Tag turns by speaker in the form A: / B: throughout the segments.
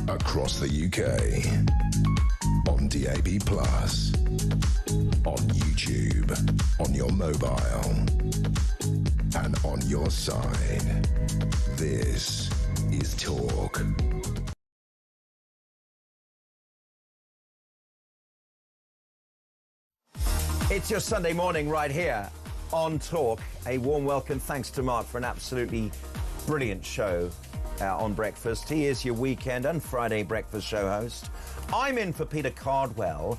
A: Across the UK, on DAB+, on YouTube, on your mobile, and on your side. This is Talk.
B: It's your Sunday morning right here on Talk. A warm welcome. Thanks to Mark for an absolutely brilliant show on breakfast. He is your weekend and Friday breakfast show host. I'm in for Peter Cardwell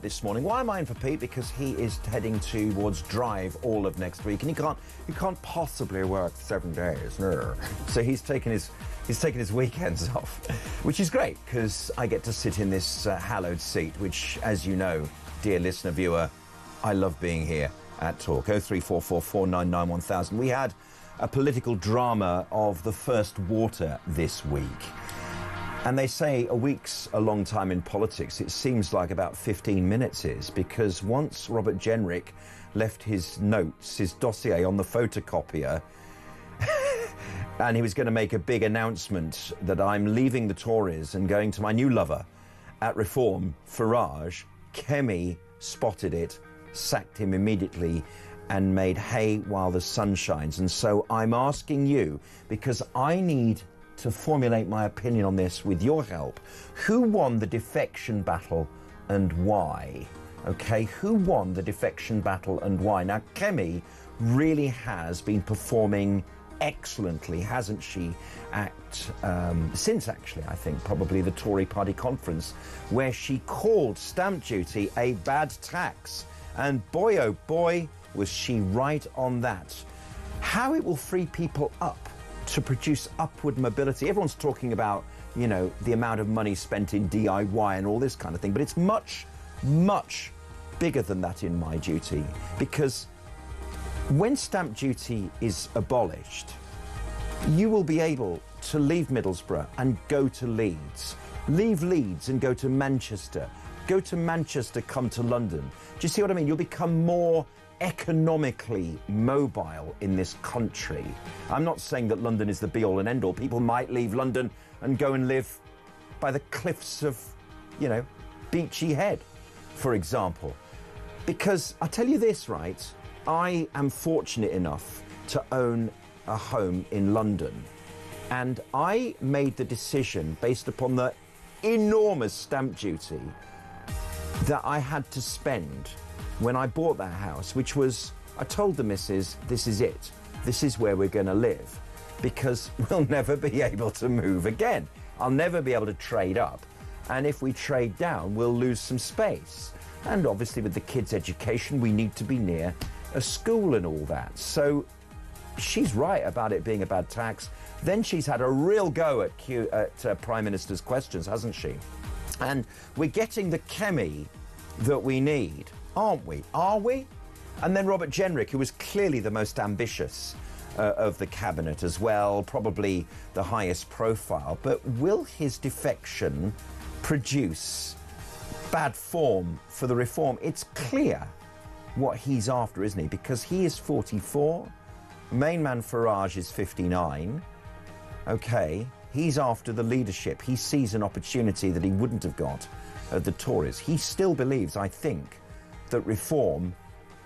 B: this morning. Why am I in for Pete? Because he is heading towards Drive all of next week, and he can't possibly work 7 days. No. So he's taken his weekends off, which is great because I get to sit in this hallowed seat, which, as you know, dear listener, viewer, I love being here at Talk. 0344 499 1000. We had a political drama of the first water this week. And they say a week's a long time in politics. It seems like about 15 minutes is, because once Robert Jenrick left his notes, his dossier on the photocopier, and he was going to make a big announcement that I'm leaving the Tories and going to my new lover at Reform, Farage, Kemi spotted it, sacked him immediately, and made hay while the sun shines. And so I'm asking you, because I need to formulate my opinion on this with your help, who won the defection battle and why? Okay, who won the defection battle and why? Now, Kemi really has been performing excellently, hasn't she, since actually, I think, probably the Tory party conference, where she called stamp duty a bad tax. And boy, oh boy, was she right on that. How it will free people up to produce upward mobility. Everyone's talking about, you know, the amount of money spent in DIY and all this kind of thing, but it's much, much bigger than that in my duty, because when stamp duty is abolished, you will be able to leave Middlesbrough and go to Leeds, leave Leeds and go to Manchester, go to Manchester, come to London. Do you see what I mean? You'll become more economically mobile in this country. I'm not saying that London is the be-all and end-all. People might leave London and go and live by the cliffs of, you know, Beachy Head, for example. Because I tell you this, right, I am fortunate enough to own a home in London, and I made the decision based upon the enormous stamp duty that I had to spend when I bought that house, which was, I told the missus, this is it. This is where we're going to live, because we'll never be able to move again. I'll never be able to trade up. And if we trade down, we'll lose some space. And obviously with the kids' education, we need to be near a school and all that. So she's right about it being a bad tax. Then she's had a real go at Prime Minister's questions, hasn't she? And we're getting the Kemi that we need, aren't we? Are we? And then Robert Jenrick, who was clearly the most ambitious of the cabinet as well, probably the highest profile. But will his defection produce bad form for the reform? It's clear what he's after, isn't he? Because he is 44, main man Farage is 59. Okay, he's after the leadership. He sees an opportunity that he wouldn't have got at the Tories. He still believes, I think, that Reform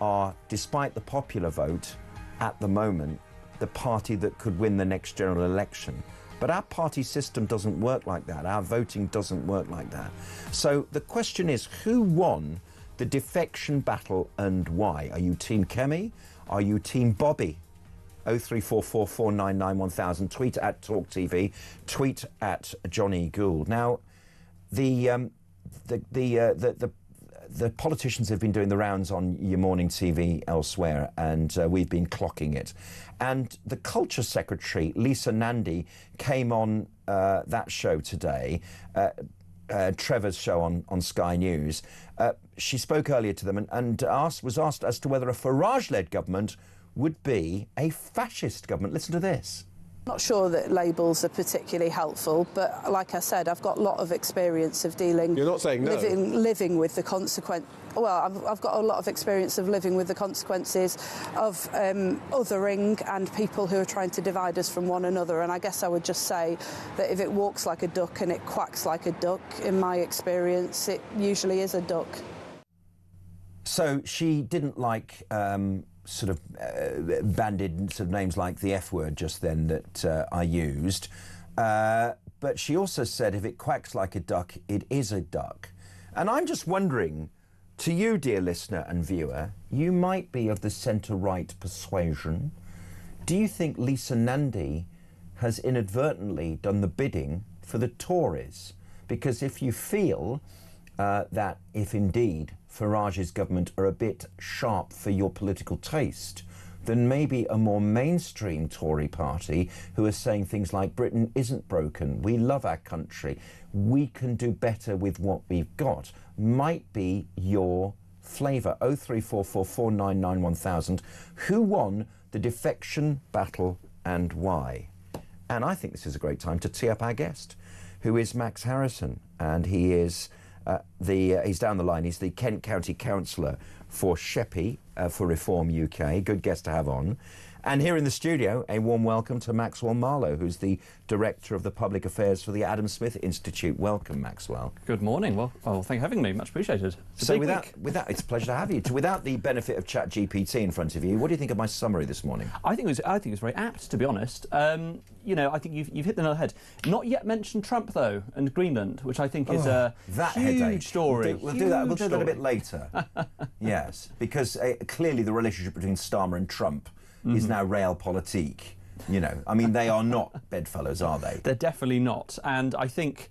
B: are, despite the popular vote at the moment, the party that could win the next general election. But our party system doesn't work like that. Our voting doesn't work like that. So the question is, who won the defection battle and why. Are you Team Kemi? Are you Team Bobby? 03444991000. Tweet at talkTV. Tweet at Jonny Gould. Now, the politicians have been doing the rounds on your morning TV elsewhere, and we've been clocking it. And the Culture Secretary, Lisa Nandy, came on that show today, Trevor's show on Sky News. She spoke earlier to them and was asked as to whether a Farage-led government would be a fascist government. Listen to this.
C: Not sure that labels are particularly helpful, but like I said, I've got a lot of experience of dealing...
D: You're not saying no?
C: Living with the consequence... Well, I've got a lot of experience of living with the consequences of othering and people who are trying to divide us from one another. And I guess I would just say that if it walks like a duck and it quacks like a duck, in my experience, it usually is a duck.
B: So she didn't like... sort of banded sort of names like the F word just then that I used. But she also said if it quacks like a duck, it is a duck. And I'm just wondering, to you, dear listener and viewer, you might be of the centre-right persuasion. Do you think Lisa Nandy has inadvertently done the bidding for the Tories? Because if you feel that if indeed Farage's government are a bit sharp for your political taste, then maybe a more mainstream Tory party who are saying things like Britain isn't broken, we love our country, we can do better with what we've got, might be your flavour. 03444991000. Who won the defection battle and why? And I think this is a great time to tee up our guest, who is Max Harrison, and he is he's down the line. He's the Kent County Councillor for Sheppey for Reform UK. Good guest to have on. And here in the studio, a warm welcome to Maxwell Marlowe, who's the Director of the Public Affairs for the Adam Smith Institute. Welcome, Maxwell.
E: Good morning. Well, thank you for having me. Much appreciated.
B: So without, it's a pleasure to have you. Without the benefit of ChatGPT in front of you, what do you think of my summary this morning?
E: I think it was very apt, to be honest. You know, I think you've hit the nail on the head. Not yet mentioned Trump though, and Greenland, which I think is a huge
B: headache.
E: story.
B: We'll do that. We'll do that a bit later. Yes, because clearly the relationship between Starmer and Trump is now realpolitik. You know, I mean, they are not bedfellows, are they?
E: They're definitely not. And I think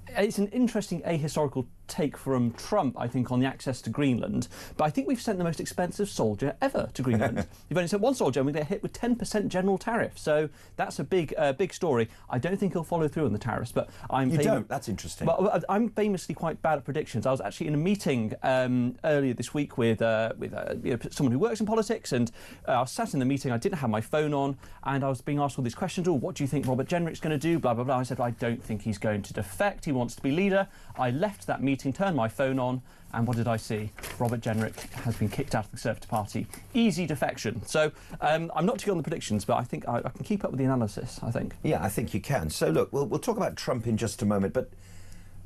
E: it's an interesting ahistorical take from Trump, I think, on the access to Greenland. But I think we've sent the most expensive soldier ever to Greenland. You've only sent one soldier and we get hit with 10% general tariff. So that's a big story. I don't think he'll follow through on the tariffs, but
B: You don't? That's interesting.
E: Well, I'm famously quite bad at predictions. I was actually in a meeting earlier this week with someone who works in politics, and I was sat in the meeting, I didn't have my phone on, and I was being asked all these questions. Oh, what do you think Robert Jenrick's going to do? Blah, blah, blah. I said, I don't think he's going to defect. He wants to be leader. I left that meeting, turned my phone on, and what did I see? Robert Jenrick has been kicked out of the Conservative Party. Easy defection. So I'm not too good on the predictions, but I think I can keep up with the analysis, I think.
B: Yeah, I think you can. So look, we'll talk about Trump in just a moment, but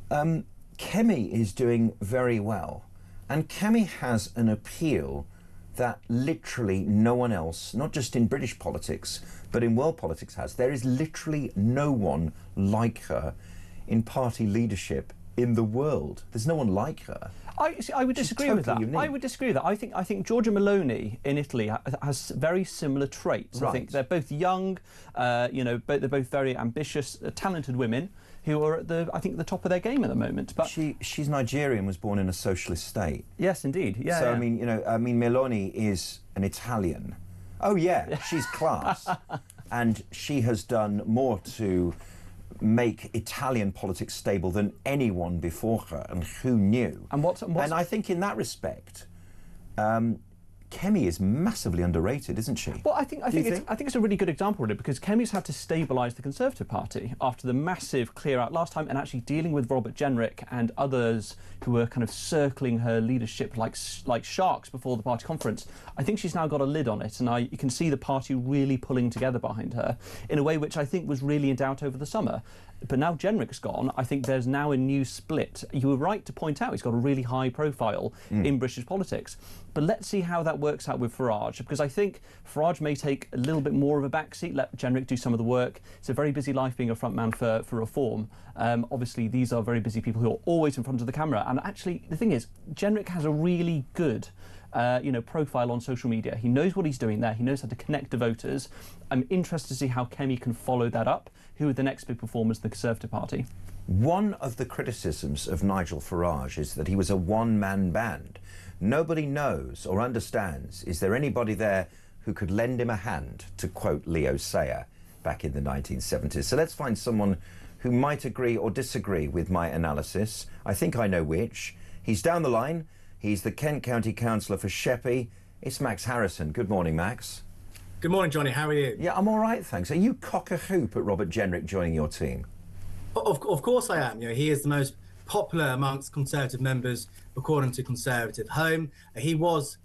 B: Kemi is doing very well. And Kemi has an appeal that literally no one else, not just in British politics, but in world politics has. There is literally no one like her in party leadership in the world. There's no one like her.
E: I would disagree with that.
B: Unique.
E: I would disagree with that. I think Giorgia Meloni in Italy has very similar traits.
B: Right.
E: I think they're both young, they're both very ambitious, talented women who are at the top of their game at the moment. But
B: she's Nigerian, was born in a socialist state.
E: Yes, indeed. Yeah.
B: So
E: yeah.
B: I mean, Meloni is an Italian. Oh yeah, she's class, and she has done more to make Italian politics stable than anyone before her, and who knew? And I think in that respect, Kemi is massively underrated, isn't she?
E: Well, I think it's a really good example, really, because Kemi's had to stabilise the Conservative Party after the massive clear-out last time, and actually dealing with Robert Jenrick and others who were kind of circling her leadership like sharks before the party conference. I think she's now got a lid on it, and you can see the party really pulling together behind her in a way which I think was really in doubt over the summer. But now Jenrick's gone, I think there's now a new split. You were right to point out he's got a really high profile in British politics. But let's see how that works out with Farage, because I think Farage may take a little bit more of a backseat, let Jenrick do some of the work. It's a very busy life being a frontman for reform. Obviously, these are very busy people who are always in front of the camera. And actually, the thing is, Jenrick has a really good profile on social media. He knows what he's doing there. He knows how to connect to voters. I'm interested to see how Kemi can follow that up. Who are the next big performers in the Conservative Party?
B: One of the criticisms of Nigel Farage is that he was a one-man band. Nobody knows or understands, is there anybody there who could lend him a hand, to quote Leo Sayer back in the 1970s. So let's find someone who might agree or disagree with my analysis. I think I know which. He's down the line. He's the Kent County Councillor for Sheppey. It's Max Harrison. Good morning, Max.
D: Good morning, Johnny. How are you?
B: Yeah, I'm all right, thanks. Are you cock-a-hoop at Robert Jenrick joining your team?
D: Of course I am. He is the most popular amongst Conservative members, according to Conservative Home. He was,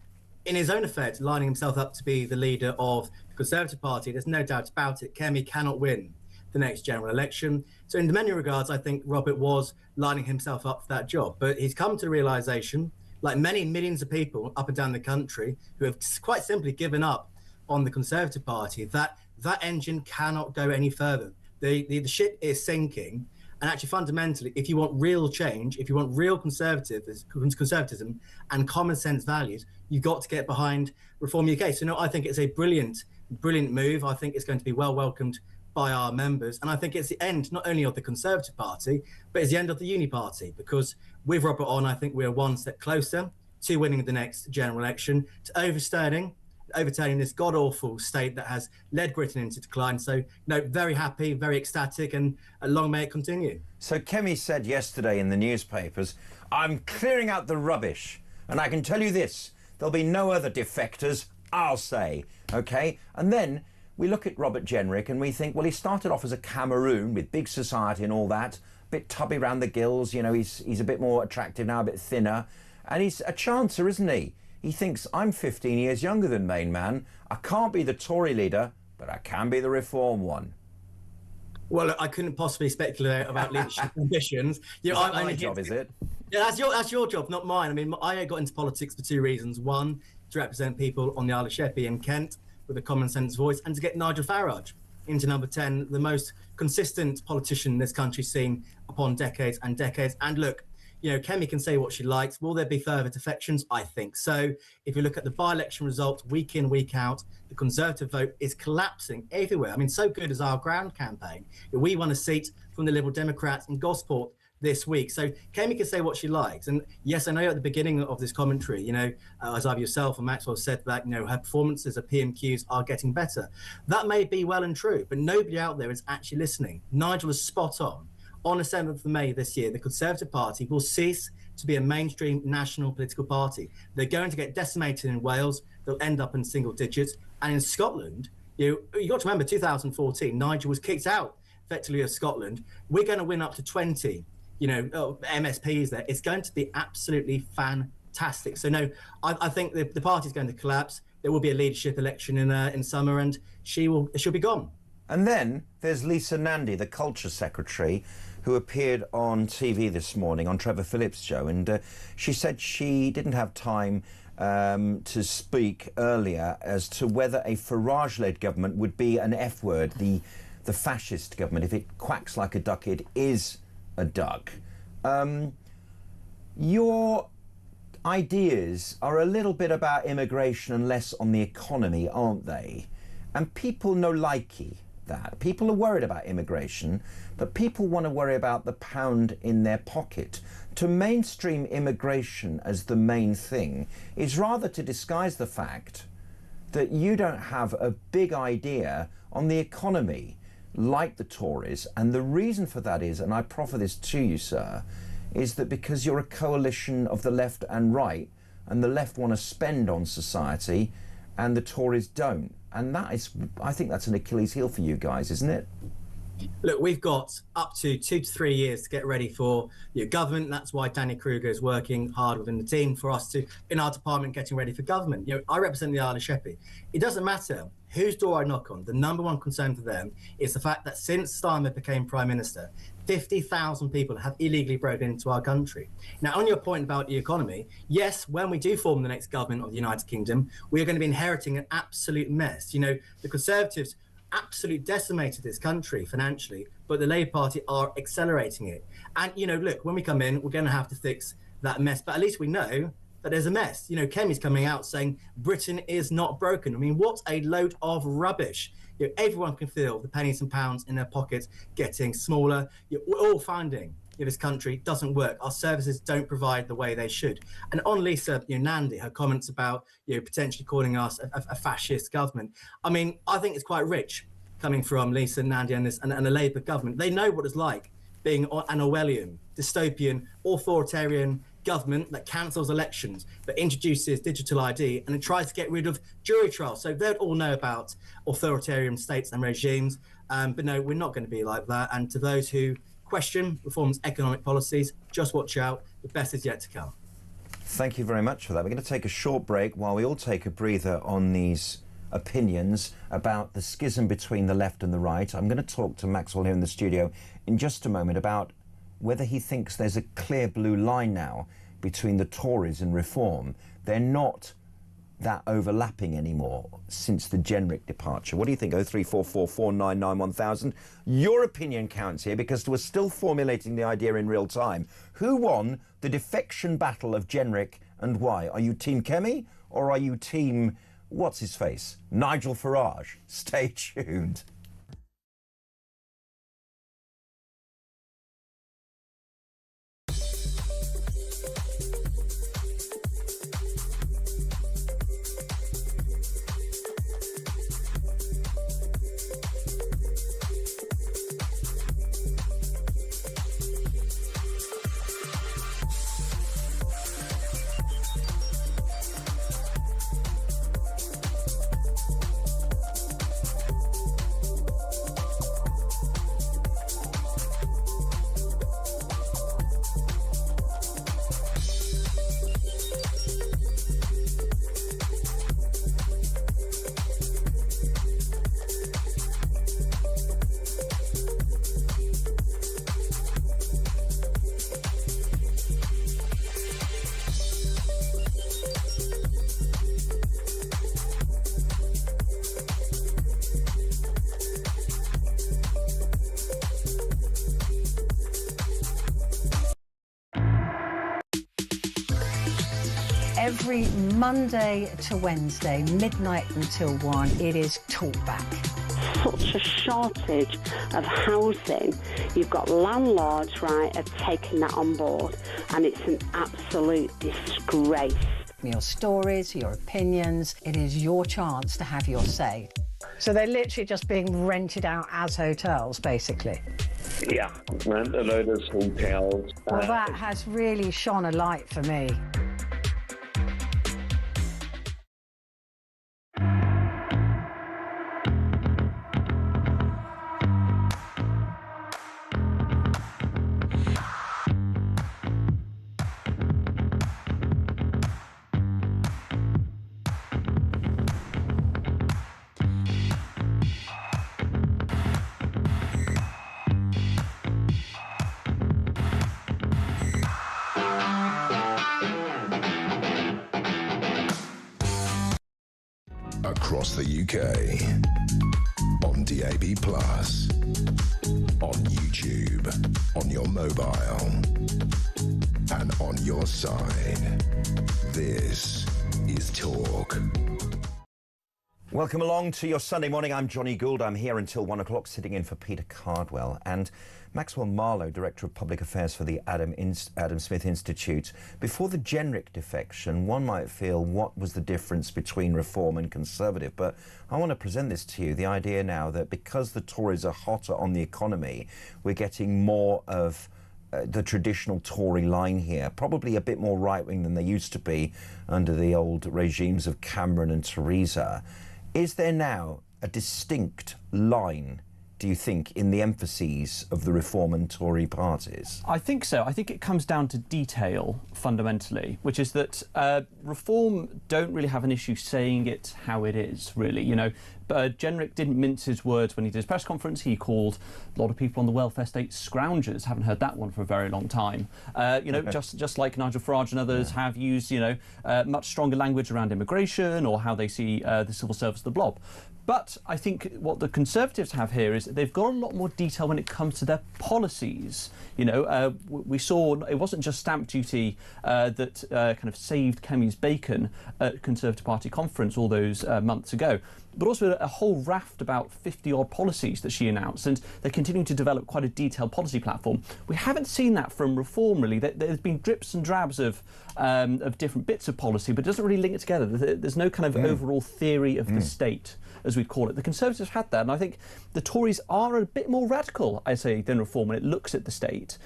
D: in his own effect, lining himself up to be the leader of the Conservative Party. There's no doubt about it. Kemi cannot win the next general election. So in many regards, I think Robert was lining himself up for that job. But he's come to the realisation, like many millions of people up and down the country, who have quite simply given up on the Conservative Party, that engine cannot go any further. The ship is sinking. And actually, fundamentally, if you want real change, if you want real conservatism and common sense values, you've got to get behind Reform UK. So, no, I think it's a brilliant move. I think it's going to be well welcomed by our members. And I think it's the end not only of the Conservative Party, but it's the end of the Uni Party, because with Robert on, I think we're one step closer to winning the next general election, to overturning this god-awful state that has led Britain into decline. So, very happy, very ecstatic, and long may it continue.
B: So Kemi said yesterday in the newspapers, I'm clearing out the rubbish. And I can tell you this, there'll be no other defectors, I'll say, OK? And then we look at Robert Jenrick and we think, well, he started off as a Cameroon with big society and all that, a bit tubby round the gills, he's a bit more attractive now, a bit thinner. And he's a chancer, isn't he? He thinks, I'm 15 years younger than Main Man. I can't be the Tory leader, but I can be the Reform one.
D: Well, I couldn't possibly speculate about leadership ambitions.
B: My job, is it?
D: Yeah, that's your job, not mine. I mean, I got into politics for two reasons. One, to represent people on the Isle of Sheppey and Kent with a common sense voice, and to get Nigel Farage into number 10, the most consistent politician this country's seen upon decades and decades. And look, Kemi can say what she likes. Will there be further defections? I think so. If you look at the by-election results week in, week out, the Conservative vote is collapsing everywhere. I mean, so good as our ground campaign. We won a seat from the Liberal Democrats in Gosport this week. So Kemi can say what she likes. And yes, I know at the beginning of this commentary, as either yourself or Maxwell said that, her performances at PMQs are getting better. That may be well and true, but nobody out there is actually listening. Nigel is spot on. On the 7th of May this year, the Conservative Party will cease to be a mainstream national political party. They're going to get decimated in Wales. They'll end up in single digits. And in Scotland, you got to remember 2014, Nigel was kicked out effectively of Scotland. We're going to win up to 20, MSPs there. It's going to be absolutely fantastic. So no, I think the party's going to collapse. There will be a leadership election in summer, and she'll be gone.
B: And then there's Lisa Nandy, the Culture Secretary, who appeared on TV this morning on Trevor Phillips' show, and she said she didn't have time to speak earlier as to whether a Farage-led government would be an F word, the fascist government. If it quacks like a duck, it is a duck. Your ideas are a little bit about immigration and less on the economy, aren't they? And people no likey that. People are worried about immigration, but people want to worry about the pound in their pocket. To mainstream immigration as the main thing is rather to disguise the fact that you don't have a big idea on the economy like the Tories. And the reason for that is, and I proffer this to you, sir, is that because you're a coalition of the left and right, and the left want to spend on society and the Tories don't. And that is, I think that's an Achilles heel for you guys, isn't it?
D: Look, we've got up to 2 to 3 years to get ready for your government. That's why Danny Kruger is working hard within the team for us to, in our department, getting ready for government. I represent the Isle of Sheppey. It doesn't matter whose door I knock on. The number one concern for them is the fact that since Starmer became Prime Minister, 50,000 people have illegally broken into our country. Now, on your point about the economy, yes, when we do form the next government of the United Kingdom, we are going to be inheriting an absolute mess. The Conservatives absolutely decimated this country financially, but the Labour Party are accelerating it. And, look, when we come in, we're going to have to fix that mess. But at least we know that there's a mess. Kemi's coming out saying Britain is not broken. I mean, what a load of rubbish. Everyone can feel the pennies and pounds in their pockets getting smaller. We're all finding this country doesn't work. Our services don't provide the way they should. And on Lisa Nandy, her comments about potentially calling us a fascist government. I mean, I think it's quite rich coming from Lisa Nandy and a Labour government. They know what it's like being an Orwellian, dystopian, authoritarian government that cancels elections, that introduces digital ID, and it tries to get rid of jury trials. So they'll all know about authoritarian states and regimes. But no, we're not going to be like that. And to those who question Reform's economic policies, just watch out. The best is yet to come.
B: Thank you very much for that. We're going to take a short break while we all take a breather on these opinions about the schism between the left and the right. I'm going to talk to Maxwell here in the studio in just a moment about whether he thinks there's a clear blue line now between the Tories and Reform. They're not that overlapping anymore since the Jenrick departure. What do you think? 0344 499 1000. Your opinion counts here because we're still formulating the idea in real time. Who won the defection battle of Jenrick and why? Are you Team Kemi or are you Team, what's his face, Nigel Farage? Stay tuned.
F: Every Monday to Wednesday, midnight until 1, it is Talkback.
G: Such a shortage of housing. You've got landlords, right, are taking that on board, and it's an absolute disgrace.
F: Your stories, your opinions, it is your chance to have your say. So they're literally just being rented out as hotels, basically.
H: Yeah, rent a load of hotels.
F: Well, that has really shone a light for me.
A: Across the UK, on DAB+, on YouTube, on your mobile, and on your side. This is Talk.
B: Welcome along to your Sunday morning. I'm Jonny Gould. I'm here until 1 o'clock sitting in for Peter Cardwell. And Maxwell Marlowe, Director of Public Affairs for the Adam Smith Institute. Before the Jenrick defection, one might feel what was the difference between Reform and Conservative. But I want to present this to you, the idea now that because the Tories are hotter on the economy, we're getting more of the traditional Tory line here, probably a bit more right-wing than they used to be under the old regimes of Cameron and Theresa. Is there now a distinct line do you think, in the emphases of the Reform and Tory parties?
E: I think so. I think it comes down to detail, fundamentally, which is that Reform don't really have an issue saying it how it is, really. You know, Jenrick didn't mince his words when he did his press conference. He called a lot of people on the welfare state scroungers. Haven't heard that one for a very long time. You know, just like Nigel Farage and others have used, you know, much stronger language around immigration or how they see the civil service, the blob. But I think what the Conservatives have here is they've got a lot more detail when it comes to their policies. You know, we saw it wasn't just stamp duty that kind of saved Kemi's bacon at Conservative Party conference all those months ago, but also a whole raft about 50-odd policies that she announced, and they're continuing to develop quite a detailed policy platform. We haven't seen that from Reform, really. There's been drips and drabs of different bits of policy, but it doesn't really link it together. There's no kind of overall theory of the state, as we call it. The Conservatives had that, and I think the Tories are a bit more radical, I say, than Reform when it looks at the state.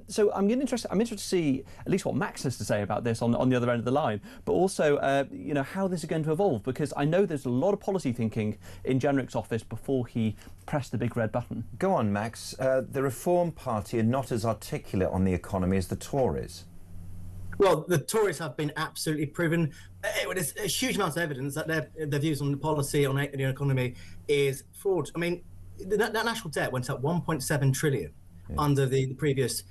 E: So I'm interested to see at least what Max has to say about this on the other end of the line, but also you know, how this is going to evolve, because I know there's a lot of policy thinking in Jenrick's office before he pressed the big red button.
B: Go on, Max. The Reform Party are not as articulate on the economy as the Tories.
D: Well, the Tories have been absolutely proven. There's a huge amount of evidence that their views on the policy, on the economy, is fraud. I mean, that national debt went up 1.7 trillion under the previous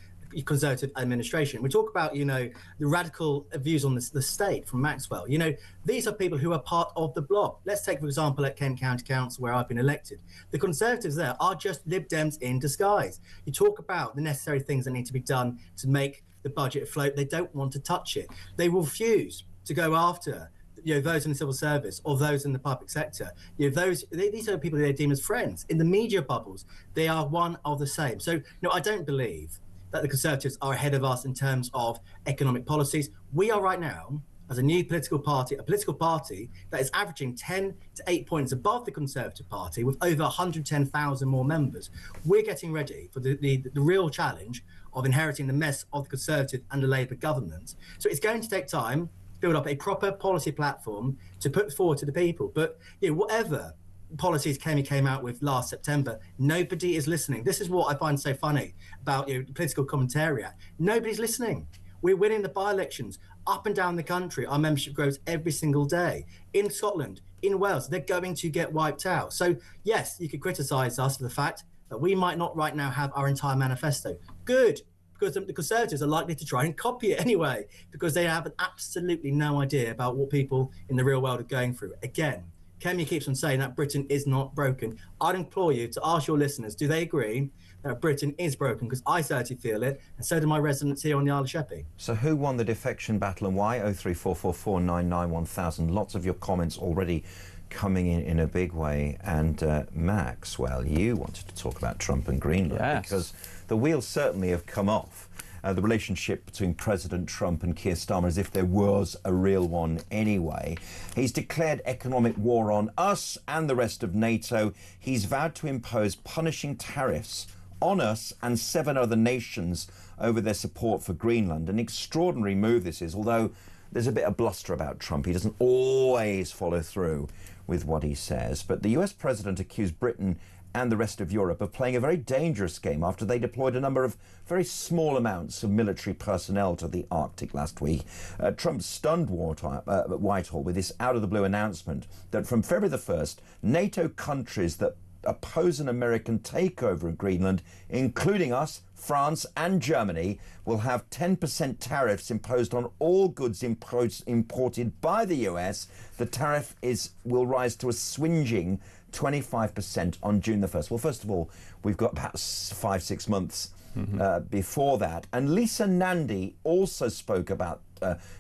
D: Conservative administration. We talk about, you know, the radical views on the state from Maxwell. You know, these are people who are part of the bloc. Let's take, for example, at Kent County Council, where I've been elected. The Conservatives there are just Lib Dems in disguise. You talk about the necessary things that need to be done to make the budget afloat. They don't want to touch it. They refuse to go after, you know, those in the civil service or those in the public sector. You know, these are people they deem as friends. In the media bubbles, they are one of the same. So, no, I don't believe that the Conservatives are ahead of us in terms of economic policies. We are right now, as a new political party, a political party that is averaging 10 to 8 points above the Conservative Party with over 110,000 more members. We're getting ready for the real challenge of inheriting the mess of the Conservative and the Labour government. So it's going to take time to build up a proper policy platform to put forward to the people. But, you know, whatever policies Kemi came out with last September, nobody is listening. This is what I find so funny about, you know, political commentariat. Nobody's listening. We're winning the by-elections up and down the country. Our membership grows every single day. In Scotland, in Wales, they're going to get wiped out. So, yes, you could criticise us for the fact that we might not right now have our entire manifesto. Good, because the Conservatives are likely to try and copy it anyway, because they have absolutely no idea about what people in the real world are going through. Again, Kemi keeps on saying that Britain is not broken. I'd implore you to ask your listeners, do they agree that Britain is broken? Because I certainly feel it, and so do my residents here on the Isle of Sheppey.
B: So who won the defection battle and why? 03444 999 1000. Lots of your comments already coming in a big way. And Max, well, you wanted to talk about Trump and Greenland, because the wheels certainly have come off. The relationship between President Trump and Keir Starmer, as if there was a real one anyway. He's declared economic war on us and the rest of NATO. He's vowed to impose punishing tariffs on us and 7 other nations over their support for Greenland. An extraordinary move this is, although there's a bit of bluster about Trump. He doesn't always follow through with what he says. But the US president accused Britain and the rest of Europe of playing a very dangerous game after they deployed a number of very small amounts of military personnel to the Arctic last week. Trump stunned Whitehall with this out-of-the-blue announcement that from February the 1st, NATO countries that oppose an American takeover of Greenland, including us, France and Germany, will have 10% tariffs imposed on all goods imported by the US. The tariff will rise to a swingeing 25% on June the 1st. Well, first of all, we've got about 5-6 months before that. And Lisa Nandy also spoke about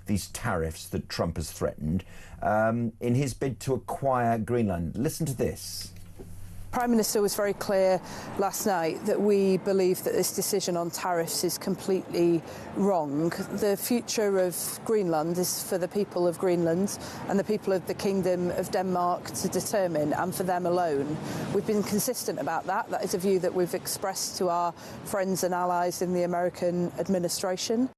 B: these tariffs that Trump has threatened in his bid to acquire Greenland. Listen to this.
C: Prime Minister was very clear last night that we believe that this decision on tariffs is completely wrong. The future of Greenland is for the people of Greenland and the people of the Kingdom of Denmark to determine, and for them alone. We've been consistent about that. That is a view that we've expressed to our friends and allies in the American administration.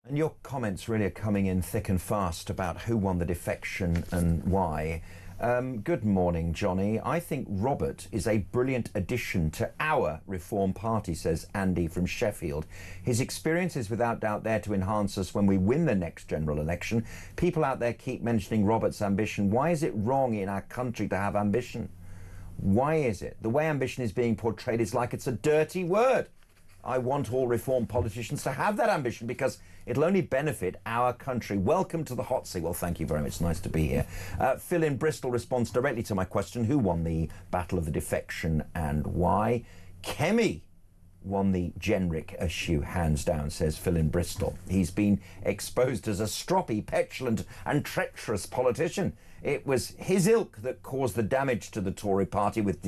B: And your comments really are coming in thick and fast about who won the defection and why. Good morning, Johnny. I think Robert is a brilliant addition to our Reform Party, says Andy from Sheffield. His experience is without doubt there to enhance us when we win the next general election. People out there keep mentioning Robert's ambition. Why is it wrong in our country to have ambition? Why is it? The way ambition is being portrayed is like it's a dirty word. I want all Reform politicians to have that ambition because it'll only benefit our country. Welcome to the hot seat. Well, thank you very much. Nice to be here. Phil in Bristol responds directly to my question. Who won the Battle of the Defection and why? Kemi won the Jenrick issue, hands down, says Phil in Bristol. He's been exposed as a stroppy, petulant and treacherous politician. It was his ilk that caused the damage to the Tory party with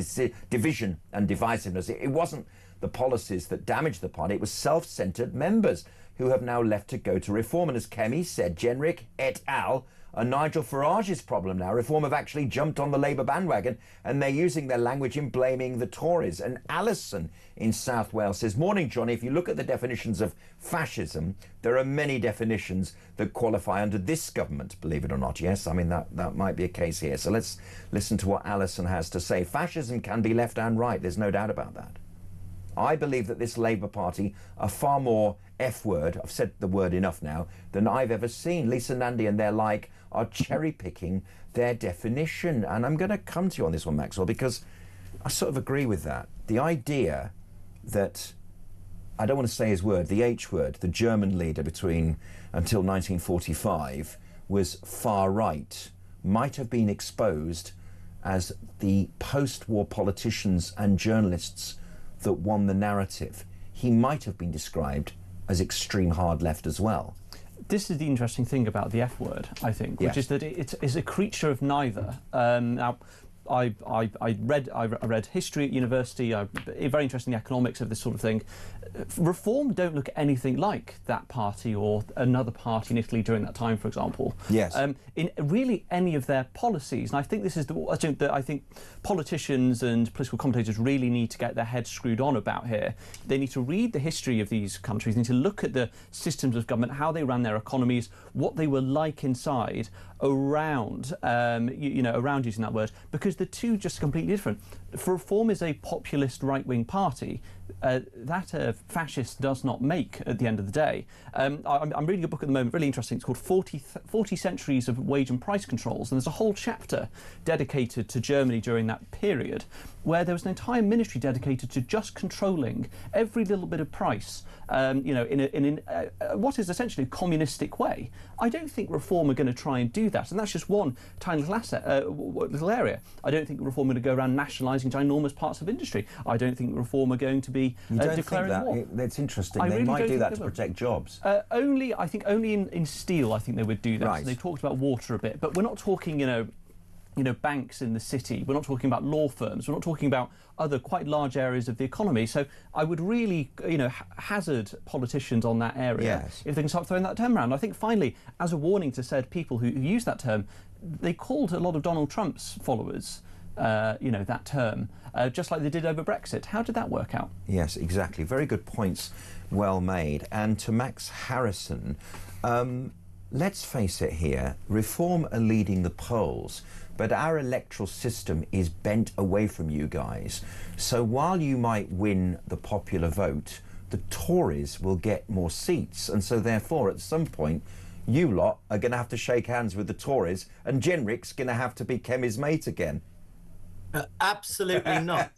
B: division and divisiveness. It wasn't the policies that damaged the party. It was self-centred members who have now left to go to Reform. And as Kemi said, Jenrick et al. Are Nigel Farage's problem now. Reform have actually jumped on the Labour bandwagon and they're using their language in blaming the Tories. And Alison in South Wales says, morning, Johnny. If you look at the definitions of fascism, there are many definitions that qualify under this government, believe it or not. Yes, I mean, that might be a case here. So let's listen to what Alison has to say. Fascism can be left and right. There's no doubt about that. I believe that this Labour Party are far more F-word, I've said the word enough now, than I've ever seen. Lisa Nandy and their like are cherry-picking their definition. And I'm going to come to you on this one, Maxwell, because I sort of agree with that. The idea that, I don't want to say his word, the H word, the German leader until 1945, was far right, might have been exposed as the post-war politicians and journalists that won the narrative. He might have been described as extreme hard left as well.
E: This is the interesting thing about the F word, I think, which is that it is a creature of neither. Now, I read history at university. I'm very interested in the economics of this sort of thing. Reform don't look anything like that party or another party in Italy during that time, for example.
B: Yes.
E: In really any of their policies, and I think this is I think politicians and political commentators really need to get their heads screwed on about here. They need to read the history of these countries. They need to look at the systems of government, how they ran their economies, what they were like inside, around, around using that word, because the two just completely different. For Reform is a populist right-wing party. That a fascist does not make at the end of the day. I'm reading a book at the moment, really interesting. It's called 40 Centuries of Wage and Price Controls, and there's a whole chapter dedicated to Germany during that period, where there was an entire ministry dedicated to just controlling every little bit of price, in what is essentially a communistic way. I don't think Reform are going to try and do that, and that's just one tiny little area. I don't think Reform are going to go around nationalising ginormous parts of industry. I don't think Reform are going to be declaring war.
B: That's interesting. They might do that to protect jobs.
E: Only in steel, I think they would do that.
B: Right.
E: So they talked about water a bit, but we're not talking, banks in the city. We're not talking about law firms. We're not talking about other quite large areas of the economy. So I would really, hazard politicians on that area if they can start throwing that term around. I think finally, as a warning to said people who use that term, they called a lot of Donald Trump's followers that term, just like they did over Brexit. How did that work out?
B: Yes, exactly. Very good points, well made. And to Max Harrison, let's face it here, Reform are leading the polls, but our electoral system is bent away from you guys. So while you might win the popular vote, the Tories will get more seats. And so therefore, at some point, you lot are going to have to shake hands with the Tories, and Jenrick's going to have to be Kemi's mate again.
D: Absolutely not.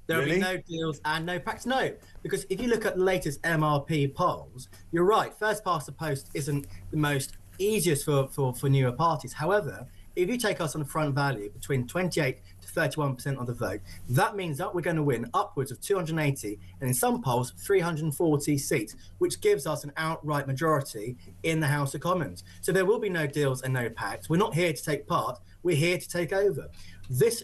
D: There will be no deals and no pacts. No, because if you look at the latest MRP polls, you're right. First past the post isn't the most easiest for newer parties. However, if you take us on the front value between 28 to 31% of the vote, that means that we're going to win upwards of 280 and in some polls 340 seats, which gives us an outright majority in the House of Commons. So there will be no deals and no pacts. We're not here to take part. We're here to take over. This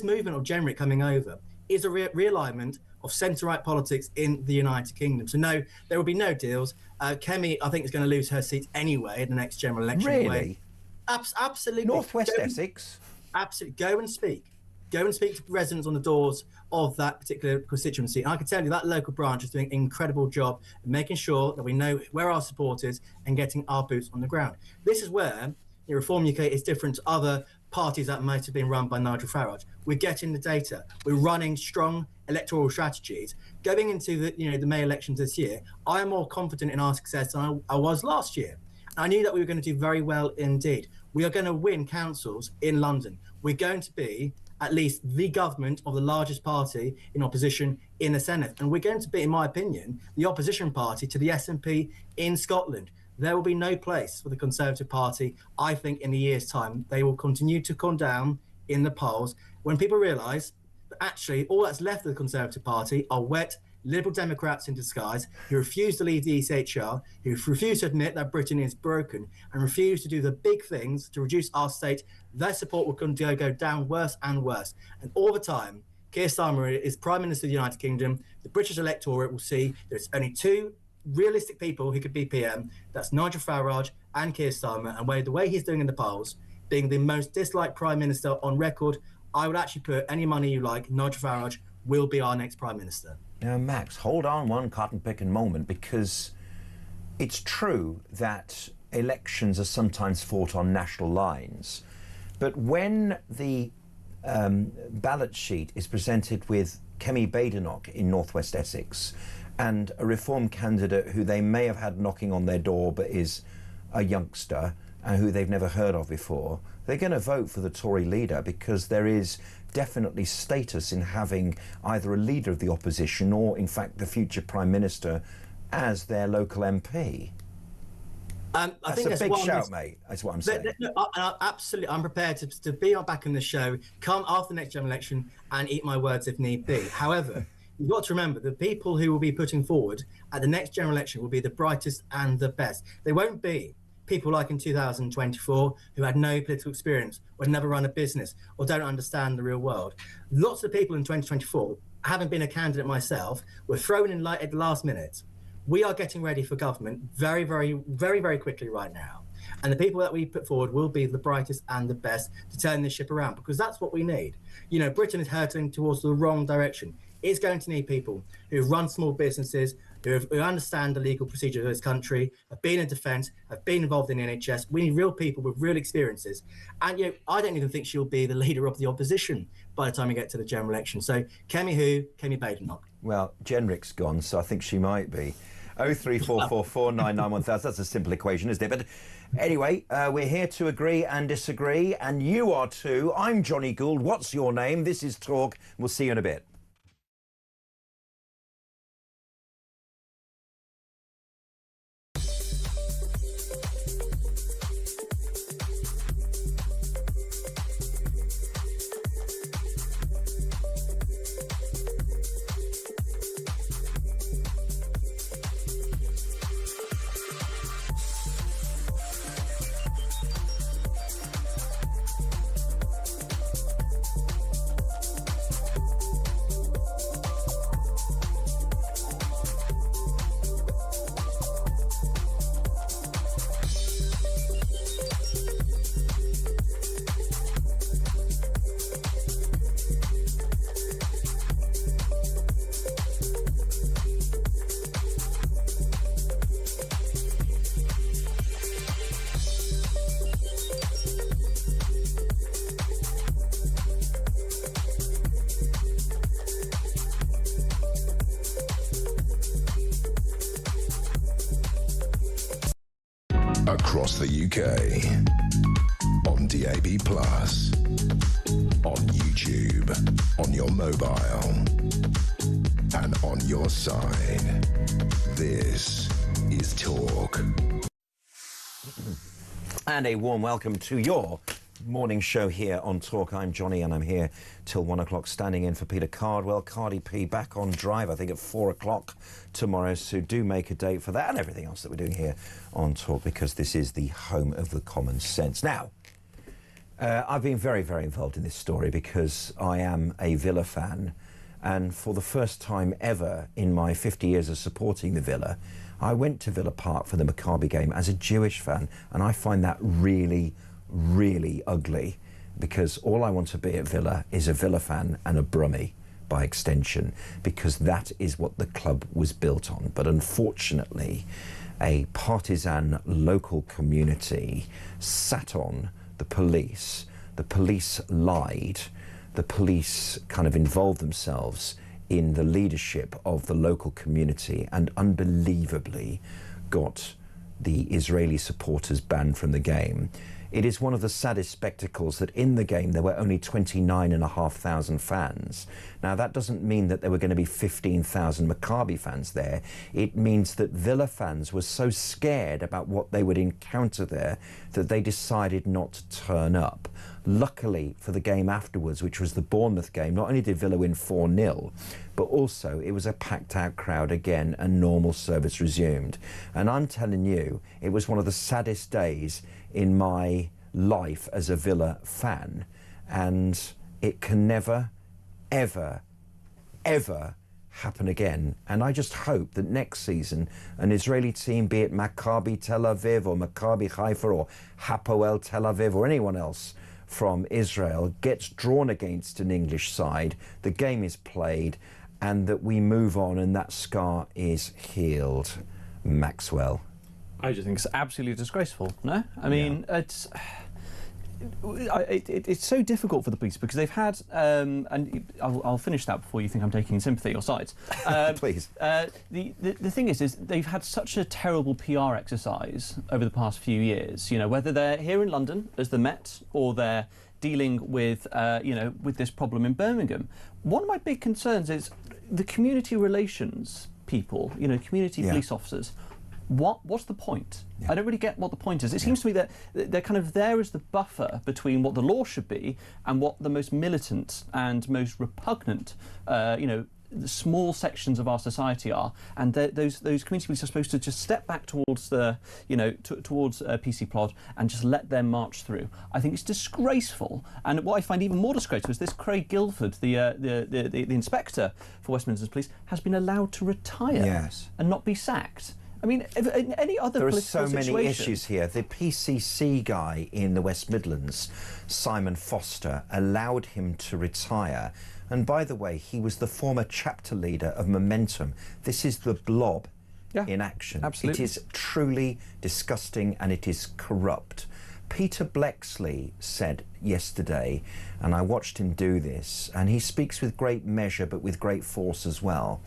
D: movement of Jenrick coming over is a realignment of centre-right politics in the United Kingdom. So no, there will be no deals. Kemi, I think, is going to lose her seat anyway in the next general election.
B: Really?
D: Absolutely.
B: North West Essex?
D: Absolutely. Go and speak. Go and speak to residents on the doors of that particular constituency. And I can tell you that local branch is doing an incredible job of making sure that we know where our support is and getting our boots on the ground. This is where Reform UK is different to other parties that might have been run by Nigel Farage. We're getting the data. We're running strong electoral strategies. Going into the May elections this year, I am more confident in our success than I was last year. I knew that we were going to do very well indeed. We are going to win councils in London. We're going to be at least the government of the largest party in opposition in the Senate. And we're going to be, in my opinion, the opposition party to the SNP in Scotland. There will be no place for the Conservative Party, I think, in a year's time. They will continue to come down in the polls when people realise that actually all that's left of the Conservative Party are wet Liberal Democrats in disguise who refuse to leave the ECHR, who refuse to admit that Britain is broken and refuse to do the big things to reduce our state. Their support will continue to go down worse and worse. And all the time, Keir Starmer is Prime Minister of the United Kingdom. The British electorate will see there's only two realistic people who could be PM. That's Nigel Farage and Keir Starmer. And the way he's doing in the polls, being the most disliked Prime Minister on record, I would actually put any money you like, Nigel Farage will be our next Prime Minister.
B: Now, Max, hold on one cotton-picking moment, because it's true that elections are sometimes fought on national lines. But when the ballot sheet is presented with Kemi Badenoch in northwest Essex and a Reform candidate who they may have had knocking on their door but is a youngster and who they've never heard of before, they're going to vote for the Tory leader, because there is definitely status in having either a leader of the opposition or, in fact, the future Prime Minister as their local MP.
D: I think
B: that's a big shout, mate. That's what I'm saying.
D: Absolutely, I'm prepared to be back in the show, come after the next general election and eat my words if need be. However, you've got to remember the people who will be putting forward at the next general election will be the brightest and the best. They won't be people like in 2024 who had no political experience, or never run a business, or don't understand the real world. Lots of people in 2024, having been a candidate myself, were thrown in at the last minute. We are getting ready for government very, very, very, very quickly right now. And the people that we put forward will be the brightest and the best to turn this ship around, because that's what we need. Britain is hurtling towards the wrong direction. It's going to need people who run small businesses, who understand the legal procedure of this country, have been in defence, have been involved in the NHS. We need real people with real experiences. And I don't even think she'll be the leader of the opposition by the time we get to the general election. So Kemi Badenoch.
B: Well, Jenrick's gone, so I think she might be. 03444991000. That's a simple equation, isn't it? But anyway, we're here to agree and disagree, and you are too. I'm Jonny Gould. What's your name? This is Talk. We'll see you in a bit.
A: Across the UK, on DAB+, on YouTube, on your mobile, and on your side. This is Talk.
B: And a warm welcome to your morning show here on Talk. I'm Jonny, and I'm here till 1 o'clock, standing in for Peter Cardwell. Cardi P back on drive, I think, at 4 o'clock tomorrow, so do make a date for that and everything else that we're doing here on Talk, because this is the home of the common sense. Now, I've been very, very involved in this story because I am a Villa fan, and for the first time ever in my 50 years of supporting the Villa, I went to Villa Park for the Maccabi game as a Jewish fan, and I find that really, really ugly. because all I want to be at Villa is a Villa fan and a Brummie by extension, because that is what the club was built on. But unfortunately, a partisan local community sat on the police. The police lied. The police kind of involved themselves in the leadership of the local community and unbelievably got the Israeli supporters banned from the game. It is one of the saddest spectacles that in the game there were only 29,500 fans. Now that doesn't mean that there were going to be 15,000 Maccabi fans there. It means that Villa fans were so scared about what they would encounter there that they decided not to turn up. Luckily for the game afterwards, which was the Bournemouth game, not only did Villa win 4-0, but also it was a packed out crowd again and normal service resumed. And I'm telling you, it was one of the saddest days in my life as a Villa fan, and it can never, ever, ever happen again. And I just hope that next season an Israeli team, be it Maccabi Tel Aviv or Maccabi Haifa or Hapoel Tel Aviv or anyone else from Israel, gets drawn against an English side, the game is played, and that we move on and that scar is healed. Maxwell.
E: I just think it's absolutely disgraceful, no? I mean, it's so difficult for the police because they've had, and I'll finish that before you think I'm taking sympathy or sides.
B: Please.
E: The thing is they've had such a terrible PR exercise over the past few years, you know, whether they're here in London as the Met or they're dealing with, with this problem in Birmingham. One of my big concerns is the community relations people, community police officers. What's the point? Yeah. I don't really get what the point is. It seems to me that they're kind of there as the buffer between what the law should be and what the most militant and most repugnant, the small sections of our society are. And those community police are supposed to just step back towards the, towards PC Plod and just let them march through. I think it's disgraceful. And what I find even more disgraceful is this Craig Guildford, the inspector for West Midlands Police, has been allowed to retire and not be sacked. I mean, in any other political situation...
B: There are so many issues here. The PCC guy in the West Midlands, Simon Foster, allowed him to retire. And by the way, he was the former chapter leader of Momentum. This is the blob in action.
E: Absolutely.
B: It is truly disgusting and it is corrupt. Peter Blexley said yesterday, and I watched him do this, and he speaks with great measure but with great force as well.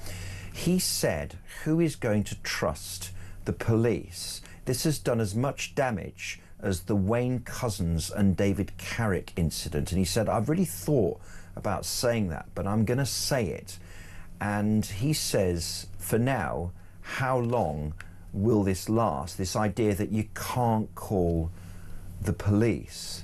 B: He said, who is going to trust the police? This has done as much damage as the Wayne Couzens and David Carrick incident. And he said, I've really thought about saying that, but I'm going to say it. And he says, for now, how long will this last? This idea that you can't call the police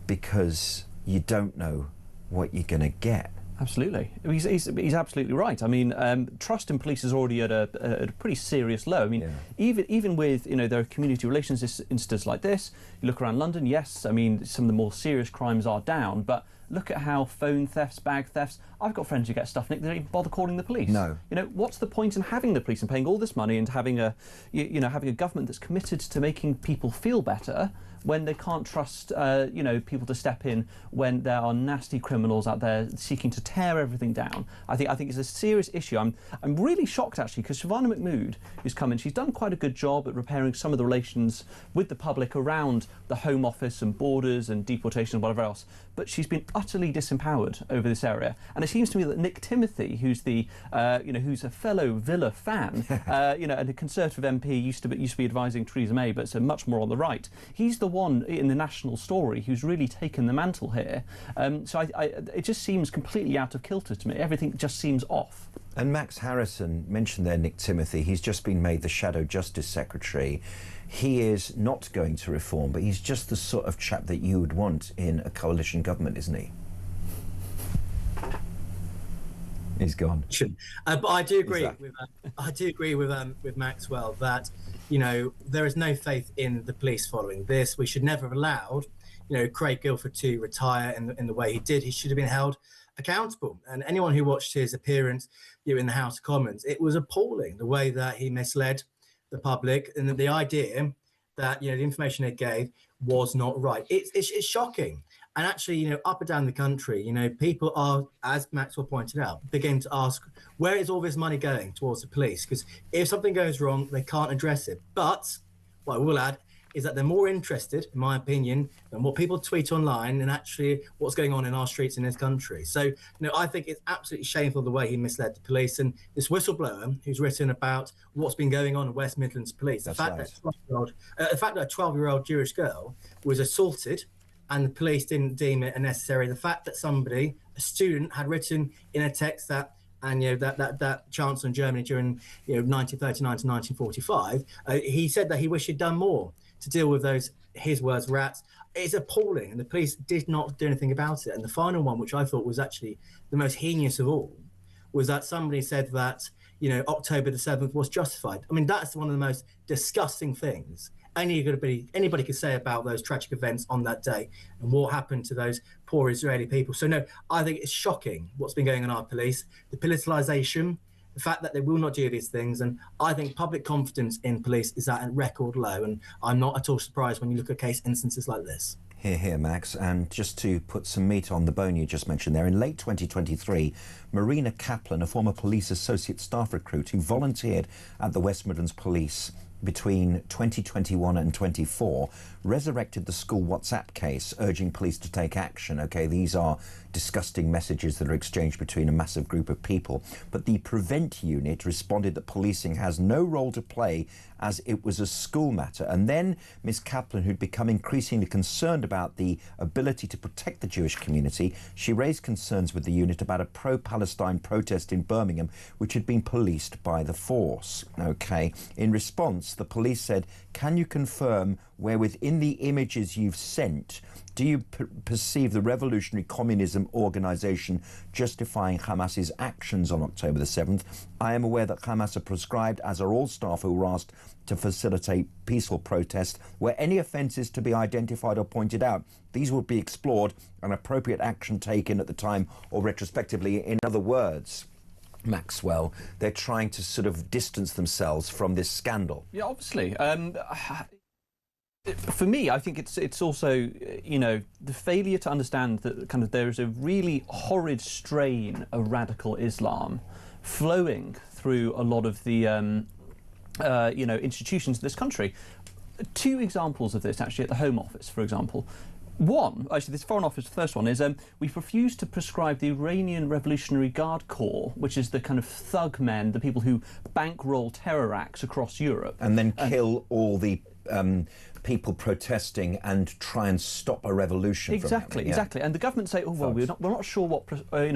B: because you don't know what you're going to get.
E: Absolutely. He's absolutely right. I mean, trust in police is already at a pretty serious low. I mean, even with, there are community relations incidents like this, you look around London, yes, I mean, some of the more serious crimes are down, but look at how phone thefts, bag thefts, I've got friends who get stuff nicked, they don't even bother calling the police.
B: No.
E: What's the point in having the police and paying all this money and having a, having a government that's committed to making people feel better when they can't trust, people to step in when there are nasty criminals out there seeking to tear everything down. I think it's a serious issue. I'm really shocked actually because Shavana Mahmood, who's come in, she's done quite a good job at repairing some of the relations with the public around the Home Office and borders and deportation and whatever else. But she's been utterly disempowered over this area. And it seems to me that Nick Timothy, who's the, who's a fellow Villa fan, and a Conservative MP, used to be advising Theresa May, but so much more on the right. He's the one in the national story who's really taken the mantle here. So it just seems completely out of kilter to me. Everything just seems off.
B: And Max Harrison mentioned there Nick Timothy. He's just been made the Shadow Justice Secretary. He is not going to reform, but he's just the sort of chap that you would want in a coalition government, isn't he? He's gone.
D: But I do agree with Maxwell that there is no faith in the police following this. We should never have allowed Craig Guildford to retire in the way he did. He should have been held accountable. And anyone who watched his appearance in the House of Commons, it was appalling the way that he misled the public and the idea that the information it gave was not right. It's shocking. And actually, up and down the country, people are, as Maxwell pointed out, beginning to ask, where is all this money going towards the police? Because if something goes wrong, they can't address it. But what I will add is that they're more interested, in my opinion, than what people tweet online and actually what's going on in our streets in this country. So, I think it's absolutely shameful the way he misled the police. And this whistleblower who's written about what's been going on in West Midlands Police, the fact that a 12-year-old Jewish girl was assaulted and the police didn't deem it necessary. The fact that a student, had written in a text that, and that Chancellor in Germany during 1939 to 1945, he said that he wished he'd done more to deal with those, his words, rats. It's appalling, and the police did not do anything about it. And the final one, which I thought was actually the most heinous of all, was that somebody said that October the 7th was justified. I mean, that's one of the most disgusting things anybody could say about those tragic events on that day and what happened to those poor Israeli people. So no, I think it's shocking what's been going on in our police, the politicalisation, the fact that they will not do these things. And I think public confidence in police is at a record low. And I'm not at all surprised when you look at case instances like this.
B: Here, Max. And just to put some meat on the bone you just mentioned there, in late 2023, Marina Kaplan, a former police associate staff recruit who volunteered at the West Midlands Police between 2021 and 24, resurrected the school WhatsApp case, urging police to take action. OK, these are disgusting messages that are exchanged between a massive group of people. But the Prevent unit responded that policing has no role to play as it was a school matter. And then Ms Kaplan, who'd become increasingly concerned about the ability to protect the Jewish community, she raised concerns with the unit about a pro-Palestine protest in Birmingham, which had been policed by the force. OK, in response, the police said, can you confirm where within the images you've sent, do you perceive the revolutionary communism organisation justifying Hamas's actions on October the 7th? I am aware that Hamas are proscribed, as are all staff who were asked to facilitate peaceful protest. Where any offences to be identified or pointed out, these will be explored and appropriate action taken at the time or retrospectively. In other words, Maxwell, they're trying to sort of distance themselves from this scandal.
E: Yeah, obviously. For me, I think it's also, the failure to understand that kind of there is a really horrid strain of radical Islam flowing through a lot of the, institutions in this country. Two examples of this, actually, at the Home Office, for example. One, actually, this Foreign Office, the first one, is we've refused to prescribe the Iranian Revolutionary Guard Corps, which is the kind of thug men, the people who bankroll terror acts across Europe.
B: And then kill all the people protesting and try and stop a revolution.
E: Exactly,
B: from
E: exactly. And the government say, oh, well, we're not sure what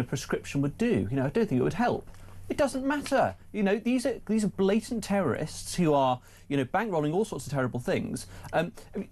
E: prescription would do. I don't think it would help. It doesn't matter. These are blatant terrorists who are, bankrolling all sorts of terrible things.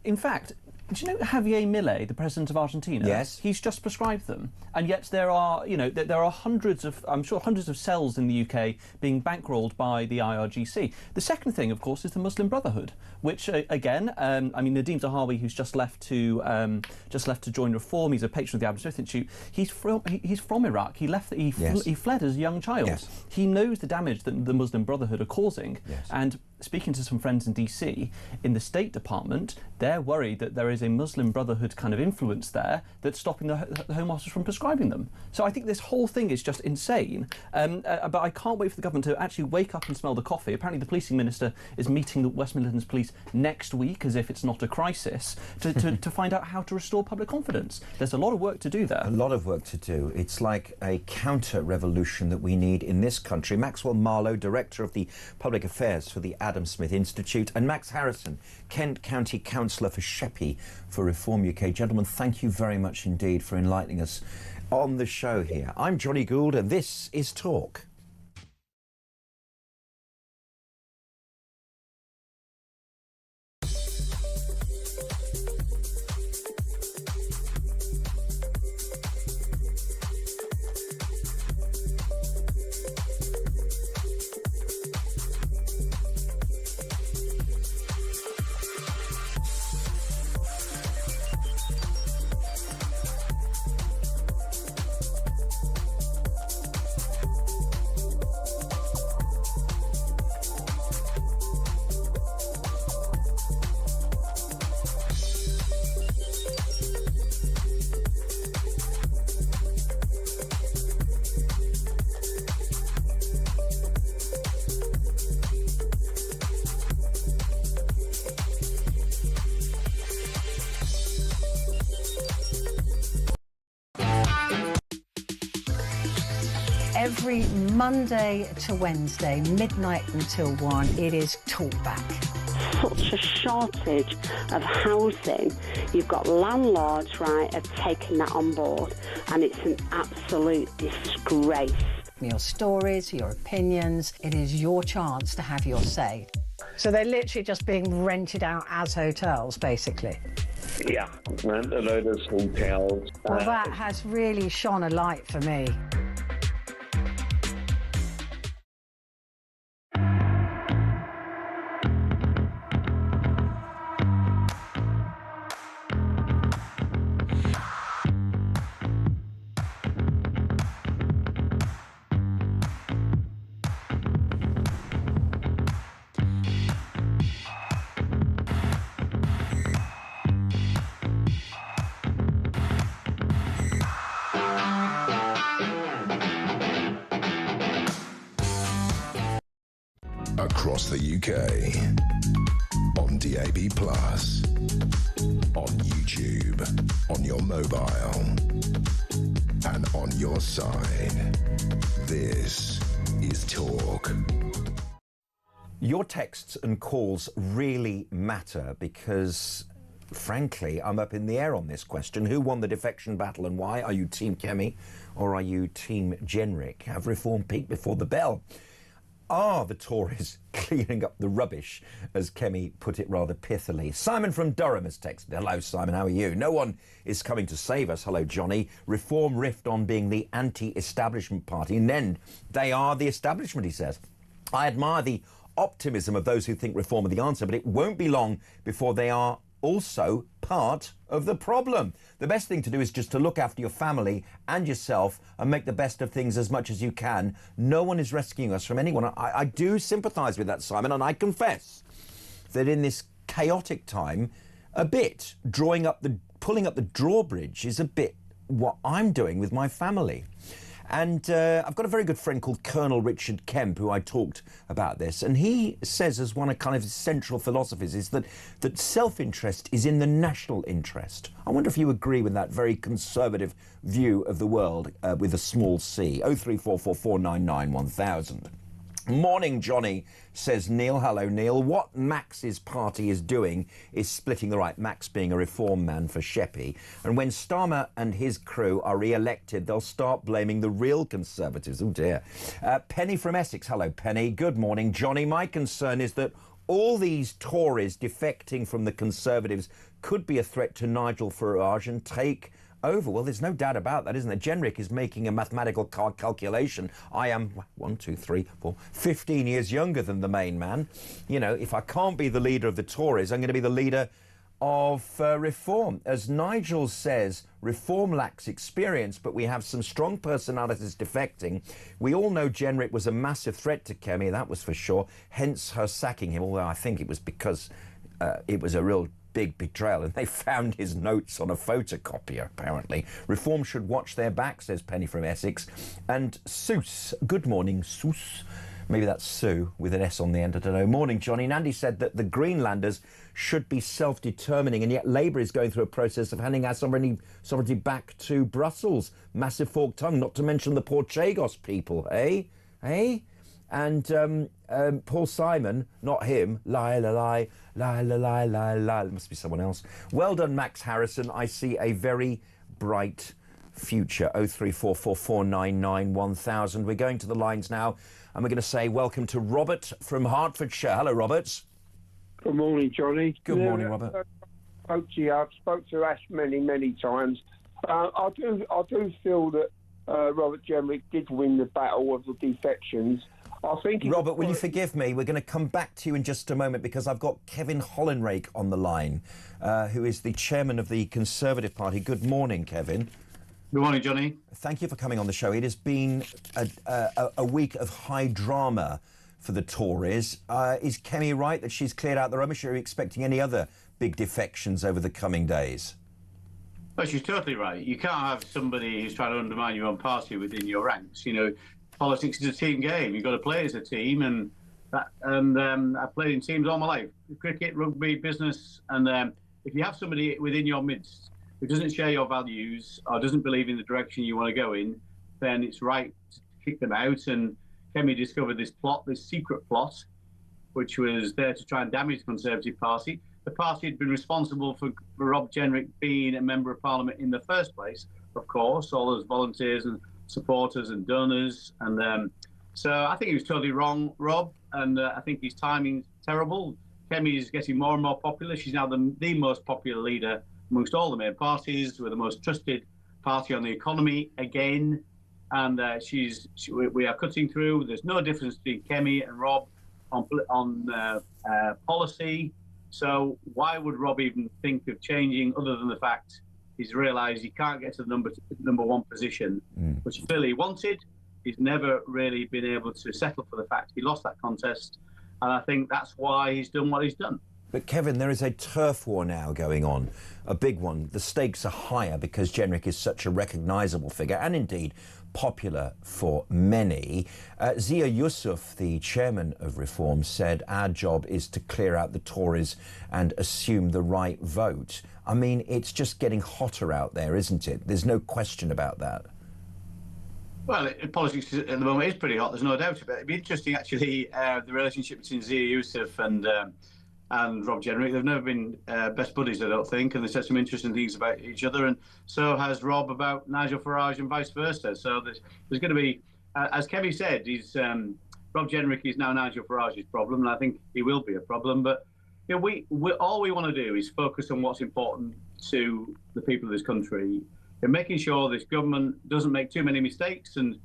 E: In fact, do you know Javier Milei, the president of Argentina?
B: Yes.
E: He's just prescribed them, and yet there are, there are hundreds of cells in the UK being bankrolled by the IRGC. The second thing, of course, is the Muslim Brotherhood, which again, Nadeem Zahawi, who's just left to join Reform. He's a patron of the Adam Smith Institute. He's from Iraq. He left. He fled as a young child.
B: Yes.
E: He knows the damage that the Muslim Brotherhood are causing, and speaking to some friends in DC, in the State Department, they're worried that there is a Muslim Brotherhood kind of influence there that's stopping the Home Office from prescribing them. So I think this whole thing is just insane. But I can't wait for the government to actually wake up and smell the coffee. Apparently the policing minister is meeting the West Midlands Police next week, as if it's not a crisis, to find out how to restore public confidence. There's a lot of work to do there.
B: A lot of work to do. It's like a counter-revolution that we need in this country. Maxwell Marlowe, Director of the Public Affairs for the Adam Smith Institute, and Max Harrison, Kent County Councillor for Sheppey for Reform UK. Gentlemen, thank you very much indeed for enlightening us on the show here. I'm Jonny Gould and this is Talk.
F: Every Monday to Wednesday, midnight until 1, it is Talkback.
G: Such a shortage of housing. You've got landlords, right, have taken that on board, and it's an absolute disgrace.
F: Your stories, your opinions, it is your chance to have your say. So they're literally just being rented out as hotels, basically.
H: Yeah, rent a load of hotels.
F: Well, that has really shone a light for me.
A: Across the UK, on DAB+, on YouTube, on your mobile, and on your side. This is Talk.
B: Your texts and calls really matter because, frankly, I'm up in the air on this question. Who won the defection battle and why? Are you Team Kemi or are you Team Jenrick? Have reform peaked before the bell? Are the Tories cleaning up the rubbish, as Kemi put it rather pithily? Simon from Durham has texted. Hello, Simon, how are you? No one is coming to save us. Hello, Johnny. Reform riffed on being the anti-establishment party, and then they are the establishment, he says. I admire the optimism of those who think reform are the answer, but it won't be long before they are also part of the problem. The best thing to do is just to look after your family and yourself and make the best of things as much as you can. No one is rescuing us from anyone. I do sympathise with that, Simon, and I confess that in this chaotic time, a bit pulling up the drawbridge is a bit what I'm doing with my family. And I've got a very good friend called Colonel Richard Kemp, who I talked about this, and he says, as one of kind of his central philosophies, is that self-interest is in the national interest. I wonder if you agree with that very conservative view of the world with a small c. 03444991000. Morning, Johnny, says Neil. Hello, Neil. What Max's party is doing is splitting the right, Max being a reform man for Sheppey. And when Starmer and his crew are re-elected, they'll start blaming the real Conservatives. Oh, dear. Penny from Essex. Hello, Penny. Good morning, Johnny. My concern is that all these Tories defecting from the Conservatives could be a threat to Nigel Farage and take over. Well, there's no doubt about that, isn't there? Jenrick is making a mathematical calculation. I am 15 years younger than the main man. You know, if I can't be the leader of the Tories, I'm going to be the leader of Reform. As Nigel says, Reform lacks experience, but we have some strong personalities defecting. We all know Jenrick was a massive threat to Kemi, that was for sure, hence her sacking him, although I think it was because it was a real big betrayal, and they found his notes on a photocopier, apparently. Reform should watch their back, says Penny from Essex. And Seuss, good morning, Seuss. Maybe that's Sue with an S on the end, I don't know. Morning, Johnny. Nandi said that the Greenlanders should be self-determining, and yet Labour is going through a process of handing our sovereignty back to Brussels. Massive forked tongue, not to mention the poor Chagos people, eh? Eh? And Paul Simon, not him, lie, lie, lie, lie, lie, lie, lie. It must be someone else. Well done, Max Harrison. I see a very bright future. 03444991000. We're going to the lines now, and we're going to say welcome to Robert from Hertfordshire. Hello, Robert.
I: Good morning, Johnny.
B: Good morning, Robert.
I: I've spoke to Ash many times. I do feel that Robert Jenrick did win the battle of the defections. I think
B: Robert, will you forgive me? We're going to come back to you in just a moment because I've got Kevin Hollinrake on the line, who is the chairman of the Conservative Party. Good morning, Kevin.
J: Good morning, Johnny.
B: Thank you for coming on the show. It has been a week of high drama for the Tories. Is Kemi right that she's cleared out the rubbish? Are you expecting any other big defections over the coming days?
J: Well, she's totally right. You can't have somebody who's trying to undermine your own party within your ranks. You know, politics is a team game. You've got to play as a team, and I've played in teams all my life: cricket, rugby, business. And if you have somebody within your midst who doesn't share your values or doesn't believe in the direction you want to go in, then it's right kick them out, and Kemi discovered this plot, this secret plot, which was there to try and damage the Conservative Party. The party had been responsible for Rob Jenrick being a Member of Parliament in the first place, of course, all those volunteers and supporters and donors. And so I think he was totally wrong, Rob, and I think his timing's terrible. Kemi is getting more and more popular. She's now the most popular leader amongst all the main parties. We're the most trusted party on the economy again, and we are cutting through. There's no difference between Kemi and Rob on policy. So why would Rob even think of changing, other than the fact he's realised he can't get to the number one position, which he clearly wanted. He's never really been able to settle for the fact he lost that contest, and I think that's why he's done what he's done.
B: But Kevin, there is a turf war now going on, a big one. The stakes are higher because Jenrick is such a recognisable figure and indeed popular for many. Zia Yusuf, the chairman of Reform, said our job is to clear out the Tories and assume the right vote. I mean, it's just getting hotter out there, isn't it? There's no question about that.
J: Well, politics at the moment is pretty hot, there's no doubt about it. It'd be interesting, actually, the relationship between Zia Yusuf and Rob Jenrick. They've never been best buddies, I don't think, and they said some interesting things about each other, and so has Rob about Nigel Farage and vice versa. So there's going to be, as Kemi said, Rob Jenrick is now Nigel Farage's problem, and I think he will be a problem. But you know, all we want to do is focus on what's important to the people of this country, and making sure this government doesn't make too many mistakes. And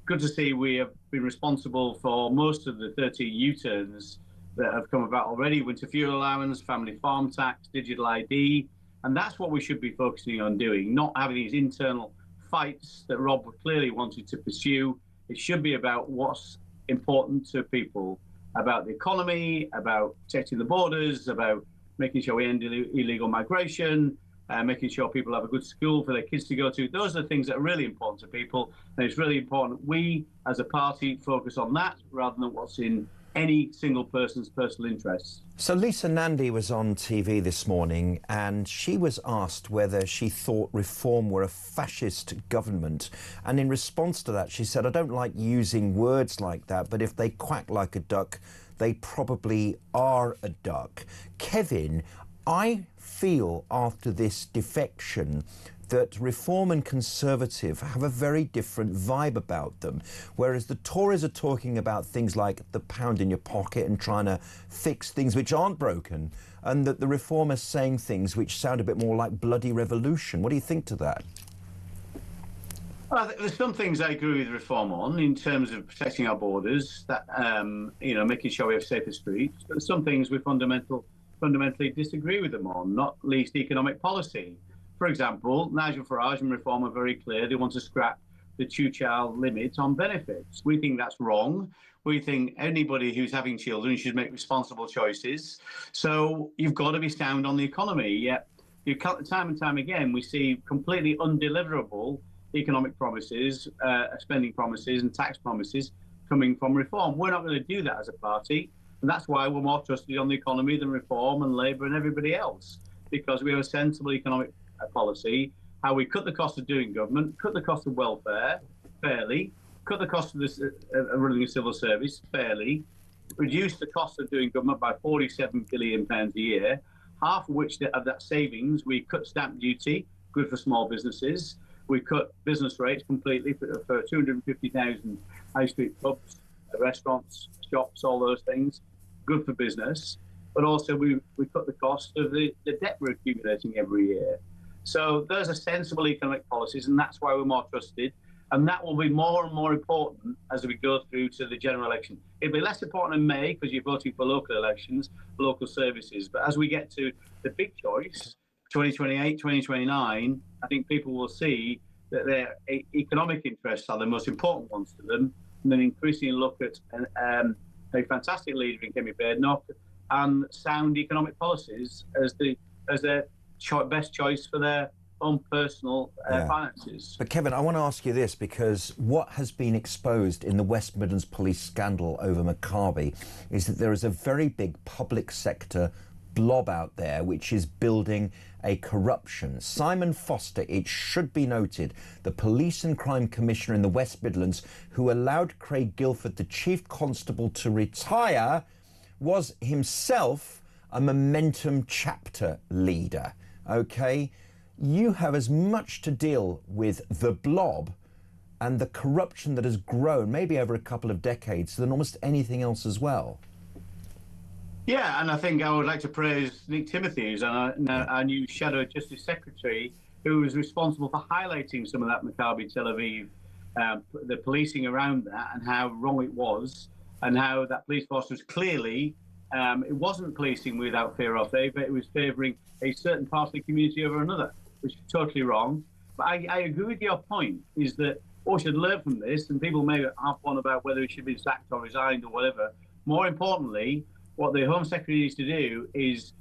J: good to see we have been responsible for most of the 30 U-turns that have come about already: winter fuel allowance, family farm tax, digital ID. And that's what we should be focusing on doing, not having these internal fights that Rob clearly wanted to pursue. It should be about what's important to people, about the economy, about protecting the borders, about making sure we end illegal migration, making sure people have a good school for their kids to go to. Those are the things that are really important to people. And it's really important we, as a party, focus on that rather than what's in any single person's personal interests.
B: So Lisa Nandy was on TV this morning and she was asked whether she thought Reform were a fascist government. And in response to that, she said, I don't like using words like that, but if they quack like a duck, they probably are a duck. Kevin, I feel after this defection that Reform and Conservative have a very different vibe about them, whereas the Tories are talking about things like the pound in your pocket and trying to fix things which aren't broken, and that the Reform are saying things which sound a bit more like bloody revolution. What do you think to that?
J: Well, there's some things I agree with Reform on in terms of protecting our borders, that making sure we have safer streets. But some things we fundamentally disagree with them on, not least economic policy. For example, Nigel Farage and Reform are very clear. They want to scrap the two-child limit on benefits. We think that's wrong. We think anybody who's having children should make responsible choices. So you've got to be sound on the economy. Yet, time and time again, we see completely undeliverable economic promises, spending promises and tax promises coming from Reform. We're not going to do that as a party. And that's why we're more trusted on the economy than Reform and Labour and everybody else, because we have a sensible economic policy, how we cut the cost of doing government, cut the cost of welfare fairly, cut the cost of running a civil service fairly, reduce the cost of doing government by £47 billion a year, half of which of that savings we cut stamp duty, good for small businesses. We cut business rates completely for 250,000 high street pubs, restaurants, shops, all those things, good for business. But also we cut the cost of the debt we're accumulating every year. So those are sensible economic policies, and that's why we're more trusted. And that will be more and more important as we go through to the general election. It'll be less important in May because you're voting for local elections, local services. But as we get to the big choice, 2028, 2029, I think people will see that their economic interests are the most important ones to them, and then increasingly look at a fantastic leader in Kemi Badenoch and sound economic policies as their best choice for their own personal finances.
B: But Kevin, I want to ask you this, because what has been exposed in the West Midlands police scandal over Maccabi is that there is a very big public sector blob out there which is building a corruption. Simon Foster, it should be noted, the police and crime commissioner in the West Midlands who allowed Craig Guilford, the chief constable, to retire, was himself a Momentum chapter leader. OK, you have as much to deal with the blob and the corruption that has grown maybe over a couple of decades than almost anything else as well.
J: Yeah, and I think I would like to praise Nick Timothy, who's our new Shadow Justice Secretary, who was responsible for highlighting some of that Maccabi Tel Aviv, the policing around that and how wrong it was, and how that police force was clearly, it wasn't policing without fear or favour, it was favouring a certain part of the community over another, which is totally wrong. But I agree with your point, is that what we should learn from this, and people may have one about whether he should be sacked or resigned or whatever, more importantly, what the Home Secretary needs to do is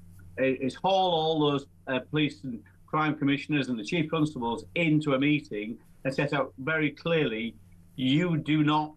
J: haul all those police and crime commissioners and the chief constables into a meeting and set out very clearly, you do not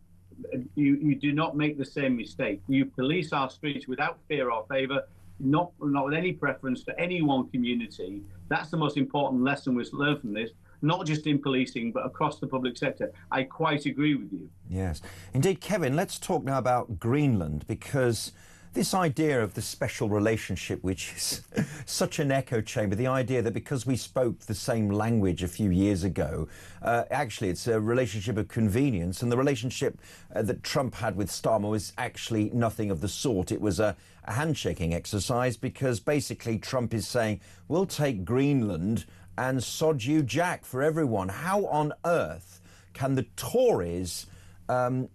J: make the same mistake. You police our streets without fear or favour, not with any preference for any one community. That's the most important lesson we've learned from this, not just in policing, but across the public sector. I quite agree with you.
B: Yes, indeed. Kevin, let's talk now about Greenland, because this idea of the special relationship, which is such an echo chamber, the idea that because we spoke the same language a few years ago, actually it's a relationship of convenience, and the relationship that Trump had with Starmer was actually nothing of the sort. It was a handshaking exercise, because basically Trump is saying, we'll take Greenland and sod you Jack for everyone. How on earth can the Tories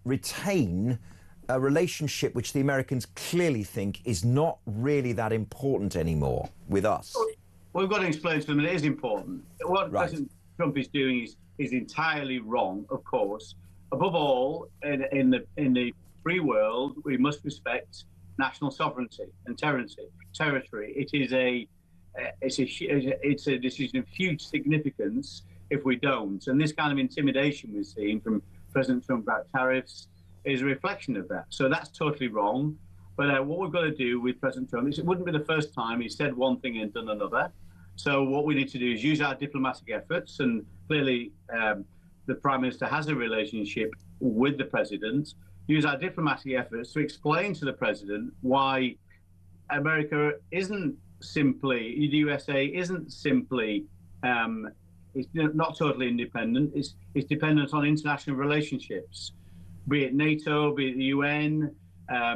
B: retain a relationship which the Americans clearly think is not really that important anymore with us?
J: Well, we've got to explain to them that it is important. What President Trump is doing is entirely wrong, of course. Above all, in the free world, we must respect national sovereignty and territory. It's a decision of huge significance if we don't. And this kind of intimidation we're seeing from President Trump about tariffs is a reflection of that. So that's totally wrong. But what we've got to do with President Trump is it wouldn't be the first time he said one thing and done another. So what we need to do is use our diplomatic efforts, and clearly the Prime Minister has a relationship with the President, use our diplomatic efforts to explain to the President why America isn't simply, the USA isn't simply, it's not totally independent, it's dependent on international relationships. Be it NATO, be it the UN,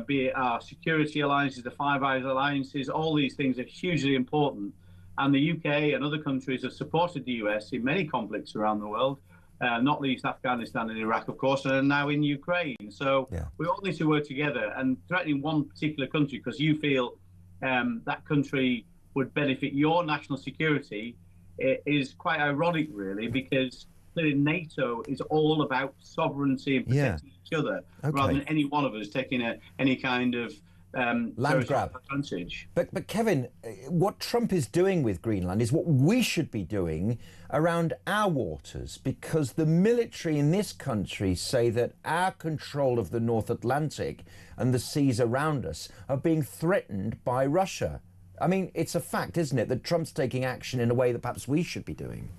J: be it our security alliances, the Five Eyes alliances, all these things are hugely important. And the UK and other countries have supported the US in many conflicts around the world, not least Afghanistan and Iraq, of course, and now in Ukraine. So we all need to work together, and threatening one particular country because you feel that country would benefit your national security is quite ironic, really, because NATO is all about sovereignty and protecting each other, rather than any one of us taking any kind of
B: land grab
J: advantage.
B: But Kevin, what Trump is doing with Greenland is what we should be doing around our waters, because the military in this country say that our control of the North Atlantic and the seas around us are being threatened by Russia. I mean, it's a fact, isn't it, that Trump's taking action in a way that perhaps we should be doing?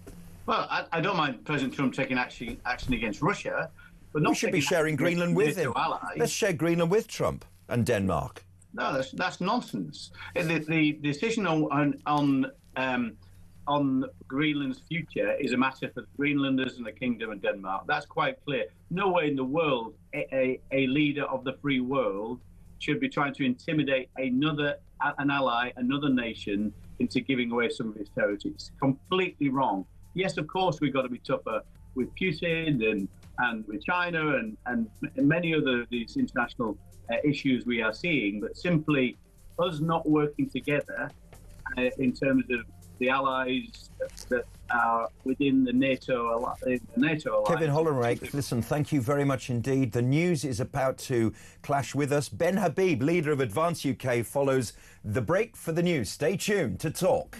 J: Well, I don't mind President Trump taking action against Russia, but not.
B: We should be sharing Greenland with him. Let's share Greenland with Trump and Denmark.
J: No, that's nonsense. The decision on Greenland's future is a matter for the Greenlanders and the Kingdom of Denmark. That's quite clear. Nowhere in the world a leader of the free world should be trying to intimidate an ally, another nation, into giving away some of its territory. It's completely wrong. Yes, of course, we've got to be tougher with Putin and with China and many other these international issues we are seeing, but simply us not working together in terms of the allies that are within the NATO alliance.
B: Kevin Hollenrake, listen, thank you very much indeed. The news is about to clash with us. Ben Habib, leader of Advance UK, follows the break for the news. Stay tuned to Talk.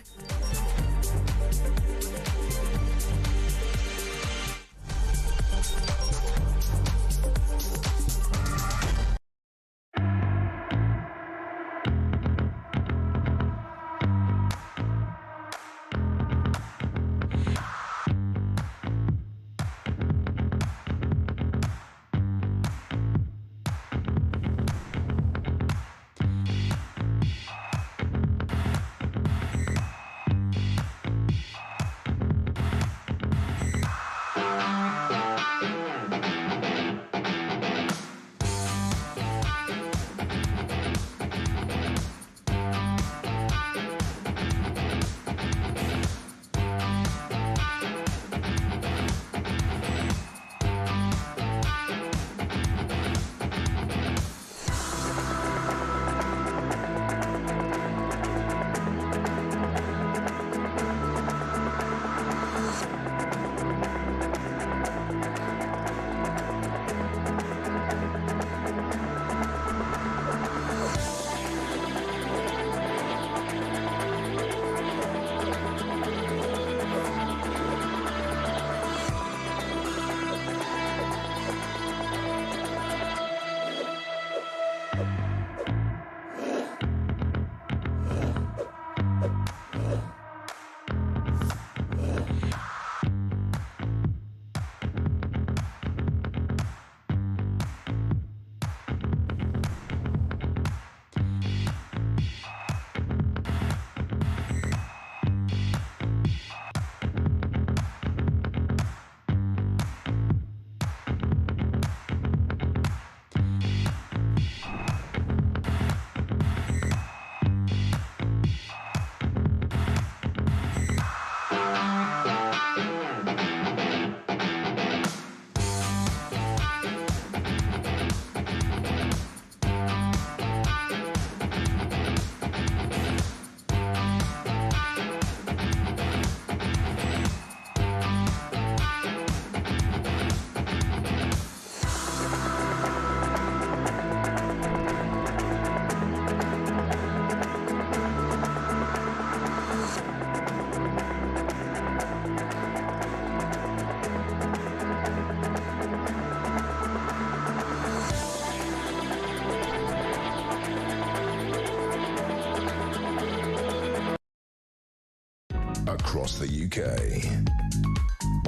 A: across the UK.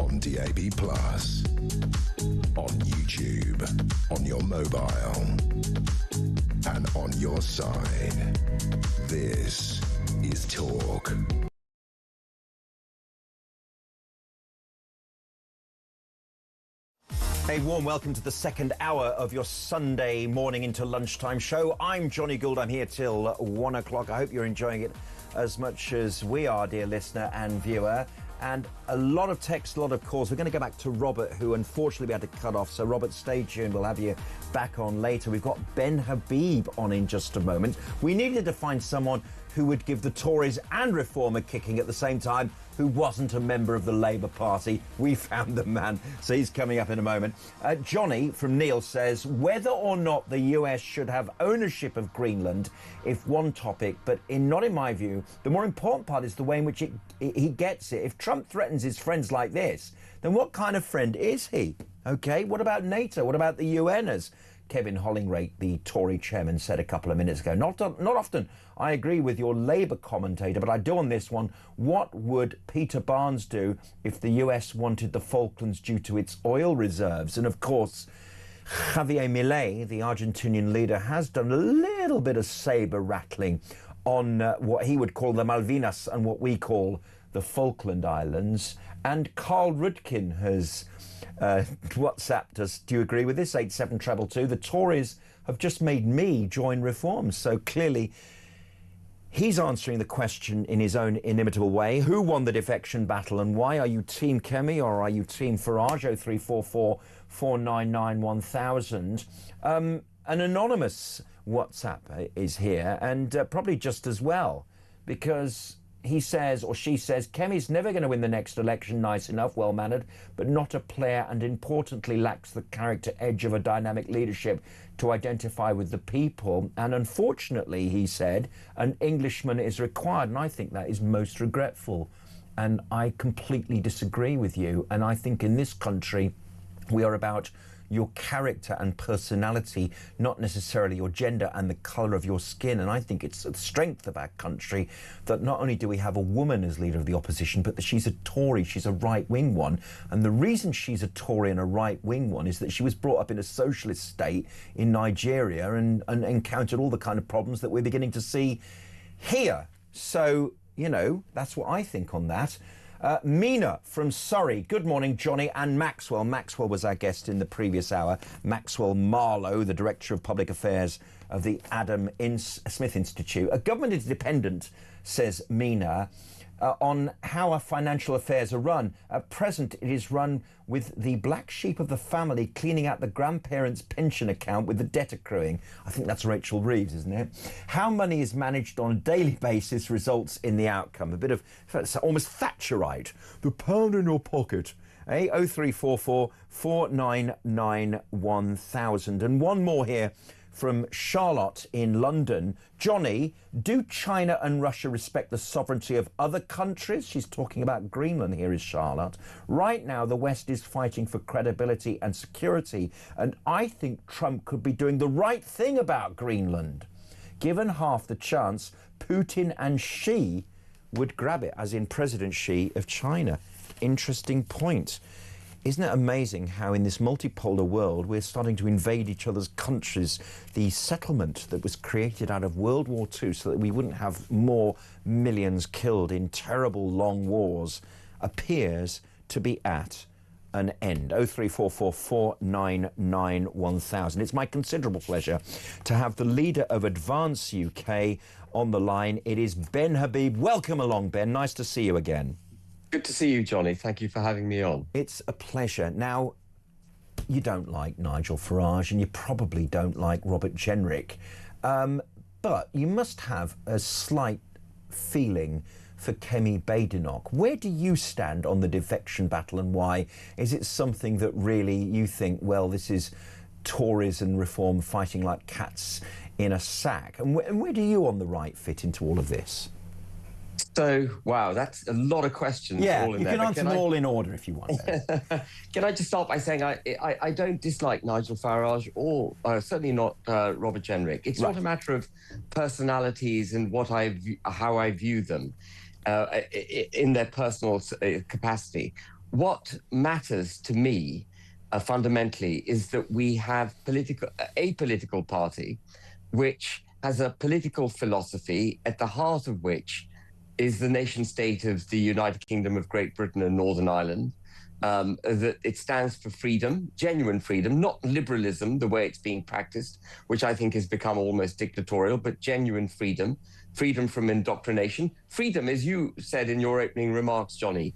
A: On DAB+, on YouTube, on your mobile, and on your side. This is Talk.
B: A warm welcome to the second hour of your Sunday morning into lunchtime show. I'm Jonny Gould. I'm here till 1 o'clock. I hope you're enjoying it as much as we are, dear listener and viewer. And a lot of texts, a lot of calls. We're going to go back to Robert, who unfortunately we had to cut off. So, Robert, stay tuned. We'll have you back on later. We've got Ben Habib on in just a moment. We needed to find someone who would give the Tories and Reform a kicking at the same time, who wasn't a member of the Labour Party. We found the man, so he's coming up in a moment. Johnny from Neil says, whether or not the US should have ownership of Greenland, if one topic, but not in my view, the more important part is the way in which he gets it. If Trump threatens his friends like this, then what kind of friend is he? OK, what about NATO? What about the UN, as Kevin Hollingrate, the Tory chairman, said a couple of minutes ago? Not often I agree with your Labour commentator, but I do on this one. What would Peter Barnes do if the US wanted the Falklands due to its oil reserves? And of course, Javier Milei, the Argentinian leader, has done a little bit of sabre rattling on what he would call the Malvinas and what we call the Falkland Islands. And Carl Rudkin has WhatsApped us. Do you agree with this? 87222. The Tories have just made me join Reform. So clearly he's answering the question in his own inimitable way. Who won the defection battle and why? Are you Team Kemi or are you Team Farage? 0344 499 1000. An anonymous WhatsApp is here, and probably just as well, because he says, or she says, Kemi's never going to win the next election, nice enough, well-mannered, but not a player, and importantly lacks the character edge of a dynamic leadership to identify with the people. And unfortunately, he said, an Englishman is required, and I think that is most regretful. And I completely disagree with you. And I think in this country, we are about your character and personality, not necessarily your gender and the colour of your skin. And I think it's the strength of our country that not only do we have a woman as leader of the opposition, but that she's a Tory, she's a right-wing one. And the reason she's a Tory and a right-wing one is that she was brought up in a socialist state in Nigeria and encountered all the kind of problems that we're beginning to see here. So, you know, that's what I think on that. Mina from Surrey. Good morning, Johnny and Maxwell. Maxwell was our guest in the previous hour. Maxwell Marlowe, the Director of Public Affairs of the Adam Smith Institute. A government independent, says Mina, on how our financial affairs are run. At present, it is run with the black sheep of the family cleaning out the grandparents' pension account with the debt accruing. I think that's Rachel Reeves, isn't it? How money is managed on a daily basis results in the outcome. A bit of almost Thatcherite. The pound in your pocket. 0344 499 1000. And one more here from Charlotte in London. Johnny, do China and Russia respect the sovereignty of other countries? She's talking about Greenland here, is Charlotte. Right now, the West is fighting for credibility and security, and I think Trump could be doing the right thing about Greenland. Given half the chance, Putin and Xi would grab it, as in President Xi of China. Interesting point. Isn't it amazing how in this multipolar world we're starting to invade each other's countries? The settlement that was created out of World War II so that we wouldn't have more millions killed in terrible long wars appears to be at an end. 0344 499 1000. It's my considerable pleasure to have the leader of Advance UK on the line. It is Ben Habib. Welcome along, Ben. Nice to see you again.
K: Good to see you, Johnny. Thank you for having me on.
B: It's a pleasure. Now, you don't like Nigel Farage and you probably don't like Robert Jenrick, but you must have a slight feeling for Kemi Badenoch. Where do you stand on the defection battle and why? Is it something that really you think, well, this is Tories and Reform fighting like cats in a sack? And where do you on the right fit into all of this?
K: So, wow, that's a lot of questions.
B: Yeah,
K: all in
B: you
K: there,
B: can answer them all in order if you want.
K: Can I just start by saying I don't dislike Nigel Farage or certainly not Robert Jenrick. It's not a matter of personalities and how I view them. in their personal capacity. What matters to me fundamentally is that we have a political party which has a political philosophy at the heart of which is the nation state of the United Kingdom of Great Britain and Northern Ireland, that it stands for freedom, genuine freedom, not liberalism, the way it's being practiced, which I think has become almost dictatorial, but genuine freedom, freedom from indoctrination, freedom, as you said in your opening remarks, Jonny,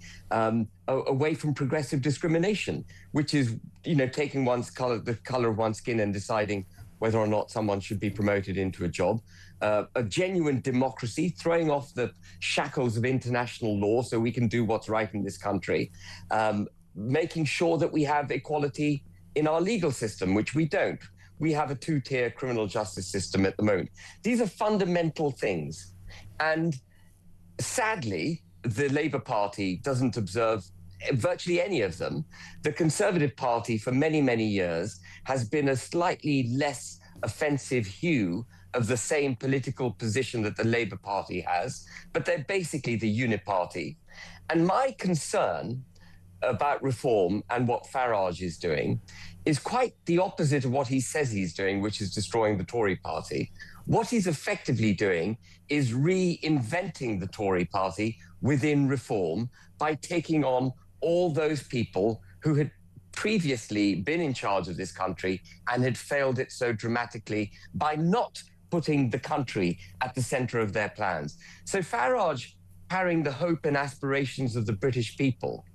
K: away from progressive discrimination, which is, taking the color of one's skin and deciding whether or not someone should be promoted into a job, a genuine democracy, throwing off the shackles of international law so we can do what's right in this country, making sure that we have equality in our legal system, which we don't. We have a two-tier criminal justice system at the moment. These are fundamental things. And sadly, the Labour Party doesn't observe virtually any of them. The Conservative Party, for many, many years, has been a slightly less offensive hue of the same political position that the Labour Party has, but they're basically the uniparty. And my concern about reform and what Farage is doing is quite the opposite of what he says he's doing, which is destroying the Tory party. What he's effectively doing is reinventing the Tory party within reform by taking on all those people who had previously been in charge of this country and had failed it so dramatically by not putting the country at the centre of their plans. So Farage, carrying the hope and aspirations of the British people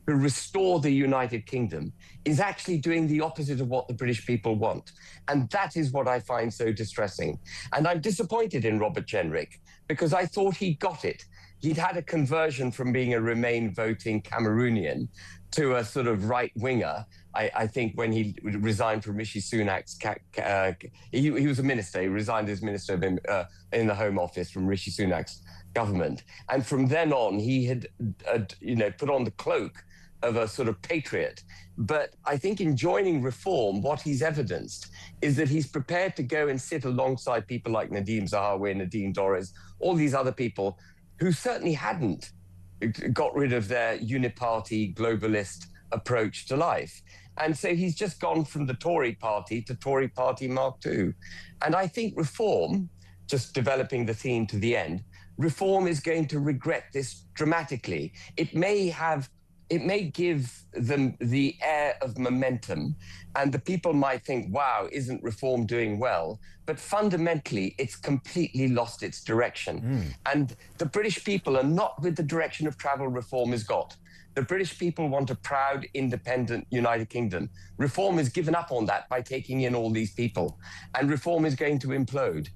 K: to restore the United Kingdom, is actually doing the opposite of what the British people want. And that is what I find so distressing. And I'm disappointed in Robert Jenrick because I thought he got it. He'd had a conversion from being a Remain voting Cameroonian to a sort of right-winger, I think, when he resigned from Rishi Sunak's... he was a minister. He resigned as minister in the Home Office from Rishi Sunak's government. And from then on, he had, put on the cloak of a sort of patriot. But I think in joining reform, what he's evidenced is that he's prepared to go and sit alongside people like Nadeem Zahawi, Nadine Dorries, all these other people who certainly hadn't got rid of their uniparty globalist approach to life. And so he's just gone from the Tory party to Tory party Mark II. And I think reform, just developing the theme to the end, reform is going to regret this dramatically. It may give them the air of momentum, and the people might think, wow, isn't reform doing well? But fundamentally, it's completely lost its direction. And the British people are not with the direction of travel reform has got. The British people want a proud, independent United Kingdom. Reform has given up on that by taking in all these people, and reform is going to implode.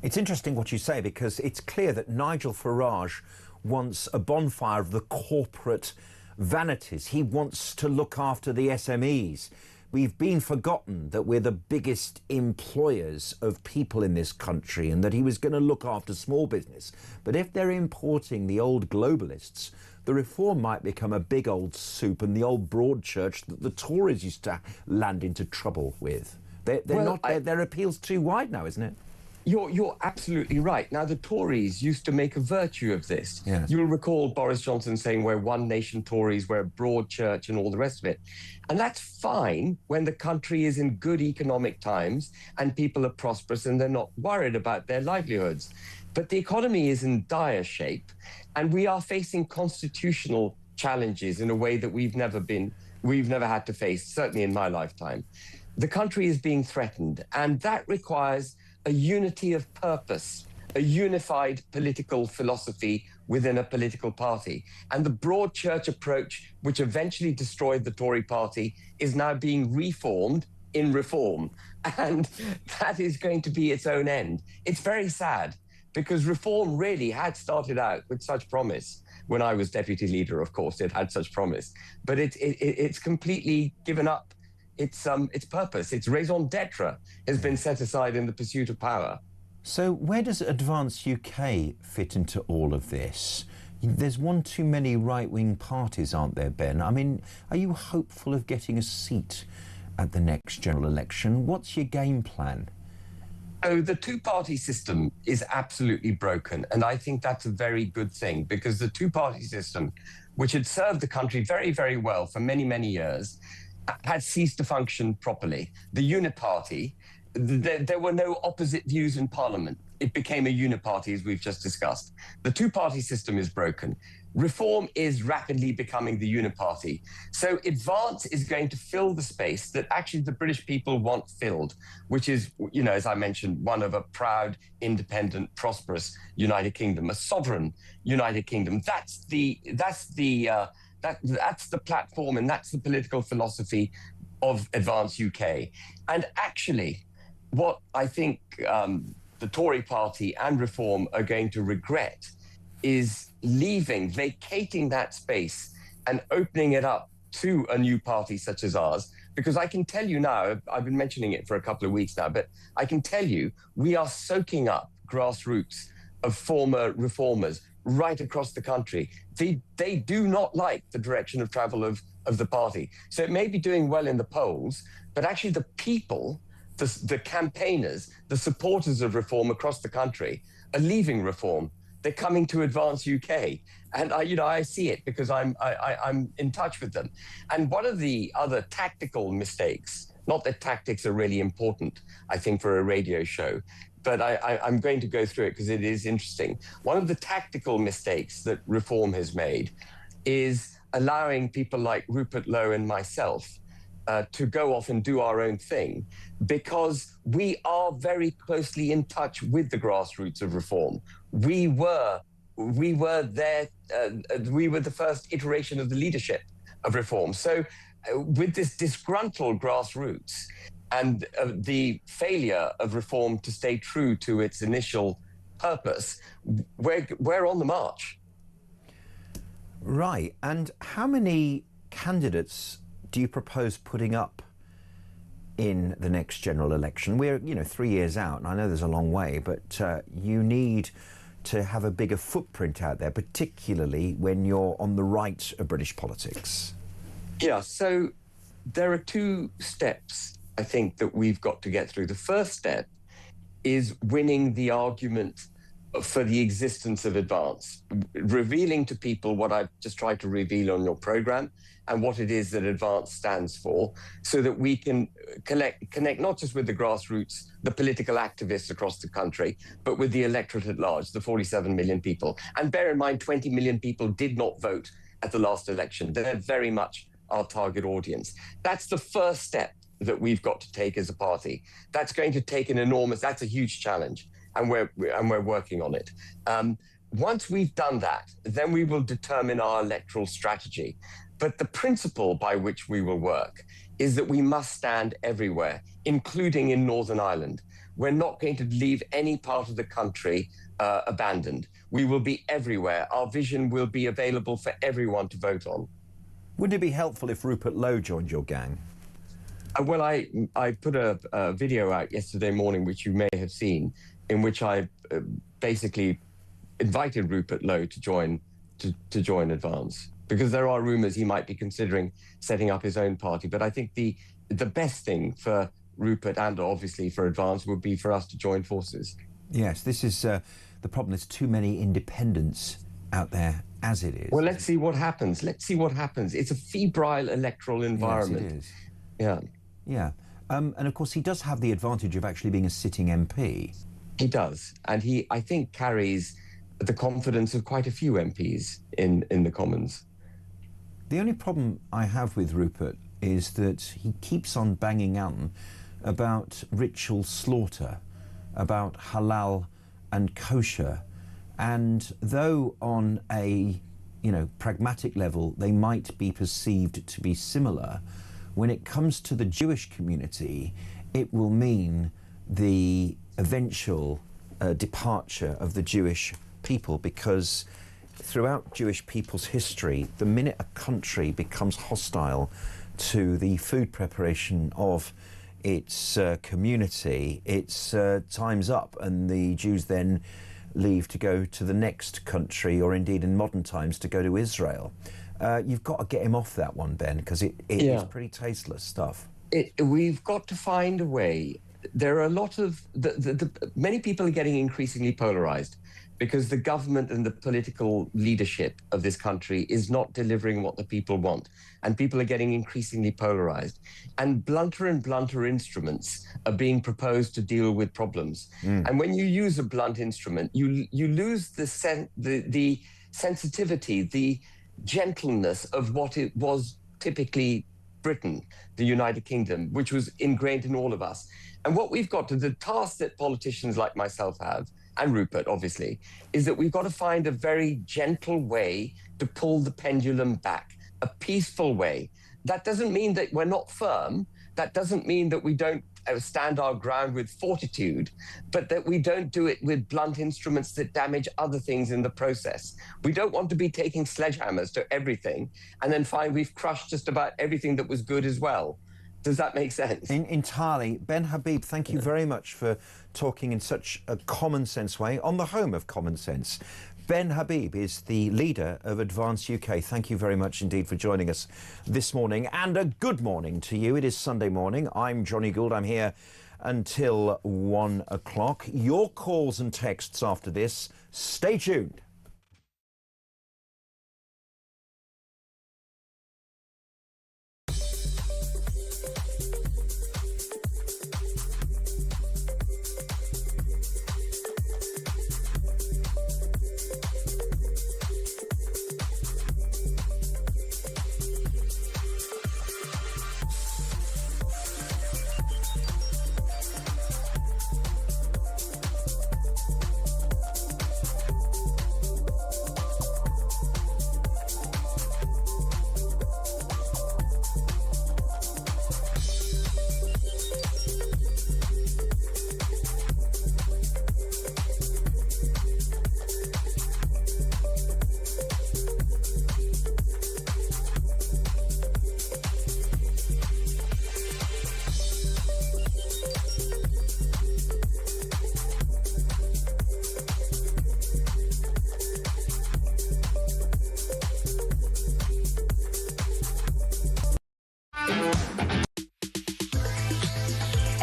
B: It's interesting what you say, because it's clear that Nigel Farage wants a bonfire of the corporate vanities. He wants to look after the SMEs. We've been forgotten that we're the biggest employers of people in this country and that he was going to look after small business. But if they're importing the old globalists, the reform might become a big old soup and the old broad church that the Tories used to land into trouble with. Their appeal's too wide now, isn't it?
K: You're absolutely right. Now, the Tories used to make a virtue of this. Yes. You'll recall Boris Johnson saying we're one nation Tories, we're a broad church and all the rest of it. And that's fine when the country is in good economic times and people are prosperous and they're not worried about their livelihoods. But the economy is in dire shape and we are facing constitutional challenges in a way that we've never had to face, certainly in my lifetime. The country is being threatened, and that requires a unity of purpose, a unified political philosophy within a political party. And the broad church approach, which eventually destroyed the Tory party, is now being reformed in reform. And that is going to be its own end. It's very sad, because reform really had started out with such promise. When I was deputy leader, of course, it had such promise. But it's completely given up its purpose. Its raison d'etre has been set aside in the pursuit of power.
B: So where does Advance UK fit into all of this? There's one too many right-wing parties, aren't there, Ben? I mean, are you hopeful of getting a seat at the next general election? What's your game plan?
K: So the two-party system is absolutely broken, and I think that's a very good thing, because the two-party system, which had served the country very, very well for many, many years, had ceased to function properly. The uniparty, there were no opposite views in Parliament. It became a uniparty, as we've just discussed. The two-party system is broken. Reform is rapidly becoming the uniparty. So Advance is going to fill the space that actually the British people want filled, which is, you know, as I mentioned, one of a proud, independent, prosperous United Kingdom, a sovereign United Kingdom. That's the platform, and that's the political philosophy of Advance UK. And actually, what I think the Tory party and Reform are going to regret is vacating that space and opening it up to a new party such as ours. Because I can tell you now, I've been mentioning it for a couple of weeks now, but I can tell you we are soaking up grassroots of former reformers right across the country. They do not like the direction of travel of the party. So it may be doing well in the polls, but actually the people, the campaigners, the supporters of Reform across the country are leaving Reform. They're coming to Advance UK, and I see it because I'm in touch with them. And one of the other tactical mistakes, not that tactics are really important, I think, for a radio show, but I'm going to go through it because it is interesting. One of the tactical mistakes that Reform has made is allowing people like Rupert Lowe and myself to go off and do our own thing, because we are very closely in touch with the grassroots of Reform. We were there. We were the first iteration of the leadership of Reform. So with this disgruntled grassroots and the failure of Reform to stay true to its initial purpose, we're on the march.
B: Right. And how many candidates do you propose putting up in the next general election? We're, 3 years out, and I know there's a long way, but you need to have a bigger footprint out there, particularly when you're on the right of British politics.
K: Yeah, so there are two steps, I think, that we've got to get through. The first step is winning the argument for the existence of Advance, revealing to people what I've just tried to reveal on your programme and what it is that Advance stands for, so that we can connect not just with the grassroots, the political activists across the country, but with the electorate at large, the 47 million people. And bear in mind, 20 million people did not vote at the last election. They're very much our target audience. That's the first step that we've got to take as a party. That's going to take that's a huge challenge. And we're working on it. Once we've done that, then we will determine our electoral strategy. But the principle by which we will work is that we must stand everywhere, including in Northern Ireland. We're not going to leave any part of the country abandoned. We will be everywhere. Our vision will be available for everyone to vote on.
B: Wouldn't it be helpful if Rupert Lowe joined your gang?
K: Well, I put a video out yesterday morning, which you may have seen, in which I basically invited Rupert Lowe to join Advance, because there are rumours he might be considering setting up his own party. But I think the best thing for Rupert and obviously for Advance would be for us to join forces.
B: Yes, this is the problem. There's too many independents out there as it is.
K: Well, let's see what happens. It's a febrile electoral environment.
B: Yes, it is.
K: Yeah.
B: Yeah. And of course, he does have the advantage of actually being a sitting MP.
K: He does. And he, I think, carries the confidence of quite a few MPs in the Commons.
B: The only problem I have with Rupert is that he keeps on banging on about ritual slaughter, about halal and kosher. And though on a, pragmatic level, they might be perceived to be similar, when it comes to the Jewish community, it will mean the eventual departure of the Jewish people, because throughout Jewish people's history, the minute a country becomes hostile to the food preparation of its community, it's time's up, and the Jews then leave to go to the next country, or indeed in modern times to go to Israel. You've got to get him off that one, Ben, because it is pretty tasteless stuff.
K: We've got to find a way there are a lot of many people are getting increasingly polarized because the government and the political leadership of this country is not delivering what the people want, and people are getting increasingly polarized, and blunter instruments are being proposed to deal with problems. And when you use a blunt instrument, you lose the sensitivity, the gentleness of what it was typically Britain, the United Kingdom, which was ingrained in all of us. And what we've got to, the task that politicians like myself have, and Rupert, obviously, is that we've got to find a very gentle way to pull the pendulum back, a peaceful way. That doesn't mean that we're not firm. That doesn't mean that we don't stand our ground with fortitude, but that we don't do it with blunt instruments that damage other things in the process. We don't want to be taking sledgehammers to everything and then find we've crushed just about everything that was good as well. Does that make sense?
B: Entirely. Ben Habib, thank you very much for talking in such a common sense way on the home of common sense. Ben Habib is the leader of Advance UK. Thank you very much indeed for joining us this morning, and a good morning to you. It is Sunday morning. I'm Jonny Gould. I'm here until 1 o'clock. Your calls and texts after this. Stay tuned.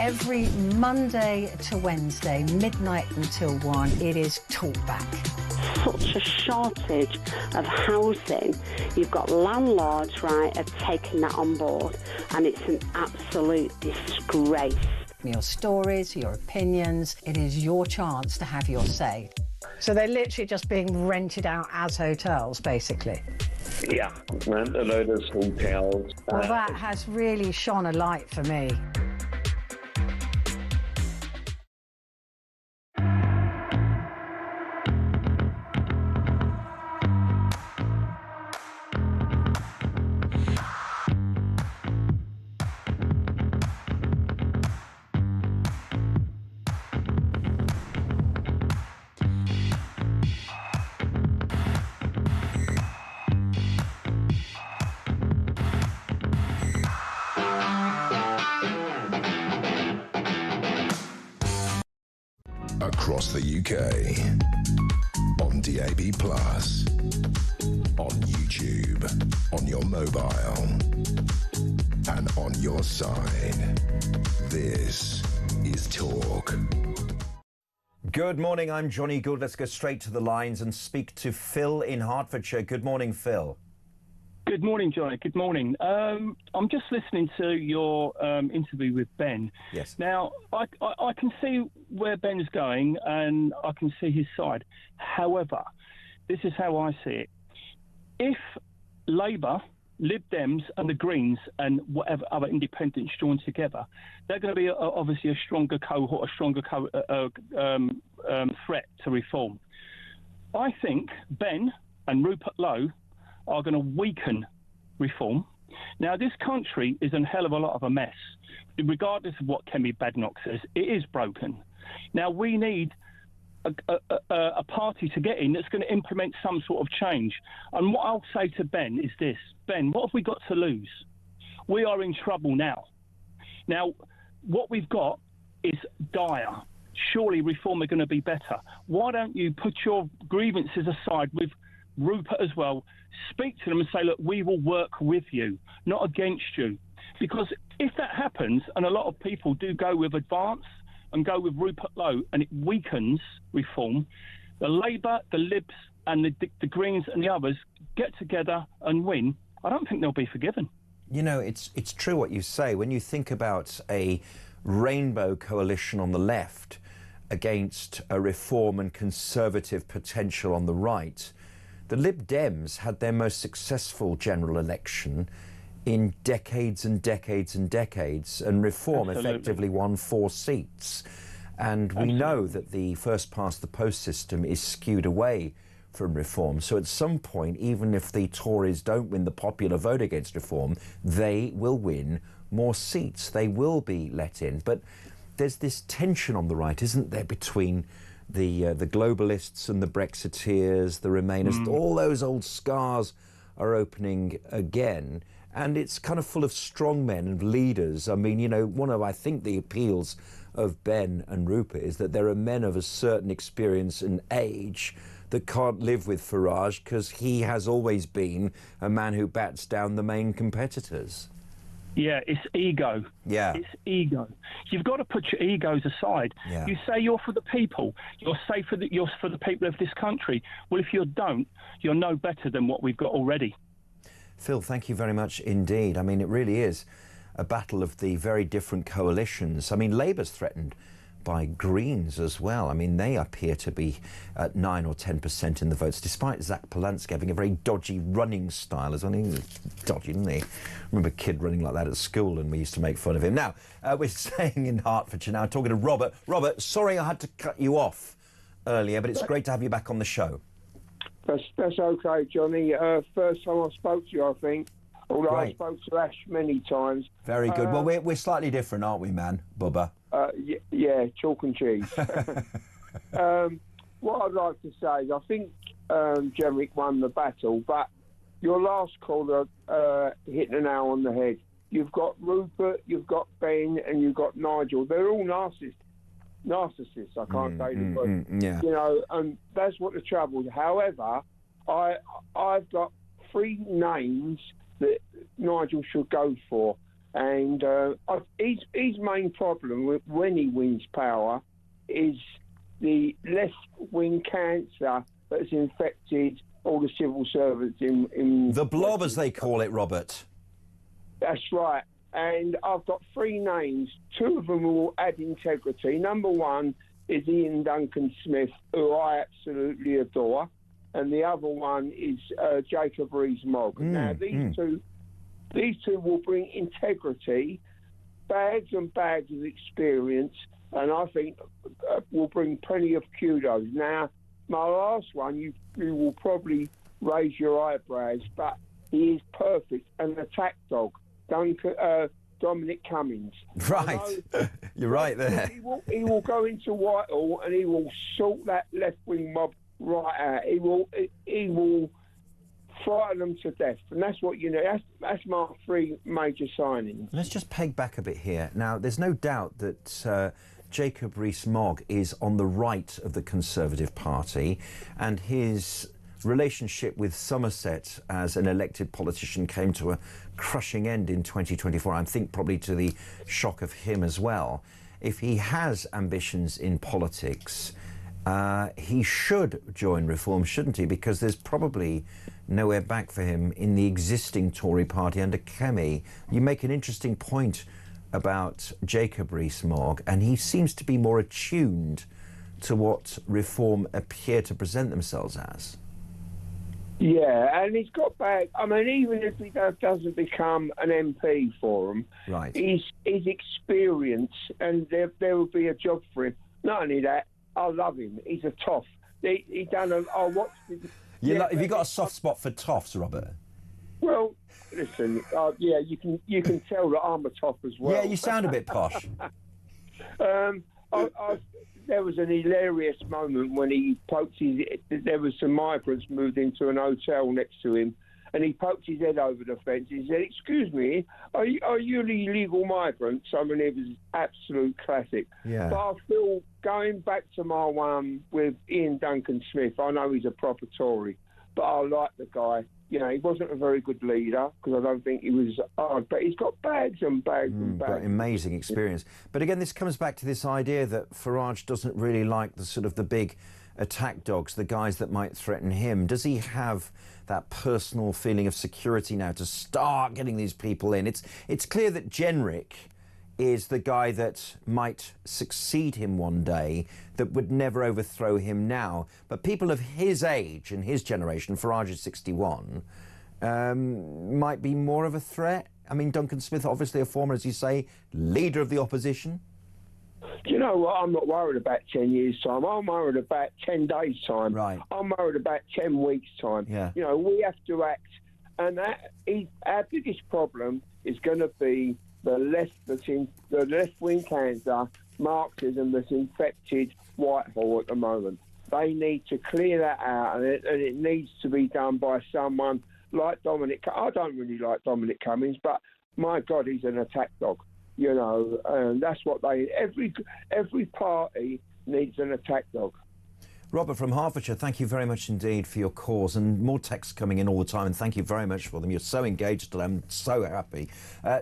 F: Every Monday to Wednesday, midnight until 1, it is Talkback.
G: Such a shortage of housing. You've got landlords, right, are taking that on board, and it's an absolute disgrace.
F: Your stories, your opinions, it is your chance to have your say. So they're literally just being rented out as hotels, basically.
H: Yeah, rent a load of hotels.
F: Well, that has really shone a light for me.
A: Across the UK, on DAB+, on YouTube, on your mobile, and on your side. This is Talk.
B: Good morning, I'm Jonny Gould. Let's go straight to the lines and speak to Phil in Hertfordshire. Good morning, Phil.
L: Good morning, Jonny. Good morning. I'm just listening to your interview with Ben.
B: Yes.
L: Now, I can see where Ben's going and I can see his side. However, this is how I see it. If Labour, Lib Dems and the Greens and whatever other independents join together, they're going to be obviously a stronger cohort, a stronger threat to reform. I think Ben and Rupert Lowe are going to weaken reform. Now, this country is a hell of a lot of a mess. Regardless of what Kemi Badenoch says, it is broken. Now, we need a party to get in that's going to implement some sort of change. And what I'll say to Ben is this. Ben, what have we got to lose? We are in trouble now. Now, what we've got is dire. Surely reform are going to be better. Why don't you put your grievances aside with Rupert as well, speak to them and say, look, we will work with you, not against you. Because if that happens, and a lot of people do go with Advance and go with Rupert Lowe, and it weakens Reform, the Labour, the Libs, and the Greens and the others get together and win, I don't think they'll be forgiven.
B: You know, it's true what you say. When you think about a rainbow coalition on the left against a Reform and Conservative potential on the right, the Lib Dems had their most successful general election in decades and decades and decades, and Reform effectively won 4 seats. And we know that the first past the post system is skewed away from Reform. So at some point, even if the Tories don't win the popular vote against Reform, they will win more seats. They will be let in. But there's this tension on the right, isn't there, between the globalists and the Brexiteers, the Remainers. All those old scars are opening again. And it's kind of full of strong men and leaders. I mean, you know, one of, I think, the appeals of Ben and Rupert is that there are men of a certain experience and age that can't live with Farage because he has always been a man who bats down the main competitors.
L: Yeah, it's ego.
B: Yeah.
L: It's ego. You've got to put your egos aside.
B: Yeah.
L: You say you're for the people. You're for the people of this country. Well, if you don't, you're no better than what we've got already.
B: Phil, thank you very much indeed. I mean, it really is a battle of the very different coalitions. I mean, Labour's threatened by Greens as well. I mean, they appear to be at 9 or 10% in the votes, despite Zach Polansky having a very dodgy running style as well. He was dodgy, didn't he? I remember a kid running like that at school, and we used to make fun of him. Now, we're staying in Hertfordshire now, talking to Robert. Robert, sorry I had to cut you off earlier, but it's great to have you back on the show.
I: That's okay, Johnny. First time I spoke to you, I think. Although I spoke to Ash many times.
B: Very good. Well, we're slightly different, aren't we, man, Bubba?
I: Yeah, chalk and cheese. What I'd like to say is I think Jemrick won the battle, but your last caller hit the nail on the head. You've got Rupert, you've got Ben, and you've got Nigel. They're all narcissists. I can't say the word.
B: Yeah.
I: You know, and that's what the trouble is. However, I've got 3 names that Nigel should go for. And his main problem when he wins power is the left-wing cancer that's infected all the civil servants in...
B: The blob, as they call it, Robert.
I: That's right. And I've got 3 names. 2 of them will add integrity. Number 1 is Ian Duncan Smith, who I absolutely adore. And the other one is Jacob Rees-Mogg. Now, these two will bring integrity, bags and bags of experience, and I think will bring plenty of kudos. Now, my last one, you will probably raise your eyebrows, but he is perfect, an attack dog. Dominic Cummings.
B: Right. You're right there.
I: He will go into Whitehall and he will sort that left-wing mob right out. He will frighten them to death. And that's what you know. That's my 3 major signings.
B: Let's just peg back a bit here. Now, there's no doubt that Jacob Rees-Mogg is on the right of the Conservative Party, and his relationship with Somerset as an elected politician came to a crushing end in 2024. I think probably to the shock of him as well. If he has ambitions in politics, he should join Reform, shouldn't he? Because there's probably nowhere back for him in the existing Tory party under Kemi. You make an interesting point about Jacob Rees-Mogg, and he seems to be more attuned to what Reform appear to present themselves as.
I: Yeah, and he's got back. I mean, even if he doesn't become an MP for him,
B: right?
I: His experience, and there will be a job for him. Not only that, I love him. He's a toff. He done a. I watched.
B: Have you got a soft spot for toffs, Robert?
I: Well, listen. Yeah, you can tell that I'm a toff as well.
B: Yeah, you sound a bit posh.
I: There was an hilarious moment when he poked there was some migrants moved into an hotel next to him, and he poked his head over the fence. He said, "Excuse me, are you the illegal migrants?" I mean, it was absolute classic.
B: Yeah.
I: But I feel, going back to my one with Ian Duncan Smith, I know he's a proper Tory, but I like the guy. You know, he wasn't a very good leader because I don't think he was hard, but he's got bags and bags and bags.
B: Got amazing experience. But again, this comes back to this idea that Farage doesn't really like the sort of the big attack dogs, the guys that might threaten him. Does he have that personal feeling of security now to start getting these people in? It's clear that Jenrick is the guy that might succeed him one day, that would never overthrow him now. But people of his age and his generation, Farage is 61, might be more of a threat. I mean, Duncan Smith, obviously a former, as you say, leader of the opposition.
I: Do you know what? I'm not worried about 10 years' time. I'm worried about 10 days' time.
B: Right.
I: I'm worried about 10 weeks' time.
B: Yeah.
I: You know, we have to act. And our biggest problem is going to be the left-wing cancer, Marxism that's infected Whitehall at the moment. They need to clear that out, and it needs to be done by someone like Dominic. I don't really like Dominic Cummings, but my God, he's an attack dog. You know, and that's what every party needs an attack dog.
B: Robert from Hertfordshire, thank you very much indeed for your calls, and more texts coming in all the time, and thank you very much for them. You're so engaged and I'm so happy.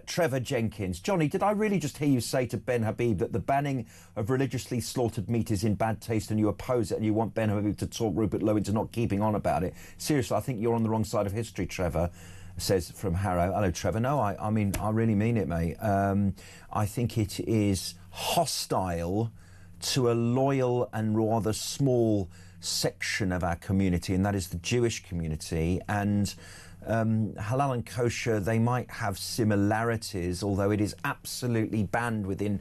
B: Trevor Jenkins. Johnny, did I really just hear you say to Ben Habib that the banning of religiously slaughtered meat is in bad taste and you oppose it and you want Ben Habib to talk Rupert Lowe into not keeping on about it? Seriously, I think you're on the wrong side of history, Trevor. Says from Harrow. Hello, Trevor. No, I mean, I really mean it, mate. I think it is hostile to a loyal and rather small section of our community, and that is the Jewish community. And halal and kosher, they might have similarities, although it is absolutely banned within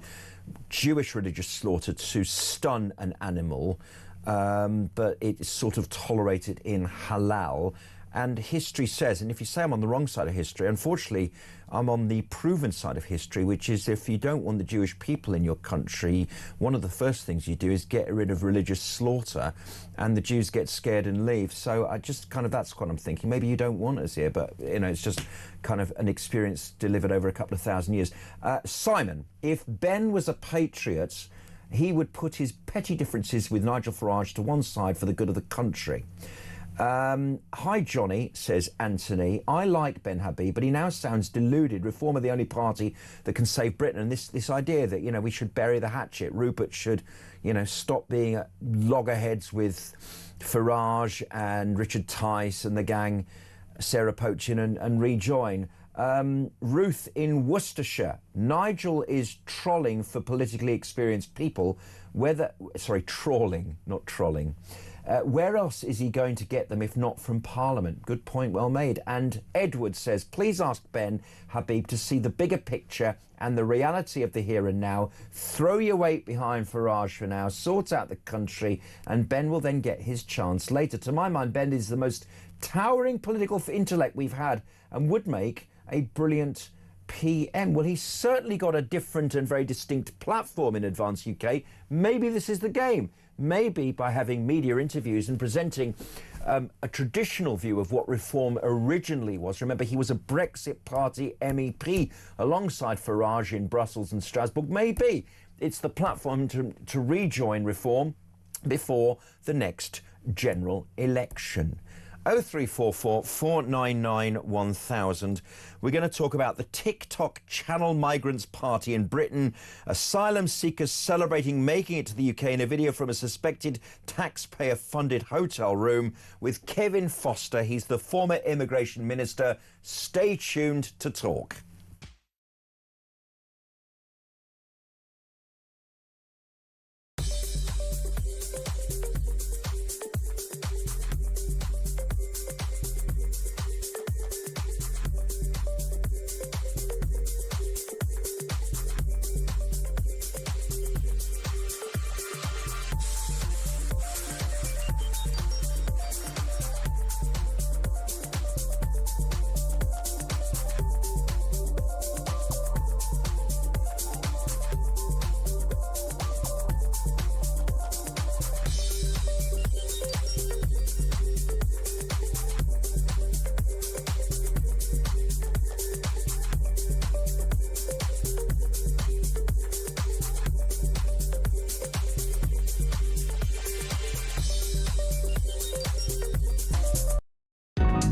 B: Jewish religious slaughter to stun an animal, but it's sort of tolerated in halal. And history says, and if you say I'm on the wrong side of history, unfortunately, I'm on the proven side of history, which is if you don't want the Jewish people in your country, one of the first things you do is get rid of religious slaughter, and the Jews get scared and leave. So I just kind of, that's what I'm thinking. Maybe you don't want us here, but, you know, it's just kind of an experience delivered over a couple of thousand years. Simon, if Ben was a patriot, he would put his petty differences with Nigel Farage to one side for the good of the country. Hi Johnny, says Anthony. I like Ben Habib, but he now sounds deluded. Reform are the only party that can save Britain. And this idea that, you know, we should bury the hatchet. Rupert should, you know, stop being at loggerheads with Farage and Richard Tice and the gang, Sarah Pochin, and rejoin. Ruth in Worcestershire. Nigel is trolling for politically experienced people. Trawling, not trolling. Where else is he going to get them if not from Parliament? Good point, well made. And Edward says, please ask Ben Habib to see the bigger picture and the reality of the here and now. Throw your weight behind Farage for now, sort out the country, and Ben will then get his chance later. To my mind, Ben is the most towering political intellect we've had and would make a brilliant PM. Well, he's certainly got a different and very distinct platform in Advance UK. Maybe this is the game. Maybe by having media interviews and presenting a traditional view of what reform originally was. Remember, he was a Brexit Party MEP alongside Farage in Brussels and Strasbourg. Maybe it's the platform to rejoin reform before the next general election. 0344 499 1000. We're going to talk about the TikTok Channel Migrants Party in Britain. Asylum seekers celebrating making it to the UK in a video from a suspected taxpayer-funded hotel room with Kevin Foster. He's the former immigration minister. Stay tuned to talk.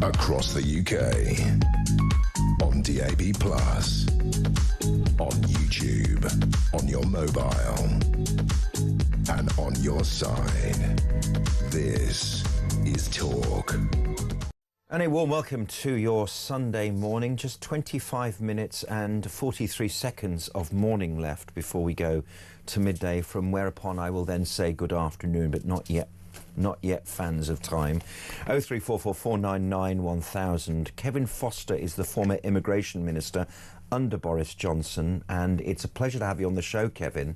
A: across the UK, on DAB+, on YouTube, on your mobile, and on your side. This is Talk.
B: And a warm welcome to your Sunday morning. Just 25 minutes and 43 seconds of morning left before we go to midday, from whereupon I will then say good afternoon, but not yet fans of time. 03444991000. Kevin Foster is the former immigration minister under Boris Johnson, and it's a pleasure to have you on the show, Kevin.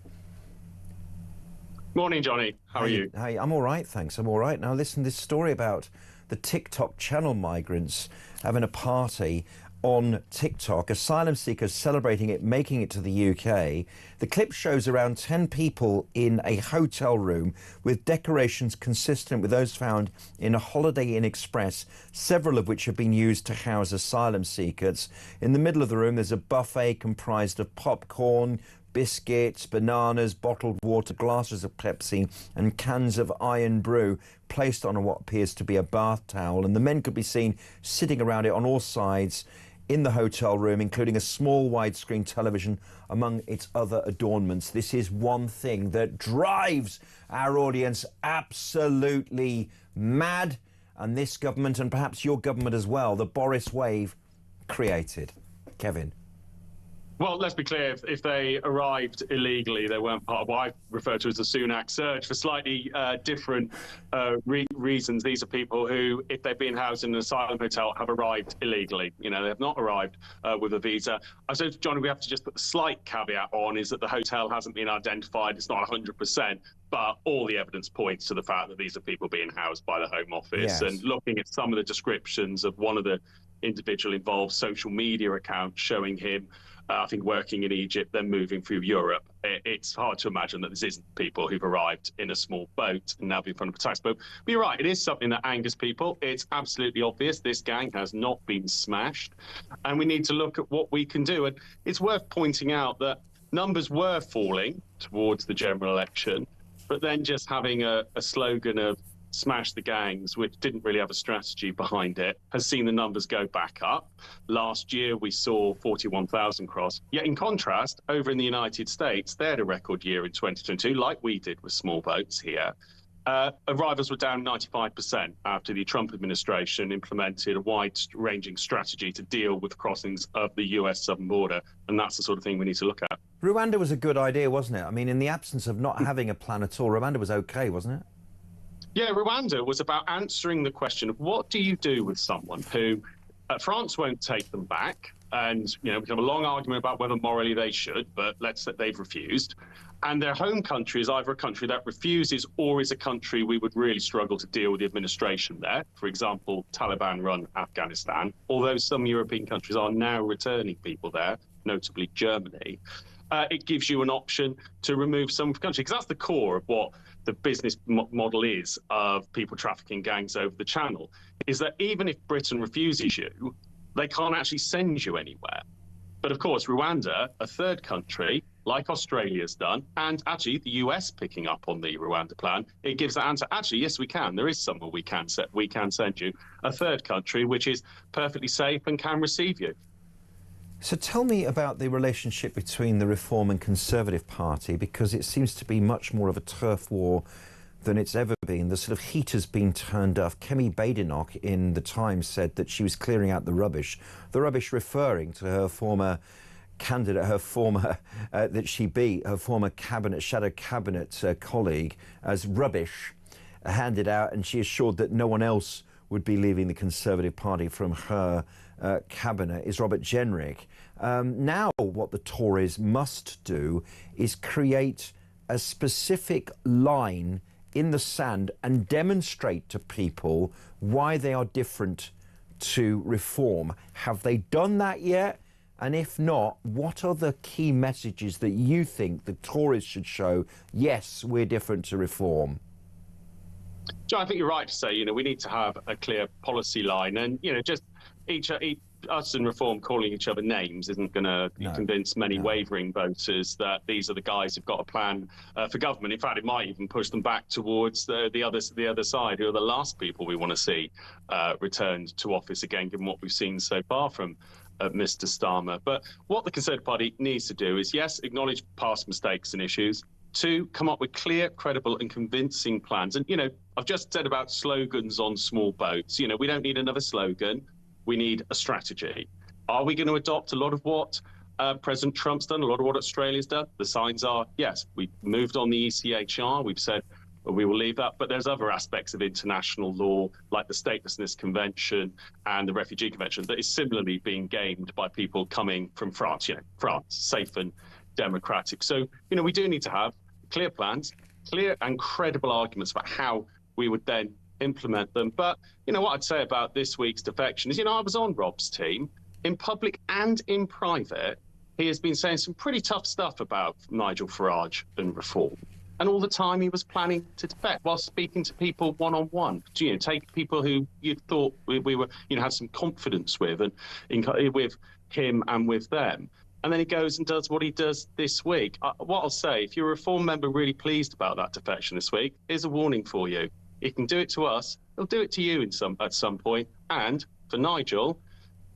M: Morning, Johnny. How are you?
B: Hey, I'm all right, thanks. I'm all right. Now, listen, this story about the TikTok channel migrants having a party on TikTok, asylum seekers celebrating it, making it to the UK. The clip shows around 10 people in a hotel room with decorations consistent with those found in a Holiday Inn Express, several of which have been used to house asylum seekers. In the middle of the room, there's a buffet comprised of popcorn, biscuits, bananas, bottled water, glasses of Pepsi and cans of Iron Brew placed on what appears to be a bath towel, and the men could be seen sitting around it on all sides in the hotel room, including a small widescreen television among its other adornments. This is one thing that drives our audience absolutely mad, and this government, and perhaps your government as well, the Boris wave, created. Kevin.
M: Well, let's be clear. If they arrived illegally, they weren't part of what I refer to as the Sunak surge for slightly different reasons. These are people who, if they've been housed in an asylum hotel, have arrived illegally. You know, they have not arrived with a visa. I suppose, Johnny, we have to just put the slight caveat on is that the hotel hasn't been identified. It's not 100%, but all the evidence points to the fact that these are people being housed by the Home Office.
B: Yes.
M: And looking at some of the descriptions of one of the individual involved social media accounts showing him I think working in Egypt, then moving through Europe. It's hard to imagine that this isn't people who've arrived in a small boat and now be in front of a tax boat. But you're right, it is something that angers people. It's absolutely obvious this gang has not been smashed, and we need to look at what we can do. And it's worth pointing out that numbers were falling towards the general election, but then just having a slogan of smash the gangs, which didn't really have a strategy behind it, has seen the numbers go back up. Last year, we saw 41,000 cross. Yet in contrast, over in the United States, they had a record year in 2022, like we did with small boats here. Arrivals were down 95% after the Trump administration implemented a wide-ranging strategy to deal with crossings of the US southern border. And that's the sort of thing we need to look at.
B: Rwanda was a good idea, wasn't it? I mean, in the absence of not having a plan at all, Rwanda was okay, wasn't it?
M: Yeah, Rwanda was about answering the question of what do you do with someone who France won't take them back, and we can have a long argument about whether morally they should, but let's say they've refused, and their home country is either a country that refuses or is a country we would really struggle to deal with the administration there. For example, Taliban-run Afghanistan, although some European countries are now returning people there, notably Germany. It gives you an option to remove some of the country, because that's the core of what the business model is of people trafficking gangs over the channel, is that even if Britain refuses you, they can't actually send you anywhere. But of course, Rwanda, a third country, like Australia's done, and actually the US picking up on the Rwanda plan, it gives that answer. Actually, yes, we can. There is somewhere we can send you, a third country which is perfectly safe and can receive you.
B: So tell me about the relationship between the Reform and Conservative Party, because it seems to be much more of a turf war than it's ever been. The sort of heat has been turned up. Kemi Badenoch in The Times said that she was clearing out the rubbish referring to her former candidate, her former, that she beat, her former shadow cabinet colleague, as rubbish handed out, and she assured that no one else would be leaving the Conservative Party from her cabinet is Robert Jenrick. Now what the Tories must do is create a specific line in the sand and demonstrate to people why they are different to Reform. Have they done that yet? And if not, what are the key messages that you think the Tories should show? Yes, we're different to Reform.
M: John, I think you're right to say, we need to have a clear policy line, and, just us and Reform calling each other names isn't going to convince many wavering voters that these are the guys who've got a plan for government. In fact, it might even push them back towards the other side, who are the last people we want to see returned to office again, given what we've seen so far from Mr. Starmer. But what the Conservative Party needs to do is, yes, acknowledge past mistakes and issues. 2, come up with clear, credible and convincing plans. And, I've just said about slogans on small boats. We don't need another slogan. We need a strategy. Are we going to adopt a lot of what President Trump's done, a lot of what Australia's done? The signs are, yes, we moved on the ECHR. We've said we will leave that. But there's other aspects of international law, like the Statelessness Convention and the Refugee Convention, that is similarly being gamed by people coming from France. France, safe and democratic. So, we do need to have clear plans, clear and credible arguments about how we would then implement them. But, what I'd say about this week's defection is, I was on Rob's team. In public and in private, he has been saying some pretty tough stuff about Nigel Farage and Reform. And all the time he was planning to defect while speaking to people one-on-one. Take people who you thought we were, had some confidence with, and with him and with them. And then he goes and does what he does this week. What I'll say, if you're a Reform member really pleased about that defection this week, here's a warning for you. He can do it to us, he'll do it to you at some point. And for Nigel,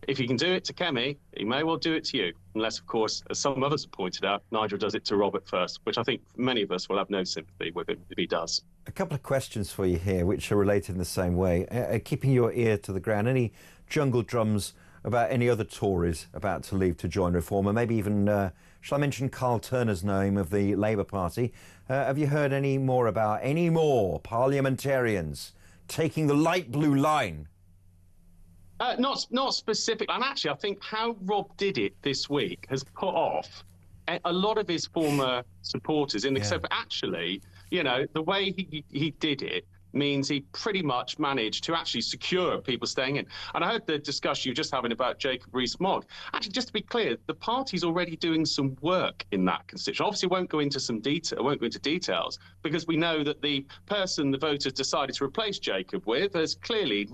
M: if he can do it to Kemi, he may well do it to you. Unless, of course, as some others have pointed out, Nigel does it to Robert first, which I think many of us will have no sympathy with him if he does.
B: A couple of questions for you here, which are related in the same way. Keeping your ear to the ground, any jungle drums about any other Tories about to leave to join Reform, and maybe even, shall I mention Carl Turner's name of the Labour Party? Have you heard any more about any more parliamentarians taking the light blue line?
M: Not specific. And actually, I think how Rob did it this week has put off a lot of his former supporters. But actually, the way he did it means he pretty much managed to actually secure people staying in. And I heard the discussion you were just having about Jacob Rees-Mogg. Actually, just to be clear, the party's already doing some work in that constituency. Obviously, won't go into details, because we know that the person the voters decided to replace Jacob with has clearly,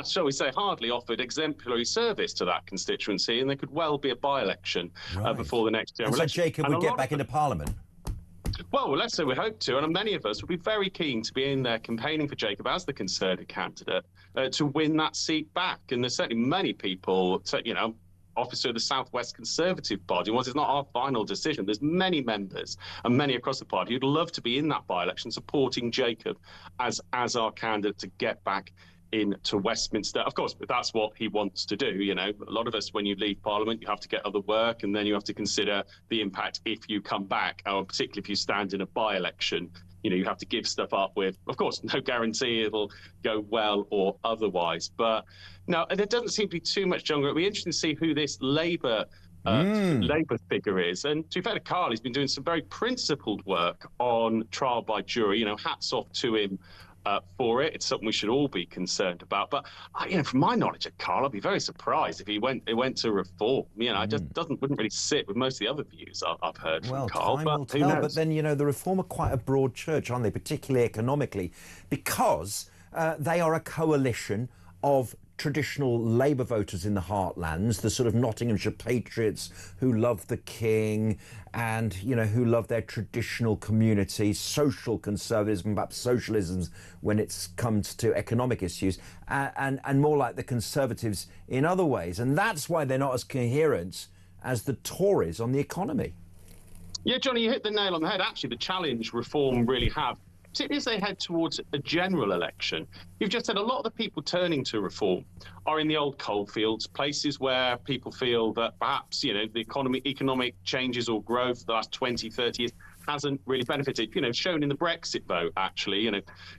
M: shall we say, hardly offered exemplary service to that constituency, and there could well be a by-election before the next general election.
B: So Jacob would get back into Parliament?
M: Well, let's say we hope to, and many of us would be very keen to be in there campaigning for Jacob as the Conservative candidate to win that seat back. And there's certainly many people, officer of the South West Conservative Party, once it's not our final decision, there's many members and many across the party who'd love to be in that by-election supporting Jacob as our candidate to get back into Westminster. Of course, that's what he wants to do. A lot of us, when you leave Parliament, you have to get other work, and then you have to consider the impact if you come back, or particularly if you stand in a by-election. You have to give stuff up with, of course, no guarantee it'll go well or otherwise. But no, there doesn't seem to be too much jungle. It'll be interesting to see who this Labour figure is. And to be fair to Carl, he's been doing some very principled work on trial by jury. Hats off to him for it. It's something we should all be concerned about. But from my knowledge of Carl, I'd be very surprised if he went to Reform. It just wouldn't really sit with most of the other views I've heard from Carl.
B: Time will tell. But then the Reform are quite a broad church, aren't they? Particularly economically, because they are a coalition of traditional Labour voters in the heartlands, the sort of Nottinghamshire patriots who love the King and, who love their traditional communities, social conservatism, perhaps socialism when it comes to economic issues, and more like the Conservatives in other ways. And that's why they're not as coherent as the Tories on the economy.
M: Yeah, Johnny, you hit the nail on the head. Actually, the challenge Reform really have, particularly as they head towards a general election. You've just said a lot of the people turning to Reform are in the old coalfields, places where people feel that perhaps, the economic changes or growth the last 20, 30 years hasn't really benefited, shown in the Brexit vote, actually,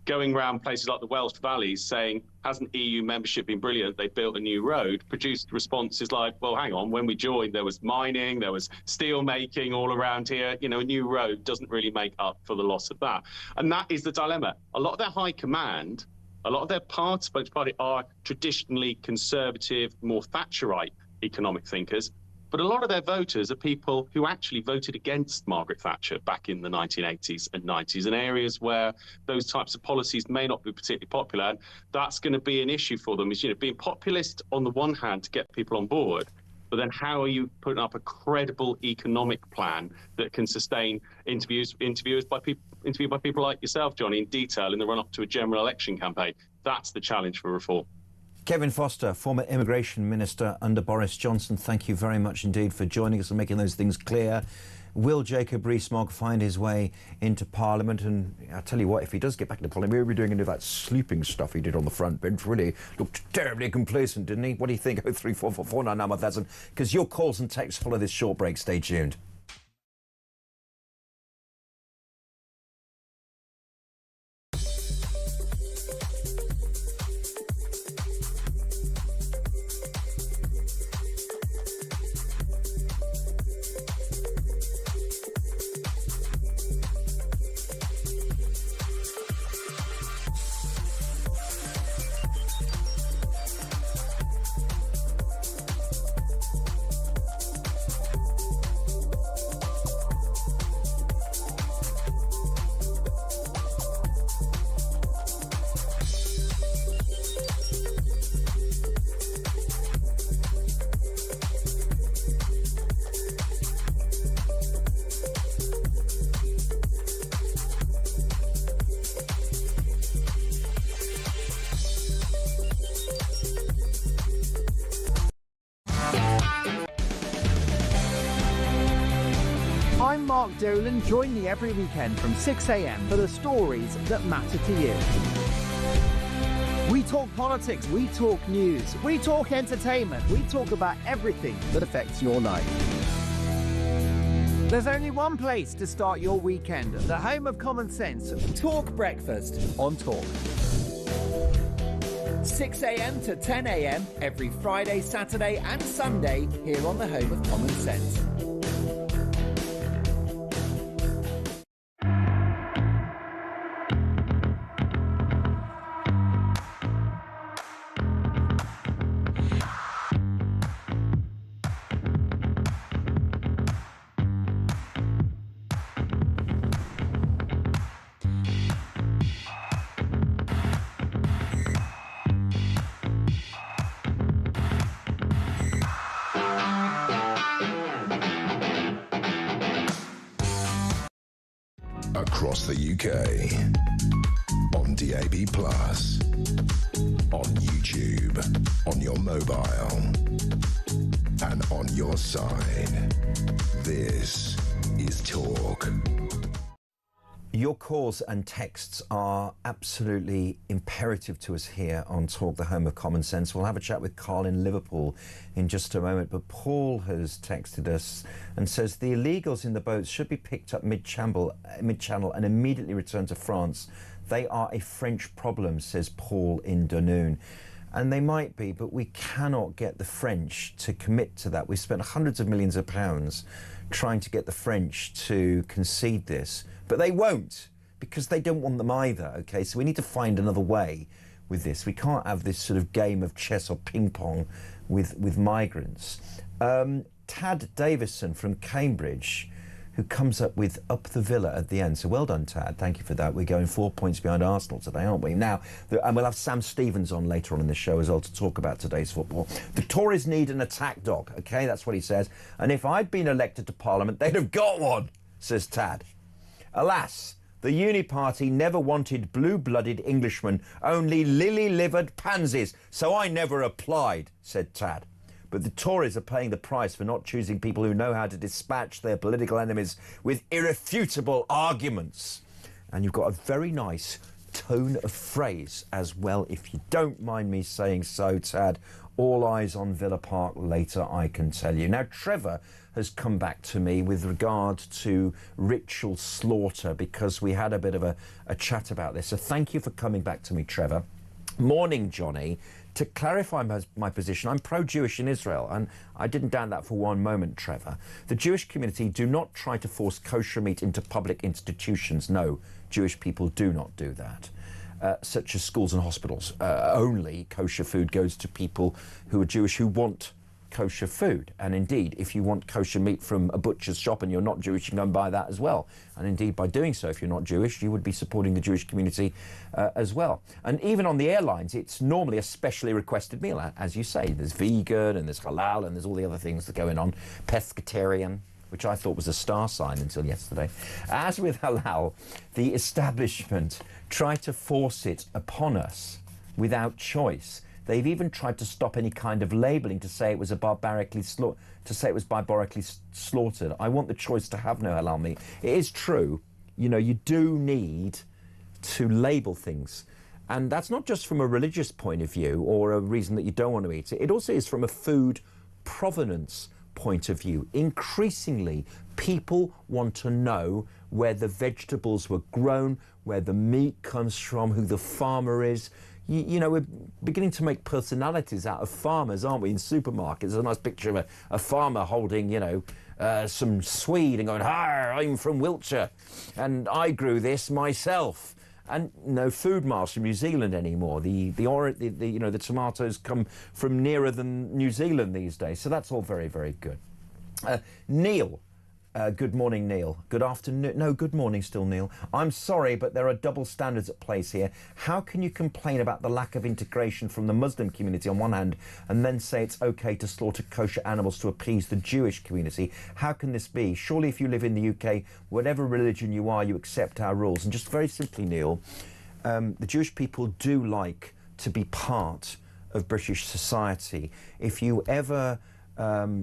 M: going around places like the Welsh Valleys saying, hasn't EU membership been brilliant? They built a new road, produced responses like, well, hang on, when we joined, there was mining, there was steel making all around here. A new road doesn't really make up for the loss of that. And that is the dilemma. A lot of their high command, a lot of their party are traditionally conservative, more Thatcherite economic thinkers. But a lot of their voters are people who actually voted against Margaret Thatcher back in the 1980s and 90s in areas where those types of policies may not be particularly popular. And that's going to be an issue for them, is, you know, being populist on the one hand to get people on board, but then how are you putting up a credible economic plan that can sustain interviews by people like yourself, Jonny, in detail in the run-up to a general election campaign? That's the challenge for reform.
B: Kevin Foster, former immigration minister under Boris Johnson, thank you very much indeed for joining us and making those things clear. Will Jacob Rees-Mogg find his way into Parliament? And I'll tell you what, if he does get back into Parliament, he'll be doing any of that sleeping stuff he did on the front bench. Really looked terribly complacent, didn't he? What do you think? 03444991000. Because your calls and texts follow this short break. Stay tuned.
N: I'm Mark Dolan. Join me every weekend from 6 a.m. for the stories that matter to you. We talk politics, we talk news, we talk entertainment, we talk about everything that affects your life. There's only one place to start your weekend, the home of common sense. Talk Breakfast on Talk. 6 a.m. to 10 a.m. every Friday, Saturday and Sunday here on the home of common sense.
A: Across the UK, on DAB+, on YouTube, on your mobile, and on your side. This is Talk.
B: Your calls and texts are absolutely imperative to us here on Talk, the home of common sense. We'll have a chat with Carl in Liverpool in just a moment, but Paul has texted us and says the illegals in the boats should be picked up mid-channel and immediately returned to France. They are a French problem, says Paul in Dunoon. And they might be, but we cannot get the French to commit to that. We've spent hundreds of millions of pounds trying to get the French to concede this, but they won't, because they don't want them either, okay? So we need to find another way with this. We can't have this sort of game of chess or ping pong with migrants. Tad Davison from Cambridge, who comes up with Up the Villa at the end. So well done, Tad. Thank you for that. We're going 4 points behind Arsenal today, aren't we? Now, and we'll have Sam Stevens on later on in the show as well to talk about today's football. The Tories need an attack dog, okay? That's what he says. And if I'd been elected to Parliament, they'd have got one, says Tad. Alas, the Uni Party never wanted blue-blooded Englishmen, only lily-livered pansies, so I never applied, said Tad. But the Tories are paying the price for not choosing people who know how to dispatch their political enemies with irrefutable arguments. And you've got a very nice tone of phrase as well, if you don't mind me saying so, Tad. All eyes on Villa Park later, I can tell you. Now, Trevor has come back to me with regard to ritual slaughter, because we had a bit of a chat about this. So thank you for coming back to me, Trevor. Morning, Jonny. To clarify my position, I'm pro-Jewish in Israel, and I didn't doubt that for one moment, Trevor. The Jewish community do not try to force kosher meat into public institutions. No, Jewish people do not do that. Such as schools and hospitals. Only kosher food goes to people who are Jewish who want kosher food. And indeed, if you want kosher meat from a butcher's shop and you're not Jewish, you can go and buy that as well. And indeed, by doing so, if you're not Jewish, you would be supporting the Jewish community as well. And even on the airlines, it's normally a specially requested meal. As you say, there's vegan and there's halal and there's all the other things that are going on. Pescatarian, which I thought was a star sign until yesterday. As with halal, the establishment tried to force it upon us without choice. They've even tried to stop any kind of labelling to say it was barbarically slaughtered. I want the choice to have no halal meat. It is true, you know, you do need to label things. And that's not just from a religious point of view or a reason that you don't want to eat it. It also is from a food provenance point of view. Increasingly, people want to know where the vegetables were grown, where the meat comes from, who the farmer is. You know, we're beginning to make personalities out of farmers, aren't we, in supermarkets? There's a nice picture of a farmer holding, you know, some swede and going, "Hi, I'm from Wiltshire, and I grew this myself." And no food miles from New Zealand anymore. The tomatoes come from nearer than New Zealand these days. So that's all very, very good. Neil. Good morning, Neil. Good afternoon. No, good morning still, Neil. I'm sorry, but there are double standards at place here. How can you complain about the lack of integration from the Muslim community on one hand and then say it's okay to slaughter kosher animals to appease the Jewish community? How can this be? Surely if you live in the UK, whatever religion you are, you accept our rules. And just very simply, Neil, the Jewish people do like to be part of British society. If you ever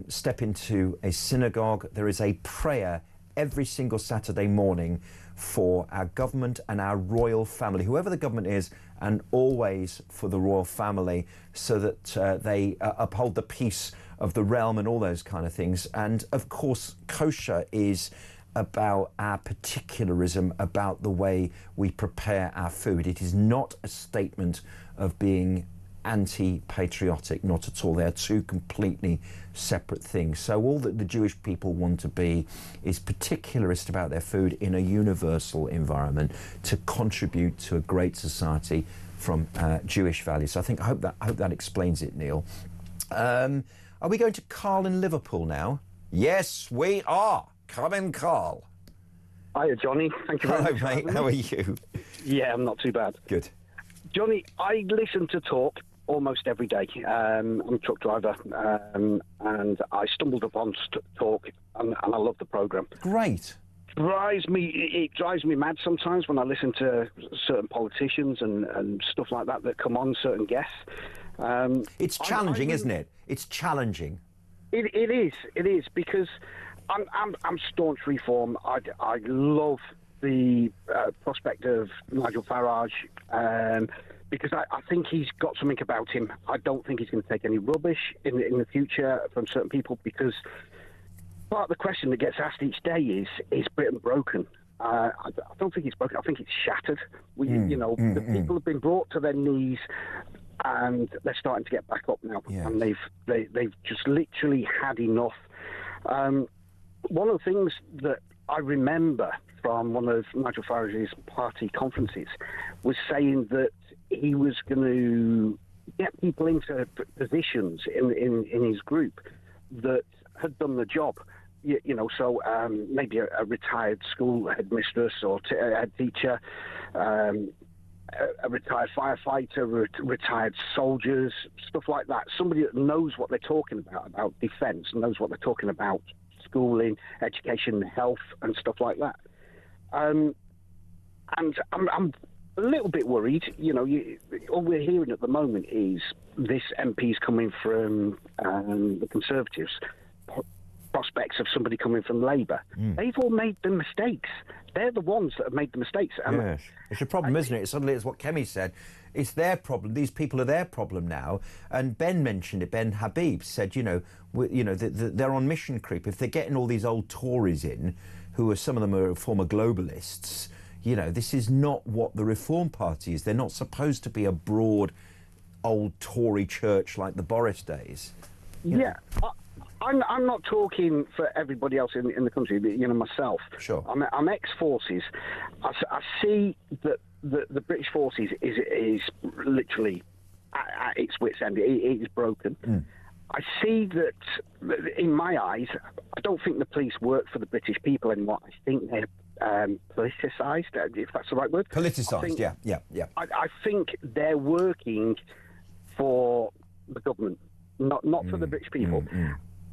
B: step into a synagogue, there is a prayer every single Saturday morning for our government and our royal family, whoever the government is, and always for the royal family, so that they uphold the peace of the realm and all those kind of things. And of course, kosher is about our particularism, about the way we prepare our food. It is not a statement of being anti-patriotic, not at all. They are two completely separate things. So all that the Jewish people want to be is particularist about their food in a universal environment to contribute to a great society from Jewish values. So I hope that explains it, Neil. Are we going to Carl in Liverpool now? Yes, we are. Come in, Carl.
O: Hiya, Johnny. Thank you very much.
B: Hello, mate. How are you?
O: Yeah, I'm not too bad.
B: Good.
O: Johnny, I listen to Talk almost every day. I'm a truck driver, and I stumbled upon Talk, and I love the programme.
B: Great.
O: It drives me mad sometimes when I listen to certain politicians and stuff like that come on, certain guests.
B: It's challenging, isn't it? It's challenging.
O: It is, because I'm staunch reform. I love the prospect of Nigel Farage, because I think he's got something about him. I don't think he's going to take any rubbish in the future from certain people, because part of the question that gets asked each day is Britain broken? I don't think it's broken. I think it's shattered. The people have been brought to their knees, and they're starting to get back up now, and they've just literally had enough. One of the things that I remember from one of Nigel Farage's party conferences was saying that he was going to get people into positions in his group that had done the job. So maybe a retired school headmistress or head teacher, a retired firefighter, retired soldiers, stuff like that. Somebody that knows what they're talking about defence, knows what they're talking about schooling, education, health, and stuff like that. And I'm a little bit worried. All we're hearing at the moment is this MP's coming from the Conservatives. Prospects of somebody coming from Labour. They've all made the mistakes. They're the ones that have made the mistakes.
B: Yes. It's a problem, isn't it? Suddenly it's what Kemi said. It's their problem. These people are their problem now. And Ben mentioned it. Ben Habib said, they're on mission creep. If they're getting all these old Tories in, some of them are former globalists, this is not what the Reform Party is. They're not supposed to be a broad old Tory church like the Boris days.
O: Yeah. I'm not talking for everybody else in the country, myself.
B: Sure.
O: I'm ex-forces. I see that the British forces is literally at its wit's end. It is broken. I see that, in my eyes, I don't think the police work for the British people anymore. I think they're politicised, if that's the right word.
B: Politicised, yeah.
O: I think they're working for the government, not for the British people.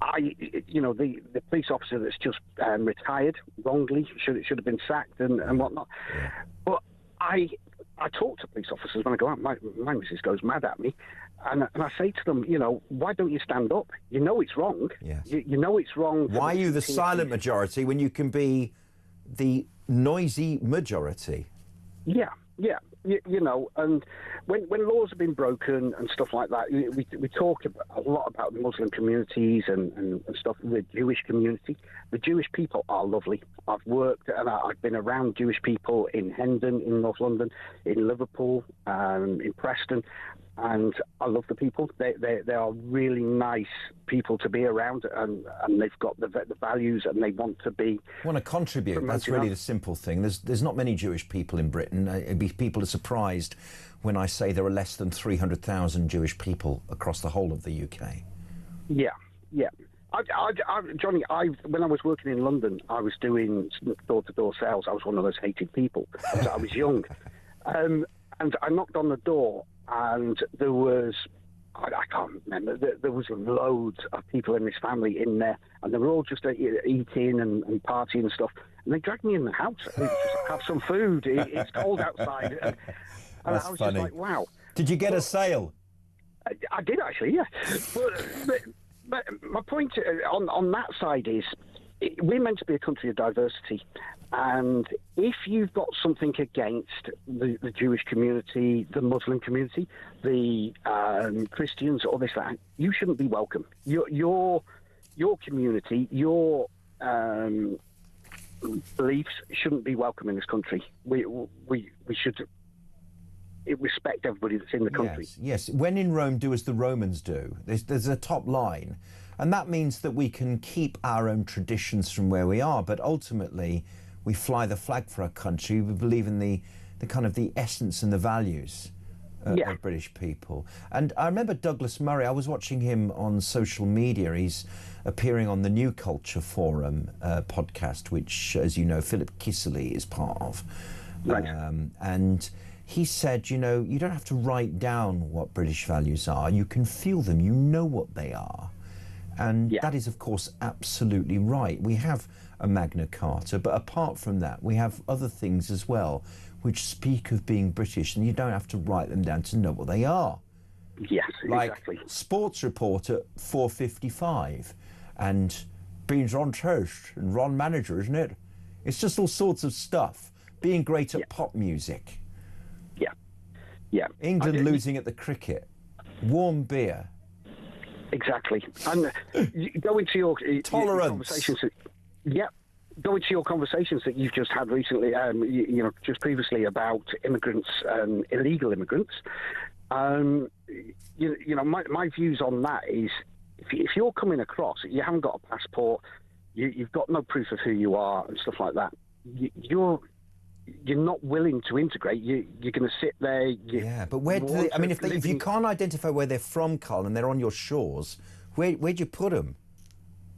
O: The police officer that's just retired wrongly should have been sacked and whatnot. Yeah. But I talk to police officers when I go out. My missus goes mad at me, and I say to them, why don't you stand up? You know it's wrong.
B: Yes.
O: You know it's wrong.
B: Why are you the silent majority when you can be the noisy majority?
O: Yeah. And when laws have been broken and stuff like that, we talk a lot about the Muslim communities and stuff, the Jewish community. The Jewish people are lovely. I've worked and I've been around Jewish people in Hendon, in North London, in Liverpool, in Preston, and I love the people. They are really nice people to be around, and they've got the values, and they want to
B: contribute. That's really the simple thing. There's not many Jewish people in Britain. People are surprised when I say there are less than 300,000 Jewish people across the whole of the UK. Yeah.
O: Johnny, when I was working in London, I was doing door-to-door sales. I was one of those hated people. I was young, and I knocked on the door. And there was, I can't remember, there was loads of people in this family in there, and they were all just eating and partying and stuff. And they dragged me in the house to have some food. It's cold outside. And
B: That's
O: I was
B: funny.
O: just like, wow.
B: Did you get a sale?
O: I did, actually, yeah. But my point on that side is, we're meant to be a country of diversity, and if you've got something against the Jewish community, the Muslim community, the Christians, or this, that, you shouldn't be welcome. Your community, your beliefs shouldn't be welcome in this country. We should respect everybody that's in the country.
B: Yes. When in Rome, do as the Romans do. There's a top line. And that means that we can keep our own traditions from where we are, but ultimately we fly the flag for our country. We believe in the kind of the essence and the values of British people. And I remember Douglas Murray, I was watching him on social media. He's appearing on the New Culture Forum podcast, which, as you know, Philip Kisely is part of.
O: Right.
B: And he said, you don't have to write down what British values are. You can feel them. You know what they are. And that is, of course, absolutely right. We have a Magna Carta, but apart from that, we have other things as well, which speak of being British, and you don't have to write them down to know what they are.
O: Yes,
B: exactly. Like Sports Report at 4:55, and beans on toast, and Ron Manager, isn't it? It's just all sorts of stuff. Being great at pop music.
O: Yeah.
B: England losing at the cricket. Warm beer.
O: Exactly. And go into your
B: tolerance
O: conversations. Go into your conversations that you've just had recently, just previously about immigrants, illegal immigrants. My views on that is, if you're coming across, you haven't got a passport, you've got no proof of who you are and stuff like that. You're not willing to integrate. You're going to sit there.
B: But where do they? I mean, if you can't identify where they're from, Carl, and they're on your shores, where'd you put them?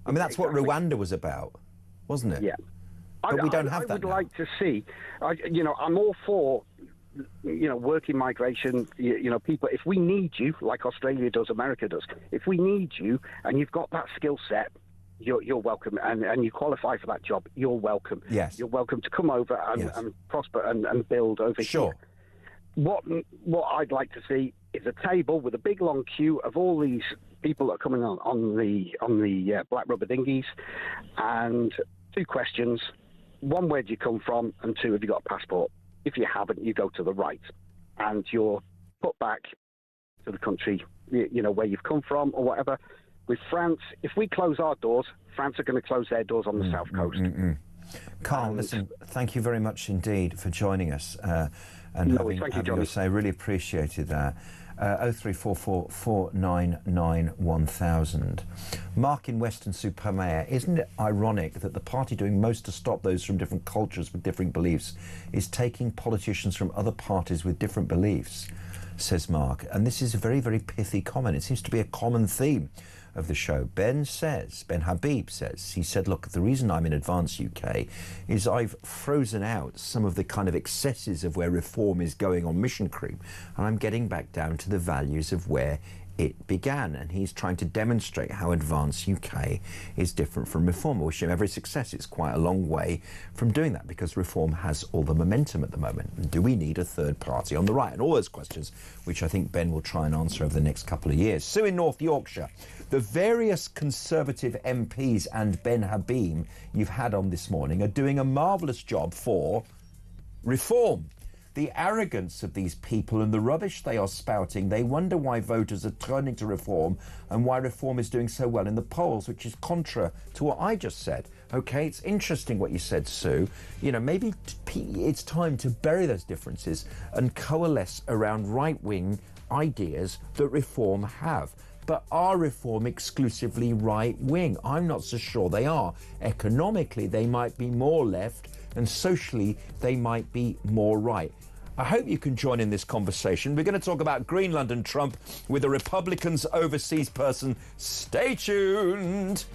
B: I mean, that's what Rwanda was about, wasn't it?
O: Yeah.
B: But we don't have that.
O: I would like to see. I'm all for, working migration. People. If we need you, like Australia does, America does. If we need you, and you've got that skill set, you're welcome, and you qualify for that job, you're welcome.
B: Yes.
O: You're welcome to come over and prosper and build over here. What I'd like to see is a table with a big long queue of all these people that are coming on the black rubber dinghies, and 2 questions. 1, where do you come from? And 2, have you got a passport? If you haven't, you go to the right, and you're put back to the country, where you've come from or whatever. With France, if we close our doors, France are going to close their doors on the south coast.
B: Carl, listen, thank you very much indeed for joining us and having your say. Really appreciated that. 0344 499 1000. Mark in Weston-super-Mare, isn't it ironic that the party doing most to stop those from different cultures with different beliefs is taking politicians from other parties with different beliefs? Says Mark. And this is a very, very pithy comment. It seems to be a common theme of the show. Ben Habib says, he said, look, the reason I'm in Advance UK is I've frozen out some of the kind of excesses of where reform is going on Mission Creep, and I'm getting back down to the values of where it began, and he's trying to demonstrate how Advance UK is different from Reform. I wish him every success. It's quite a long way from doing that because Reform has all the momentum at the moment. And do we need a third party on the right? And all those questions, which I think Ben will try and answer over the next couple of years. Sue in North Yorkshire, the various Conservative MPs and Ben Habib you've had on this morning are doing a marvellous job for Reform. The arrogance of these people and the rubbish they are spouting, they wonder why voters are turning to Reform and why Reform is doing so well in the polls, which is contra to what I just said. OK, it's interesting what you said, Sue. You know, maybe it's time to bury those differences and coalesce around right-wing ideas that Reform have. But are Reform exclusively right-wing? I'm not so sure they are. Economically, they might be more left, and socially, they might be more right. I hope you can join in this conversation. We're going to talk about Greenland and Trump with a Republicans overseas person. Stay tuned.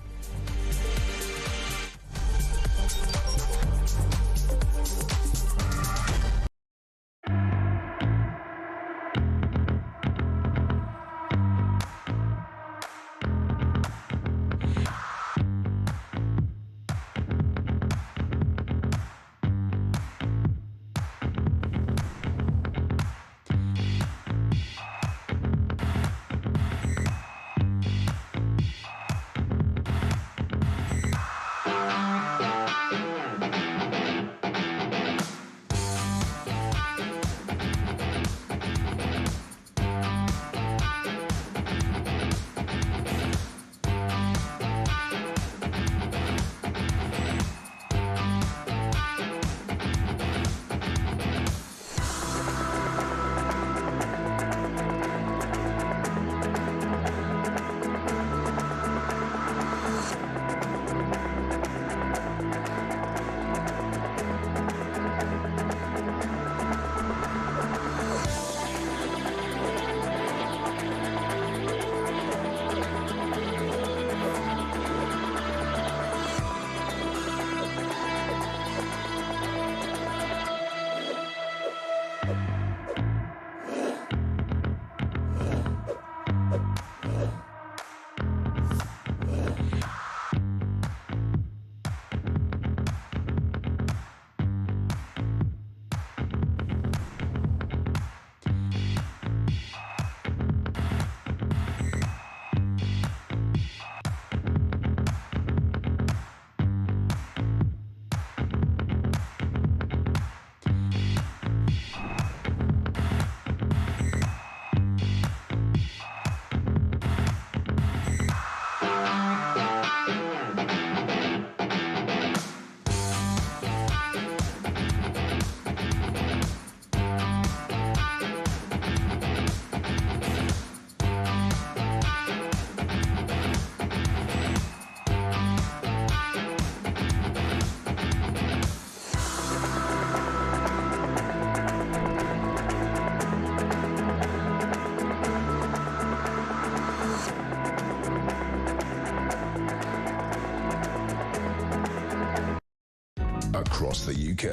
A: Across the UK,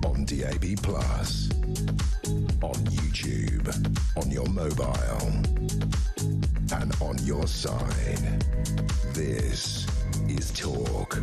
A: on DAB+, on YouTube, on your mobile, and on your side. This is Talk.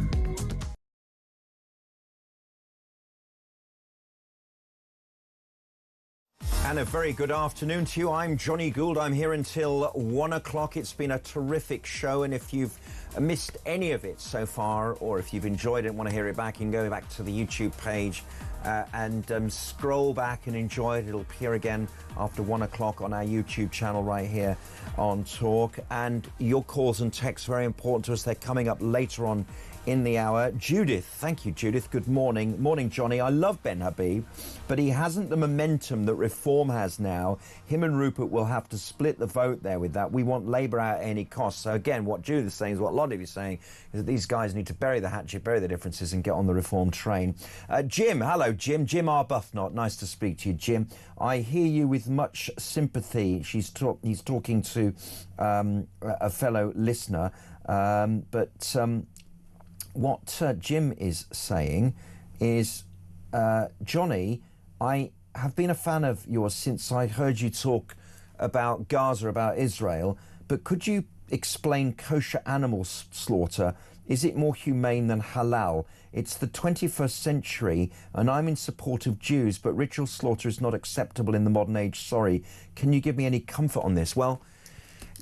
B: And a very good afternoon to you. I'm Jonny Gould. I'm here until 1 o'clock. It's been a terrific show, and if you've missed any of it so far, or if you've enjoyed it and want to hear it back, you can go back to the YouTube page and scroll back and enjoy it. It'll appear again after 1 o'clock on our YouTube channel right here on Talk. And your calls and texts, very important to us. They're coming up later on in the hour. Judith, thank you, Judith. Good morning. Morning, Johnny. I love Ben Habib, but he hasn't the momentum that Reform has now. Him and Rupert will have to split the vote there with that. We want Labour out at any cost. So again, what Judith is saying is what a lot of you are saying, is that these guys need to bury the hatchet, bury the differences and get on the Reform train. Jim, hello, Jim. Jim Arbuthnot. Nice to speak to you, Jim. I hear you with much sympathy. He's talking to a fellow listener, what Jim is saying is, Johnny, I have been a fan of yours since I heard you talk about Gaza, about Israel, but could you explain kosher animal slaughter? Is it more humane than halal? It's the 21st century and I'm in support of Jews, but ritual slaughter is not acceptable in the modern age. Sorry. Can you give me any comfort on this? Well,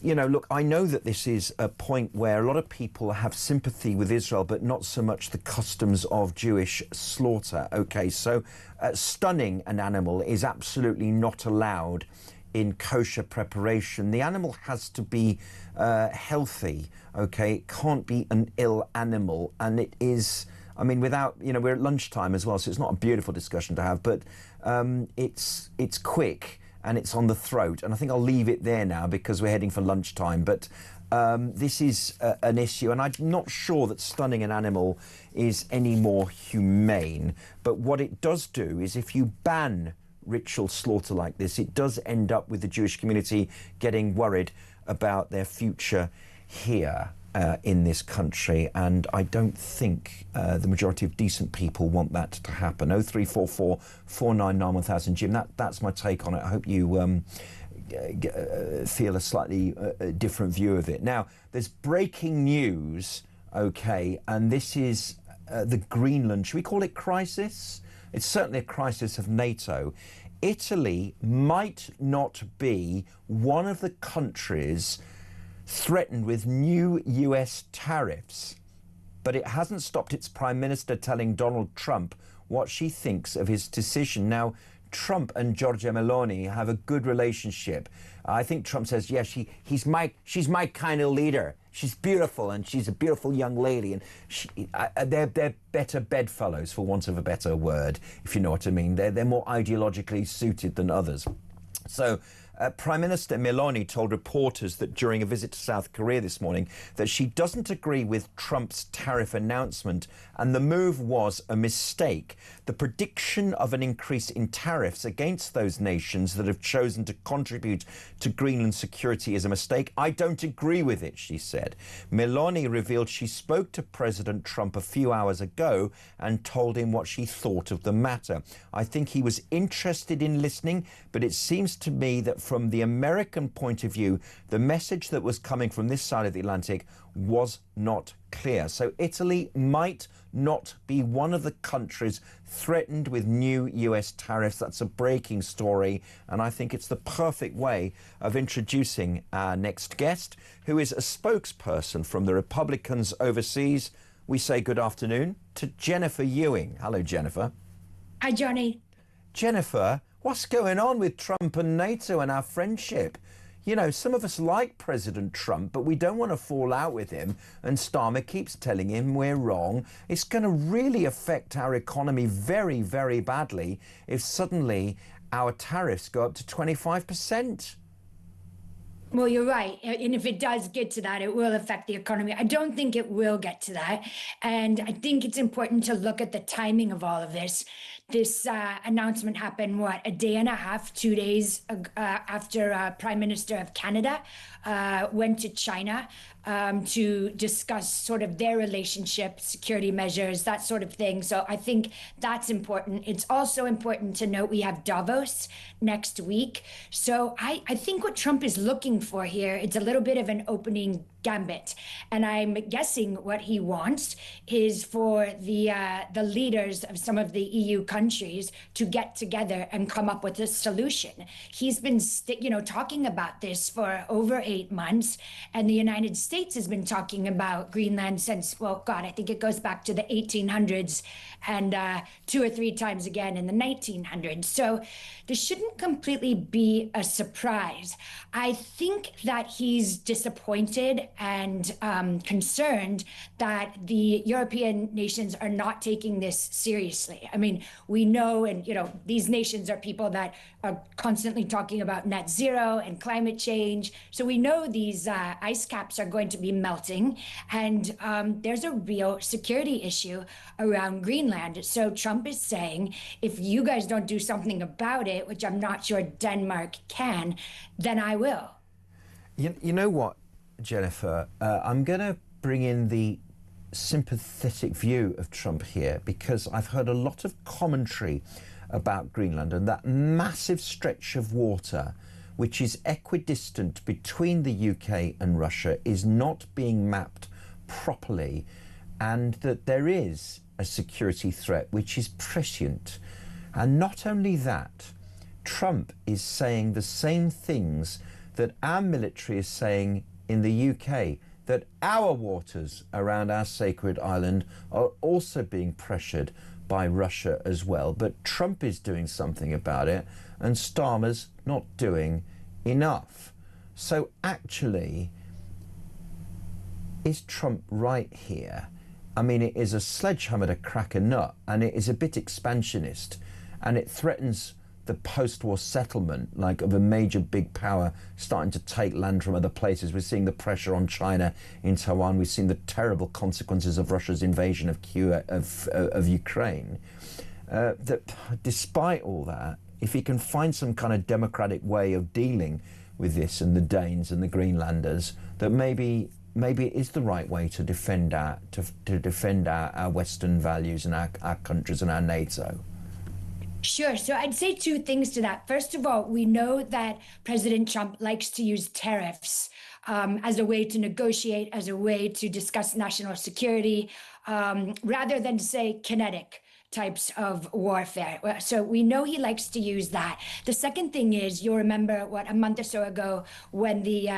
B: you know, look, I know that this is a point where a lot of people have sympathy with Israel, but not so much the customs of Jewish slaughter. OK, so stunning an animal is absolutely not allowed in kosher preparation. The animal has to be healthy. OK, it can't be an ill animal. And it is, I mean, without, you know, we're at lunchtime as well, so it's not a beautiful discussion to have, but it's quick. And it's on the throat. And I think I'll leave it there now because we're heading for lunchtime. But this is an issue. And I'm not sure that stunning an animal is any more humane. But what it does do is if you ban ritual slaughter like this, it does end up with the Jewish community getting worried about their future here in this country, and I don't think the majority of decent people want that to happen. 0344 499 1000. Jim, that's my take on it. I hope you feel a slightly different view of it. Now, there's breaking news, okay, and this is the Greenland, should we call it crisis? It's certainly a crisis of NATO. Italy might not be one of the countries threatened with new US tariffs, but it hasn't stopped its Prime Minister telling Donald Trump what she thinks of his decision. Now, Trump and Giorgia Meloni have a good relationship. I think Trump says, yeah, she's my kind of leader. She's beautiful and she's a beautiful young lady, and they're better bedfellows, for want of a better word, if you know what I mean. They're more ideologically suited than others. So Prime Minister Meloni told reporters that during a visit to South Korea this morning that she doesn't agree with Trump's tariff announcement and the move was a mistake. The prediction of an increase in tariffs against those nations that have chosen to contribute to Greenland's security is a mistake. I don't agree with it, she said. Meloni revealed she spoke to President Trump a few hours ago and told him what she thought of the matter. I think he was interested in listening, but it seems to me that from the American point of view, the message that was coming from this side of the Atlantic was not clear. So Italy might not be one of the countries threatened with new US tariffs. That's a breaking story, and I think it's the perfect way of introducing our next guest, who is a spokesperson from the Republicans overseas. We say good afternoon to Jennifer Ewing. Hello, Jennifer.
P: Hi, Johnny.
B: Jennifer, what's going on with Trump and NATO and our friendship? You know, some of us like President Trump, but we don't want to fall out with him. And Starmer keeps telling him we're wrong. It's going to really affect our economy very, very badly if suddenly our tariffs go up to 25%.
P: Well, you're right. And if it does get to that, it will affect the economy. I don't think it will get to that. And I think it's important to look at the timing of all of this. This announcement happened, a day and a half, 2 days after Prime Minister of Canada went to China to discuss sort of their relationship, security measures, that sort of thing. So I think that's important. It's also important to note we have Davos next week. So I think what Trump is looking for here, it's a little bit of an opening gambit. And I'm guessing what he wants is for the leaders of some of the EU countries to get together and come up with a solution. He's been talking about this for over 8 months, and the United States States has been talking about Greenland since, well, God, I think it goes back to the 1800s and 2 or 3 times again in the 1900s. So this shouldn't completely be a surprise. I think that he's disappointed and concerned that the European nations are not taking this seriously. I mean, we know, and these nations are people that are constantly talking about net zero and climate change. So we know these ice caps are going to be melting, and there's a real security issue around Greenland. So Trump is saying, if you guys don't do something about it, which I'm not sure Denmark can, then I will.
B: You know what, Jennifer? I'm going to bring in the sympathetic view of Trump here, because I've heard a lot of commentary about Greenland and that massive stretch of water which is equidistant between the UK and Russia is not being mapped properly, and that there is a security threat which is prescient. And not only that, Trump is saying the same things that our military is saying in the UK, that our waters around our sacred island are also being pressured by Russia as well. But Trump is doing something about it, and Starmer's not doing enough. So actually, is Trump right here? I mean, it is a sledgehammer to crack a nut, and it is a bit expansionist, and it threatens the post-war settlement, like of a major big power starting to take land from other places. We're seeing the pressure on China in Taiwan. We've seen the terrible consequences of Russia's invasion of Ukraine. That despite all that, if he can find some kind of democratic way of dealing with this and the Danes and the Greenlanders, that maybe it is the right way to defend our Western values and our countries and our NATO.
P: Sure. So I'd say 2 things to that. First of all, we know that President Trump likes to use tariffs as a way to negotiate, as a way to discuss national security, rather than, say, kinetic types of warfare. So we know he likes to use that. The second thing is, you'll remember a month or so ago when the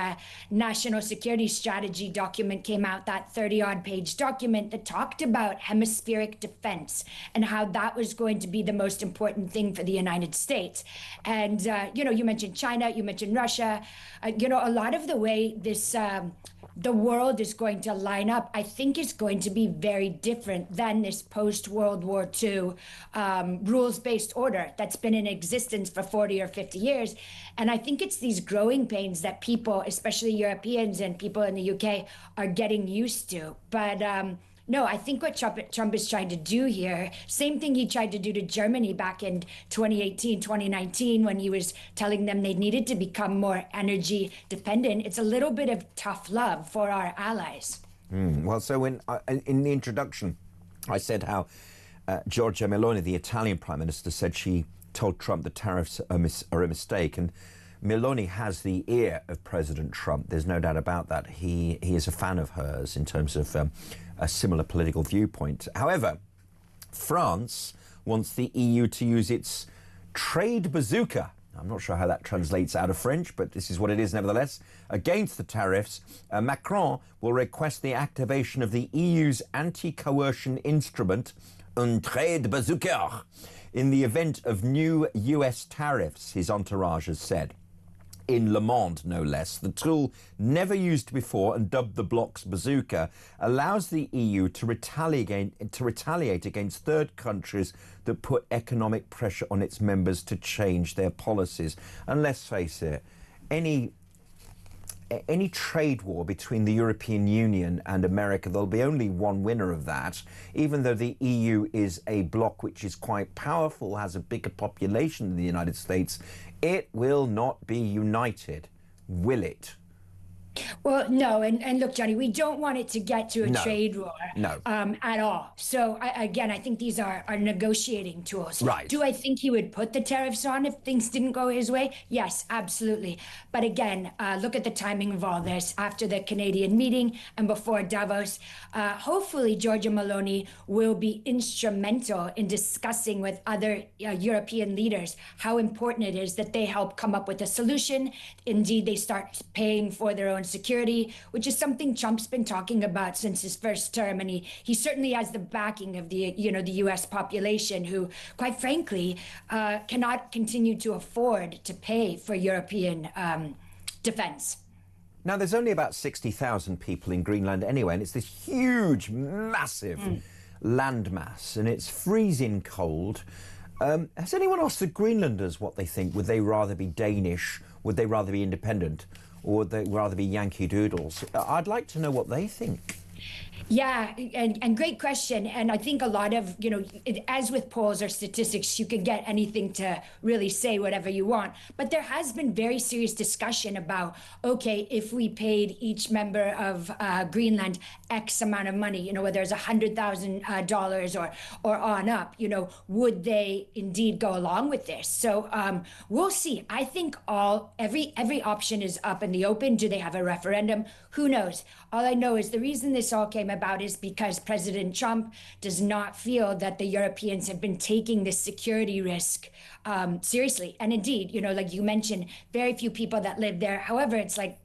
P: National Security Strategy document came out, that 30-odd page document that talked about hemispheric defense and how that was going to be the most important thing for the United States. And, you mentioned China, you mentioned Russia. A lot of the way this the world is going to line up, I think, is going to be very different than this post-World War II rules-based order that's been in existence for 40 or 50 years. And I think it's these growing pains that people, especially Europeans and people in the UK, are getting used to. But no, I think what Trump is trying to do here, same thing he tried to do to Germany back in 2018, 2019, when he was telling them they needed to become more energy dependent. It's a little bit of tough love for our allies.
B: Well, so in the introduction, I said how Giorgia Meloni, the Italian Prime Minister, said she told Trump the tariffs are a mistake. And Meloni has the ear of President Trump. There's no doubt about that. He is a fan of hers in terms of a similar political viewpoint. However, France wants the EU to use its trade bazooka. I'm not sure how that translates out of French, but this is what it is nevertheless. Against the tariffs, Macron will request the activation of the EU's anti-coercion instrument, un trade bazooka, in the event of new US tariffs, his entourage has said. In Le Monde, no less. The tool, never used before and dubbed the bloc's bazooka, allows the EU to retaliate against third countries that put economic pressure on its members to change their policies. And let's face it, any trade war between the European Union and America, there'll be only one winner of that. Even though the EU is a bloc which is quite powerful, has a bigger population than the United States, it will not be united, will it?
P: Well, no, and look, Johnny, we don't want it to get to a trade war at all. So, again, I think these are negotiating tools.
B: Right.
P: Do I think he would put the tariffs on if things didn't go his way? Yes, absolutely. But again, look at the timing of all this. After the Canadian meeting and before Davos, hopefully Giorgia Meloni will be instrumental in discussing with other European leaders how important it is that they help come up with a solution. Indeed, they start paying for their own own security, which is something Trump's been talking about since his first term. And he certainly has the backing of the U.S. population, who, quite frankly, cannot continue to afford to pay for European defense.
B: Now, there's only about 60,000 people in Greenland anyway, and it's this huge, massive landmass, and it's freezing cold. Has anyone asked the Greenlanders what they think? Would they rather be Danish? Would they rather be independent? Or would they rather be Yankee Doodles? I'd like to know what they think.
P: Yeah, and great question. And I think a lot of, as with polls or statistics, you can get anything to really say whatever you want. But there has been very serious discussion about, okay, if we paid each member of Greenland X amount of money, whether it's $100,000 or on up, would they indeed go along with this? So we'll see. I think every option is up in the open. Do they have a referendum? Who knows? All I know is the reason this all came about is because President Trump does not feel that the Europeans have been taking this security risk seriously. And indeed, like you mentioned, very few people that live there. However, it's like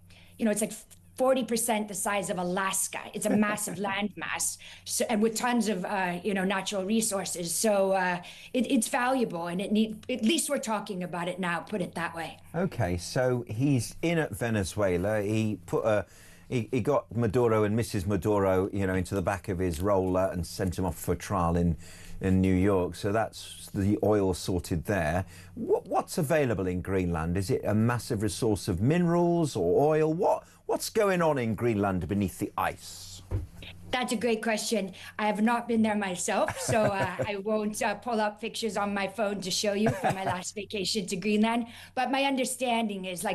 P: 40% the size of Alaska. It's a massive landmass, and with tons of natural resources. So it's valuable, and at least we're talking about it now. Put it that way.
B: Okay, so he's in at Venezuela. He put he got Maduro and Mrs. Maduro, into the back of his roller and sent him off for trial in New York. So that's the oil sorted there. What's available in Greenland? Is it a massive resource of minerals or oil? What's going on in Greenland beneath the ice?
P: That's a great question. I have not been there myself, so I won't pull up pictures on my phone to show you from my last vacation to Greenland. But my understanding is,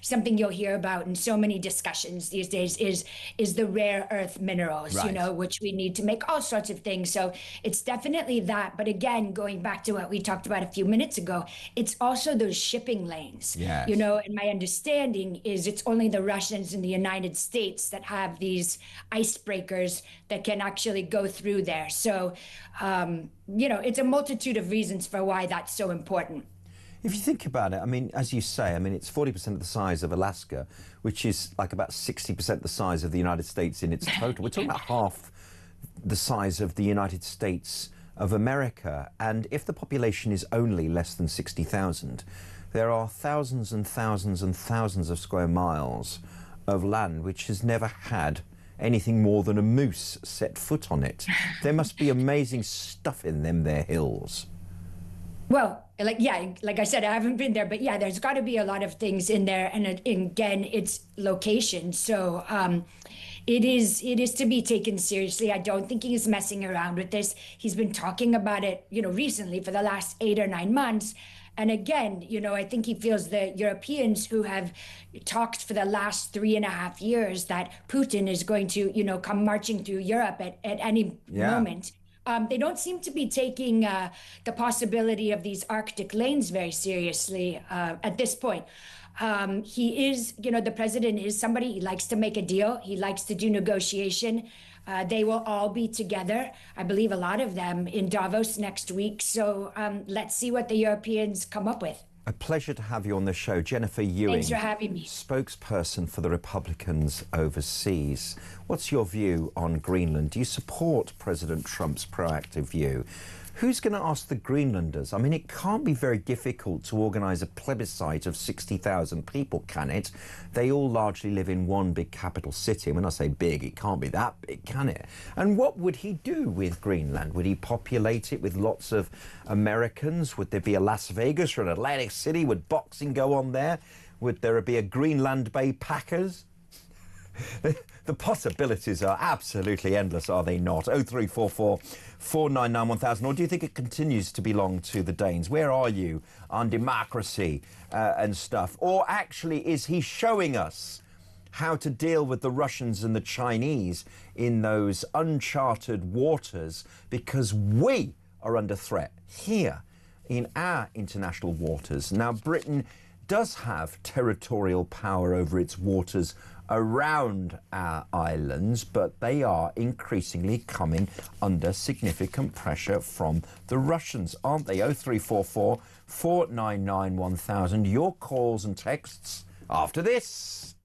P: something you'll hear about in so many discussions these days is the rare earth minerals,
B: right,
P: which we need to make all sorts of things. So it's definitely that. But again, going back to what we talked about a few minutes ago, it's also those shipping lanes.
B: Yes.
P: And my understanding is it's only the Russians and the United States that have these icebreakers that can actually go through there. So, it's a multitude of reasons for why that's so important.
B: If you think about it, as you say, it's 40% of the size of Alaska, which is like about 60% the size of the United States in its total. We're talking about half the size of the United States of America. And if the population is only less than 60,000, there are thousands and thousands and thousands of square miles of land which has never had anything more than a moose set foot on it. There must be amazing stuff in them there hills.
P: Well, like I said, I haven't been there, but yeah, there's got to be a lot of things in there. And again, it's location. So it is to be taken seriously. I don't think he's messing around with this. He's been talking about it, recently for the last 8 or 9 months. And again, I think he feels the Europeans who have talked for the last 3.5 years that Putin is going to, come marching through Europe at any moment. They don't seem to be taking the possibility of these Arctic lanes very seriously at this point. He is, the president is somebody, he likes to make a deal. He likes to do negotiation. They will all be together, I believe a lot of them, in Davos next week. So let's see what the Europeans come up with.
B: A pleasure to have you on the show. Jennifer Ewing.
P: Thanks for having me.
B: Spokesperson for the Republicans overseas. What's your view on Greenland? Do you support President Trump's proactive view? Who's going to ask the Greenlanders? It can't be very difficult to organise a plebiscite of 60,000 people, can it? They all largely live in one big capital city. When I say big, it can't be that big, can it? And what would he do with Greenland? Would he populate it with lots of Americans? Would there be a Las Vegas or an Atlantic City? Would boxing go on there? Would there be a Greenland Bay Packers? The possibilities are absolutely endless, are they not? 0344 499 1000. Or do you think it continues to belong to the Danes? Where are you on democracy and stuff? Or actually, is he showing us how to deal with the Russians and the Chinese in those uncharted waters? Because we are under threat here in our international waters. Now, Britain does have territorial power over its waters around our islands, but they are increasingly coming under significant pressure from the Russians, aren't they? 0344 499 1000. Your calls and texts after this.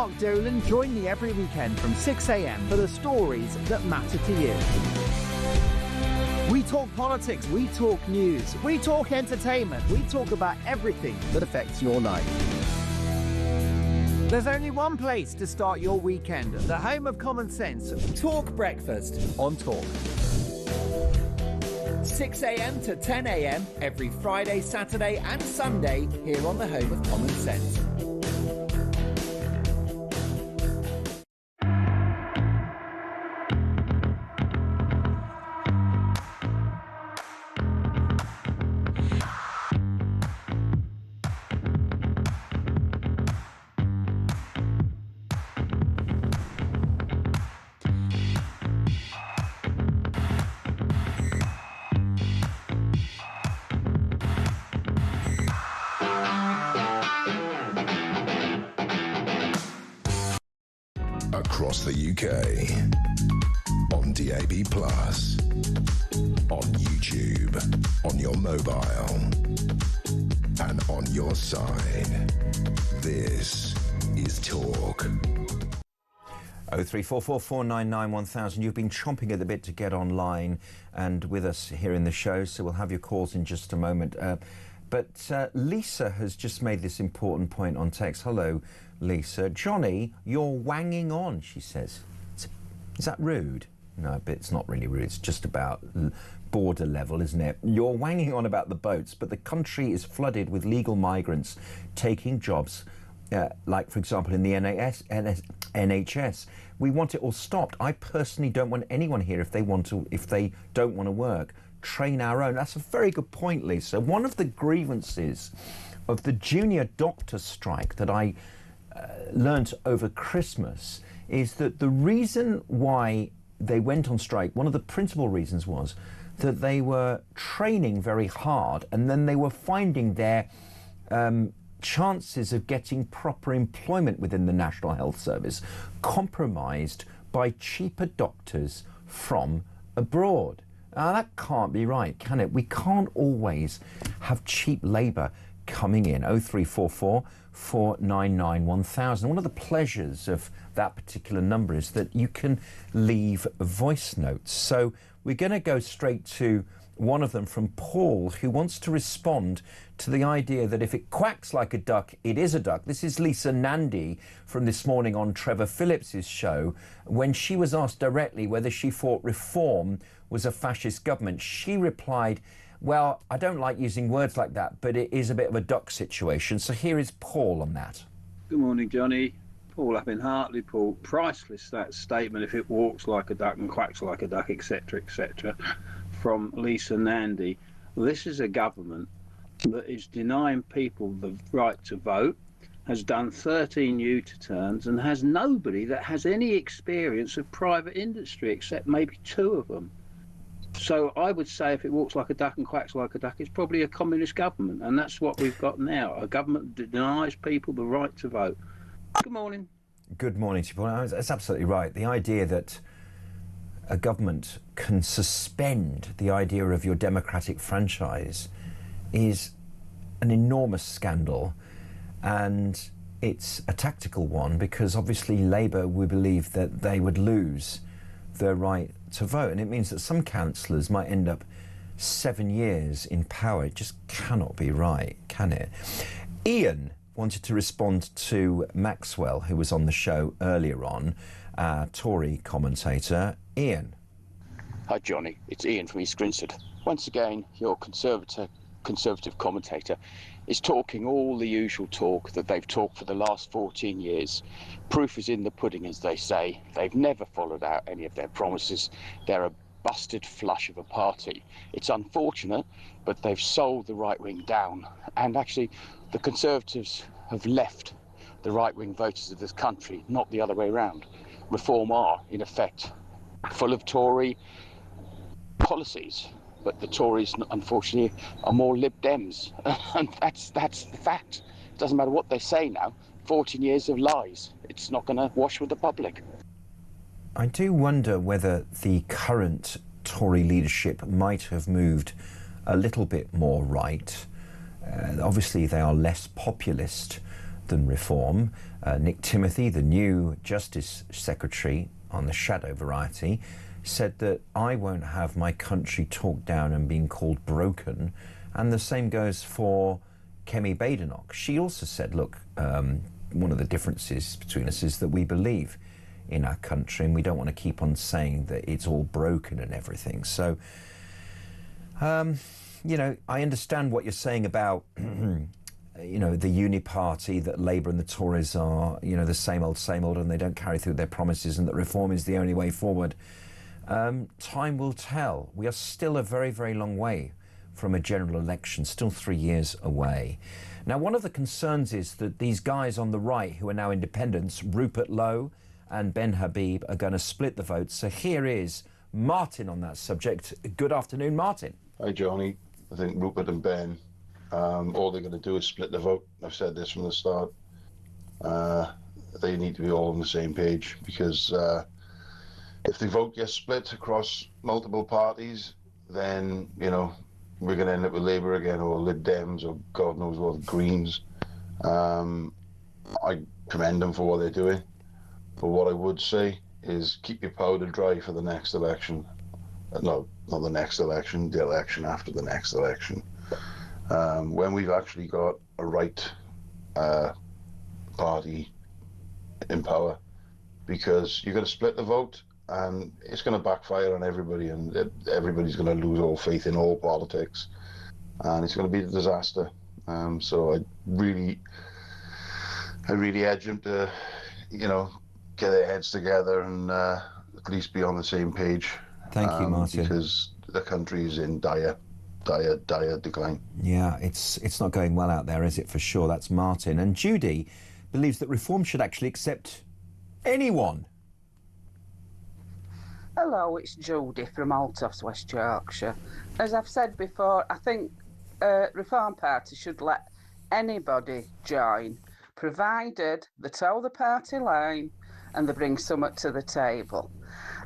N: Mark Dolan. Join me every weekend from 6 a.m. for the stories that matter to you. We talk politics, we talk news, we talk entertainment, we talk about everything that affects your life. There's only one place to start your weekend, the home of common sense. Talk Breakfast on Talk. 6 a.m. to 10 a.m. every Friday, Saturday and Sunday here on the home of common sense.
A: Across the UK, on DAB+, on YouTube, on your mobile, and on your side. This is Talk.
B: 03444991000. You've been chomping at the bit to get online and with us here in the show, so we'll have your calls in just a moment. But Lisa has just made this important point on text. Hello, Lisa. Johnny, you're wanging on, she says. Is that rude? No, but it's not really rude. It's just about border level, isn't it? You're wanging on about the boats, but the country is flooded with legal migrants taking jobs, like, for example, in the NHS. We want it all stopped. I personally don't want anyone here if they don't want to work. Train our own. That's a very good point, Lisa. One of the grievances of the junior doctor strike that I learnt over Christmas is that the reason why they went on strike, one of the principal reasons was that they were training very hard and then they were finding their chances of getting proper employment within the National Health Service compromised by cheaper doctors from abroad. That can't be right, can it? We can't always have cheap labour coming in. 0344 499 1000. One of the pleasures of that particular number is that you can leave voice notes. So we're going to go straight to one of them from Paul, who wants to respond to the idea that if it quacks like a duck, it is a duck. This is Lisa Nandy from this morning on Trevor Phillips's show. When she was asked directly whether she thought Reform was a fascist government, she replied, well, I don't like using words like that, but it is a bit of a duck situation. So here is Paul on that.
Q: Good morning, Johnny. Paul up in Hartlepool. Priceless, that statement, if it walks like a duck and quacks like a duck, etc., etc., from Lisa Nandy. This is a government that is denying people the right to vote, has done 13 U-turns and has nobody that has any experience of private industry except maybe 2 of them. So I would say if it walks like a duck and quacks like a duck, it's probably a communist government, and that's what we've got now, a government that denies people the right to vote. Good morning.
B: Good morning to you, Paul. That's absolutely right. The idea that a government can suspend the idea of your democratic franchise is an enormous scandal, and it's a tactical one because obviously Labour, we believe that they would lose their right to vote, and it means that some councillors might end up 7 years in power. It just cannot be right, can it? Ian wanted to respond to Maxwell, who was on the show earlier on, Tory commentator. Ian.
R: Hi, Johnny. It's Ian from East Grinstead. Once again, your conservative commentator is talking all the usual talk that they've talked for the last 14 years. Proof is in the pudding, as they say. They've never followed out any of their promises. They're a busted flush of a party. It's unfortunate, but they've sold the right wing down. And actually, the Conservatives have left the right wing voters of this country, not the other way around. Reform are, in effect, full of Tory policies. But the Tories, unfortunately, are more Lib Dems. And that's the fact. It doesn't matter what they say now. 14 years of lies. It's not going to wash with the public.
B: I do wonder whether the current Tory leadership might have moved a little bit more right. Obviously, they are less populist than reform. Nick Timothy, the new Justice Secretary on the shadow variety, said that I won't have my country talked down and being called broken. And the same goes for Kemi Badenoch. She also said, look, one of the differences between us is that we believe in our country and we don't want to keep on saying that it's all broken and everything. So, you know, I understand what you're saying about, you know, the uni party, that Labour and the Tories are, you know, the same old, and they don't carry through their promises, and that reform is the only way forward. Time will tell. We are still a very, very long way from a general election, still 3 years away. Now, one of the concerns is that these guys on the right who are now independents, Rupert Lowe and Ben Habib, are going to split the vote. So here is Martin on that subject. Good afternoon, Martin.
S: Hi, Johnny. I think Rupert and Ben, all they're going to do is split the vote. I've said this from the start. They need to be all on the same page, because if the vote gets split across multiple parties, then, you know, we're going to end up with Labour again, or Lib Dems, or God knows what, Greens. I commend them for what they're doing. But what I would say is keep your powder dry for the next election. No, not the next election, the election after the next election. When we've actually got a right party in power, because you're going to split the vote and it's going to backfire on everybody, and everybody's going to lose all faith in all politics, and it's going to be a disaster. So I really urge them to, you know, get their heads together and at least be on the same page.
B: Thank you, Martin.
S: Because the country is in dire decline.
B: Yeah, it's not going well out there, is it, for sure? That's Martin. And Judy believes that reform should actually accept anyone.
T: Hello, it's Judy from Altos, West Yorkshire. As I've said before, I think Reform Party should let anybody join, provided they toe the party line and they bring something to the table.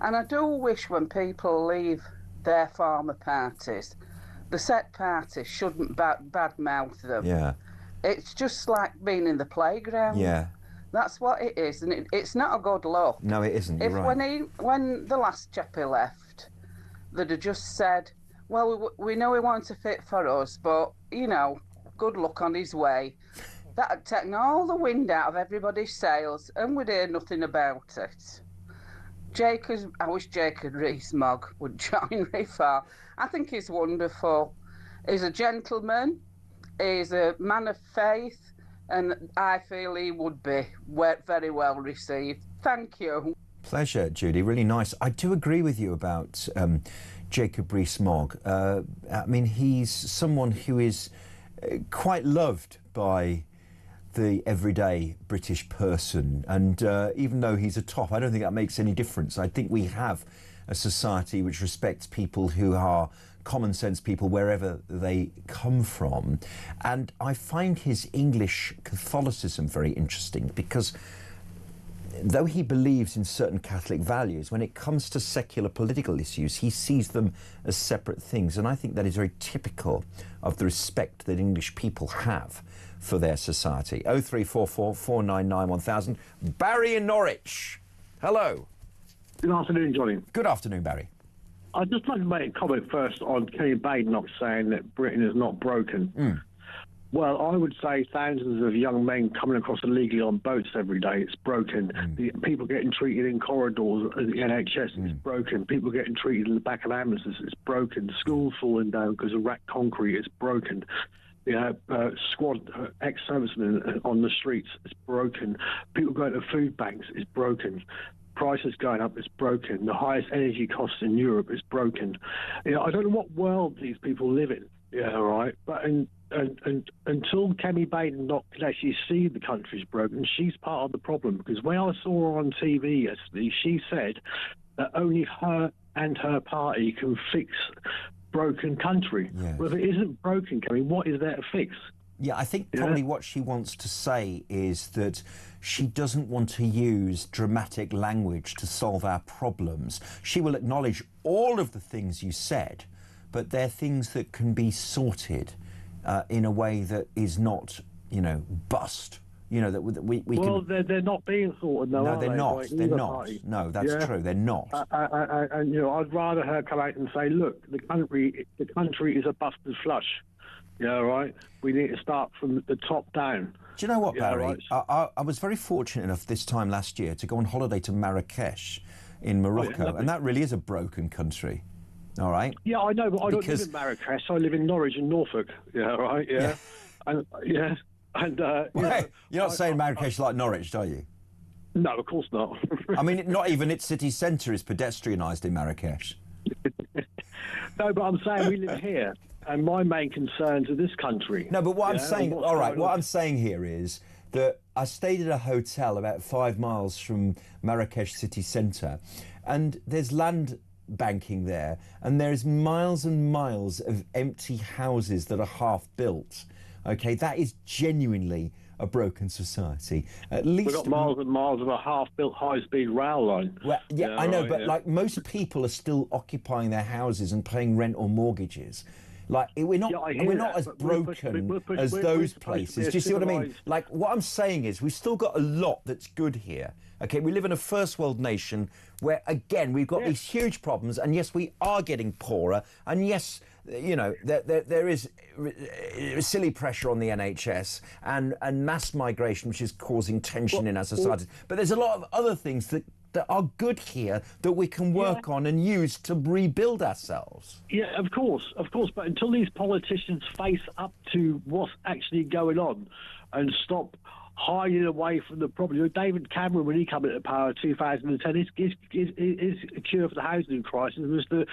T: And I do wish when people leave their former parties, the set party shouldn't badmouth them.
B: Yeah.
T: It's just like being in the playground.
B: Yeah.
T: That's what it is, and it's not a good look.
B: No, it isn't. You're right.
T: When the last chappie left, they'd have just said, well, we know he wants to fit for us, but, you know, good luck on his way. That had taken all the wind out of everybody's sails, and we'd hear nothing about it. I wish Jacob Rees-Mogg would join Reform. I think he's wonderful. He's a gentleman, he's a man of faith, and I feel he would be very well received. Thank you.
B: Pleasure, Judy. Really nice. I do agree with you about Jacob Rees-Mogg. I mean, he's someone who is quite loved by the everyday British person, and even though he's a top, I don't think that makes any difference. I think we have a society which respects people who are common sense people wherever they come from. And I find his English Catholicism very interesting, because though he believes in certain Catholic values, when it comes to secular political issues, he sees them as separate things. And I think that is very typical of the respect that English people have for their society. 0344 499 1000. Barry in Norwich. Hello.
U: Good afternoon, Johnny.
B: Good afternoon, Barry.
U: I'd just like to make a comment first on Kemi Badenoch saying that Britain is not broken. Well, I would say thousands of young men coming across illegally on boats every day, it's broken. The people getting treated in corridors at the NHS, it's broken. People getting treated in the back of ambulances, it's broken. Schools falling down because of wrecked concrete, it's broken. Squad ex-servicemen on the streets, it's broken. People going to food banks, it's broken. Prices going up, it's broken. The highest energy costs in Europe is broken. You know, I don't know what world these people live in. Yeah, right. But until Kemi Badenoch can actually see the country's broken, she's part of the problem. Because when I saw her on TV yesterday, she said that only her and her party can fix broken country. Yes. Well, if it isn't broken, Kemi, what is there to fix?
B: Yeah, I think probably what she wants to say is that she doesn't want to use dramatic language to solve our problems. She will acknowledge all of the things you said, but they're things that can be sorted in a way that is not, you know, bust You know, that we
U: well,
B: can...
U: they're not being thought of, though,
B: No,
U: are
B: they're
U: they,
B: not.
U: by
B: They're
U: either
B: not.
U: party?
B: No, that's
U: Yeah.
B: true. They're not.
U: And you know, I'd rather her come out and say, look, the country is a busted flush. Yeah, right. We need to start from the top down.
B: Do you know what,
U: Yeah,
B: Barry?
U: right.
B: I was very fortunate enough this time last year to go on holiday to Marrakesh in Morocco,
U: lovely.
B: and that really is a broken country. All right.
U: Yeah, I know, but I don't
B: Because-
U: live in Marrakesh. I live in Norwich and Norfolk. Yeah, right. Yeah, and yeah, and you know,
B: You're not saying Marrakesh like Norwich, are you?
U: no, of course not.
B: I mean, not even its city centre is pedestrianised in Marrakesh.
U: No, but I'm saying we live here, and my main concerns are this country.
B: No, but what I'm
U: Yeah,
B: saying,
U: and what's
B: all right,
U: going
B: what
U: on.
B: I'm saying here is that I stayed at a hotel about 5 miles from Marrakesh city centre, and there's land banking there, and there's miles and miles of empty houses that are half built. Okay, that is genuinely a broken society. At least
U: We've got miles and miles of a half-built high-speed rail line.
B: Well, yeah, I know,
U: right,
B: but
U: yeah.
B: like most people are still occupying their houses and paying rent or mortgages. Like we're not,
U: Yeah, I hear
B: we're not
U: that,
B: as
U: but we're
B: broken
U: we're
B: as
U: we're
B: those
U: supposed to be
B: places.
U: a
B: Do you see what I mean?
U: civilised-
B: Like what I'm saying is, we've still got a lot that's good here. Okay, we live in a first world nation where, again, we've got these huge problems, and yes, we are getting poorer, and yes, you know, there is silly pressure on the NHS and mass migration, which is causing tension in our societies. But there's a lot of other things that are good here that we can work on and use to rebuild ourselves.
U: Yeah, of course. But until these politicians face up to what's actually going on and stop hiding away from the problem. David Cameron, when he came into power in 2010, his cure for the housing crisis was to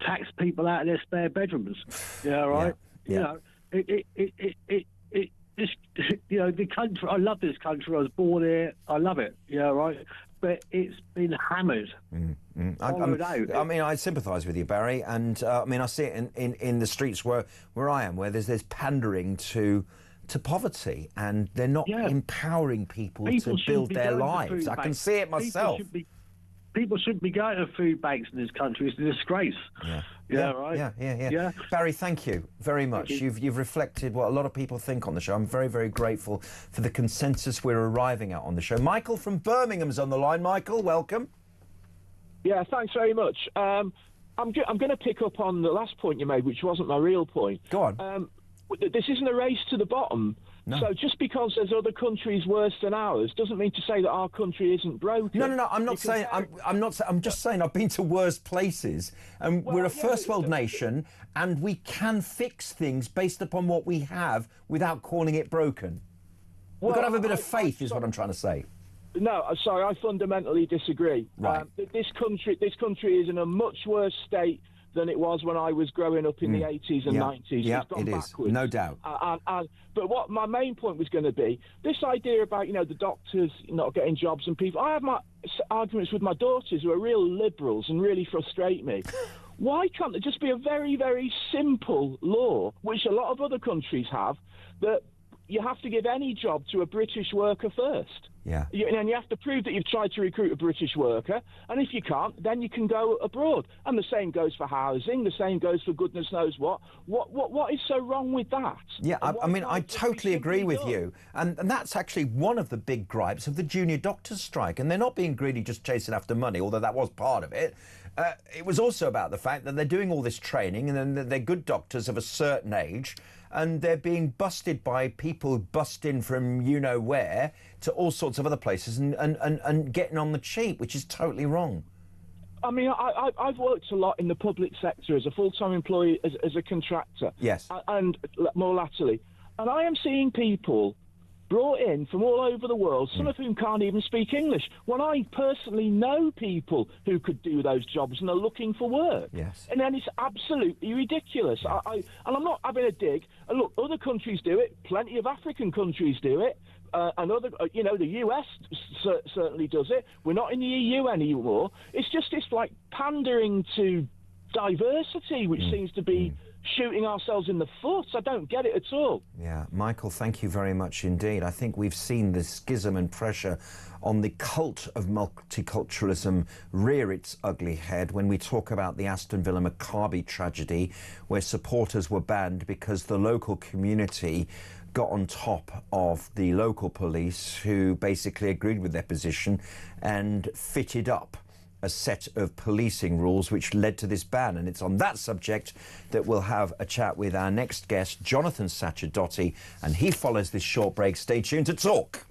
U: tax people out of their spare bedrooms. Yeah, right.
B: Yeah.
U: You know, this, you know, the country. I love this country. I was born here. I love it. Yeah, right. But it's been hammered. Hollowed out.
B: I mean, I sympathise with you, Barry, and I mean, I see it in the streets where I am, where there's pandering to poverty, and they're not empowering people to
U: shouldn't
B: build
U: be
B: their
U: going to
B: lives.
U: food
B: I can
U: banks.
B: see it myself.
U: People shouldn't be going to food banks in this country. It's a disgrace. Right.
B: Yeah. Barry, thank you very much.
U: Thank you.
B: You've reflected what a lot of people think on the show. I'm very, very grateful for the consensus we're arriving at on the show. Michael from Birmingham's on the line. Michael, welcome.
C: Yeah, thanks very much. I'm going to pick up on the last point you made, which wasn't my real point.
B: Go on.
C: This isn't a race to the bottom.
B: No.
C: So just because there's other countries worse than ours doesn't mean to say that our country isn't broken.
B: No. I'm not saying. I'm just saying I've been to worse places, and we're a first world nation, and we can fix things based upon what we have without calling it broken. We've got to have a bit of faith, is what I'm trying to say.
C: No, sorry, I fundamentally disagree.
B: Right.
C: This country is in a much worse state than it was when I was growing up in the 80s and 90s.
B: Yeah,
C: It's gone
B: it is,
C: backwards.
B: no doubt.
C: But what my main point was going to be, this idea about, the doctors not getting jobs and people, I have my arguments with my daughters who are real liberals and really frustrate me. Why can't there just be a very, very simple law, which a lot of other countries have, that you have to give any job to a British worker first?
B: Yeah.
C: And you have to prove that you've tried to recruit a British worker, and if you can't, then you can go abroad. And the same goes for housing, the same goes for goodness knows what. What is so wrong with that?
B: Yeah, I mean, I totally agree with you. And that's actually one of the big gripes of the junior doctors' strike. And they're not being greedy, just chasing after money, although that was part of it. It was also about the fact that they're doing all this training, and then they're good doctors of a certain age, and they're being busted by people who bust in from you-know-where to all sorts of other places and getting on the cheap, which is totally wrong.
C: I mean, I've worked a lot in the public sector as a full-time employee, as a contractor.
B: Yes.
C: And more latterly. And I am seeing people brought in from all over the world, some of whom can't even speak English, when I personally know people who could do those jobs and are looking for work.
B: Yes.
C: And then it's absolutely ridiculous. And I'm not having a dig. And look, other countries do it. Plenty of African countries do it. And other, the US certainly does it. We're not in the EU anymore. It's like pandering to diversity, which seems to be shooting ourselves in the foot. I don't get it at all.
B: Yeah, Michael, thank you very much indeed. I think we've seen the schism and pressure on the cult of multiculturalism rear its ugly head when we talk about the Aston Villa Maccabi tragedy, where supporters were banned because the local community got on top of the local police, who basically agreed with their position and fitted up a set of policing rules which led to this ban. And it's on that subject that we'll have a chat with our next guest, Jonathan Sacerdotti, and he follows this short break. Stay tuned to talk.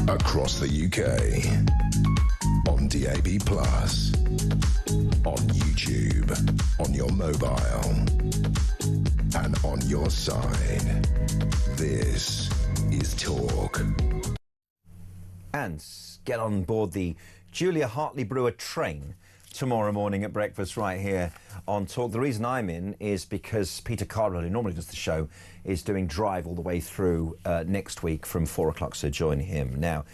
A: Across the UK, on DAB+, on YouTube, on your mobile, and on your side. This is Talk.
B: And get on board the Julia Hartley Brewer train tomorrow morning at breakfast right here on Talk. The reason I'm in is because Peter Cardwell, who normally does the show, is doing Drive all the way through next week from 4 o'clock, so join him. Now,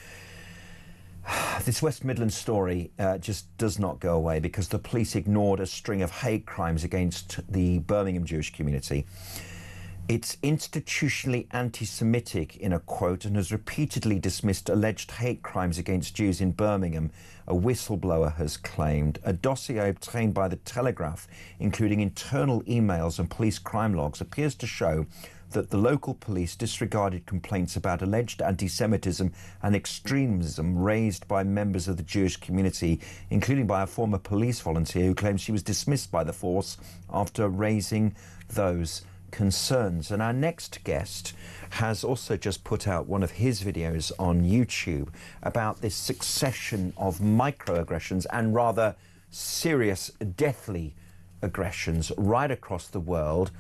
B: this West Midlands story just does not go away because the police ignored a string of hate crimes against the Birmingham Jewish community. It's institutionally anti-Semitic, in a quote, and has repeatedly dismissed alleged hate crimes against Jews in Birmingham, a whistleblower has claimed. A dossier obtained by The Telegraph, including internal emails and police crime logs, appears to show that the local police disregarded complaints about alleged anti-Semitism and extremism raised by members of the Jewish community, including by a former police volunteer who claims she was dismissed by the force after raising those concerns. And our next guest has also just put out one of his videos on YouTube about this succession of microaggressions and rather serious, deathly aggressions right across the world,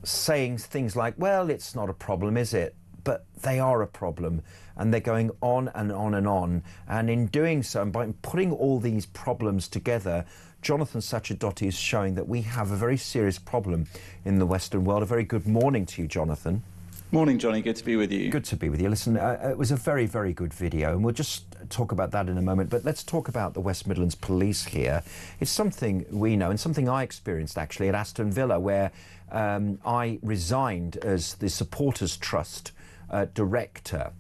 B: saying things like, well, it's not a problem, is it? But they are a problem, and they're going on and on and on. And in doing so, and by putting all these problems together, Jonathan Sacerdotti is showing that we have a very serious problem in the Western world. A very good morning to you, Jonathan.
D: Morning, Johnny. Good to be with you.
B: Good to be with you. Listen, it was a very, very good video, and we'll just talk about that in a moment. But let's talk about the West Midlands Police here. It's something we know, and something I experienced actually at Aston Villa, where I resigned as the Supporters Trust director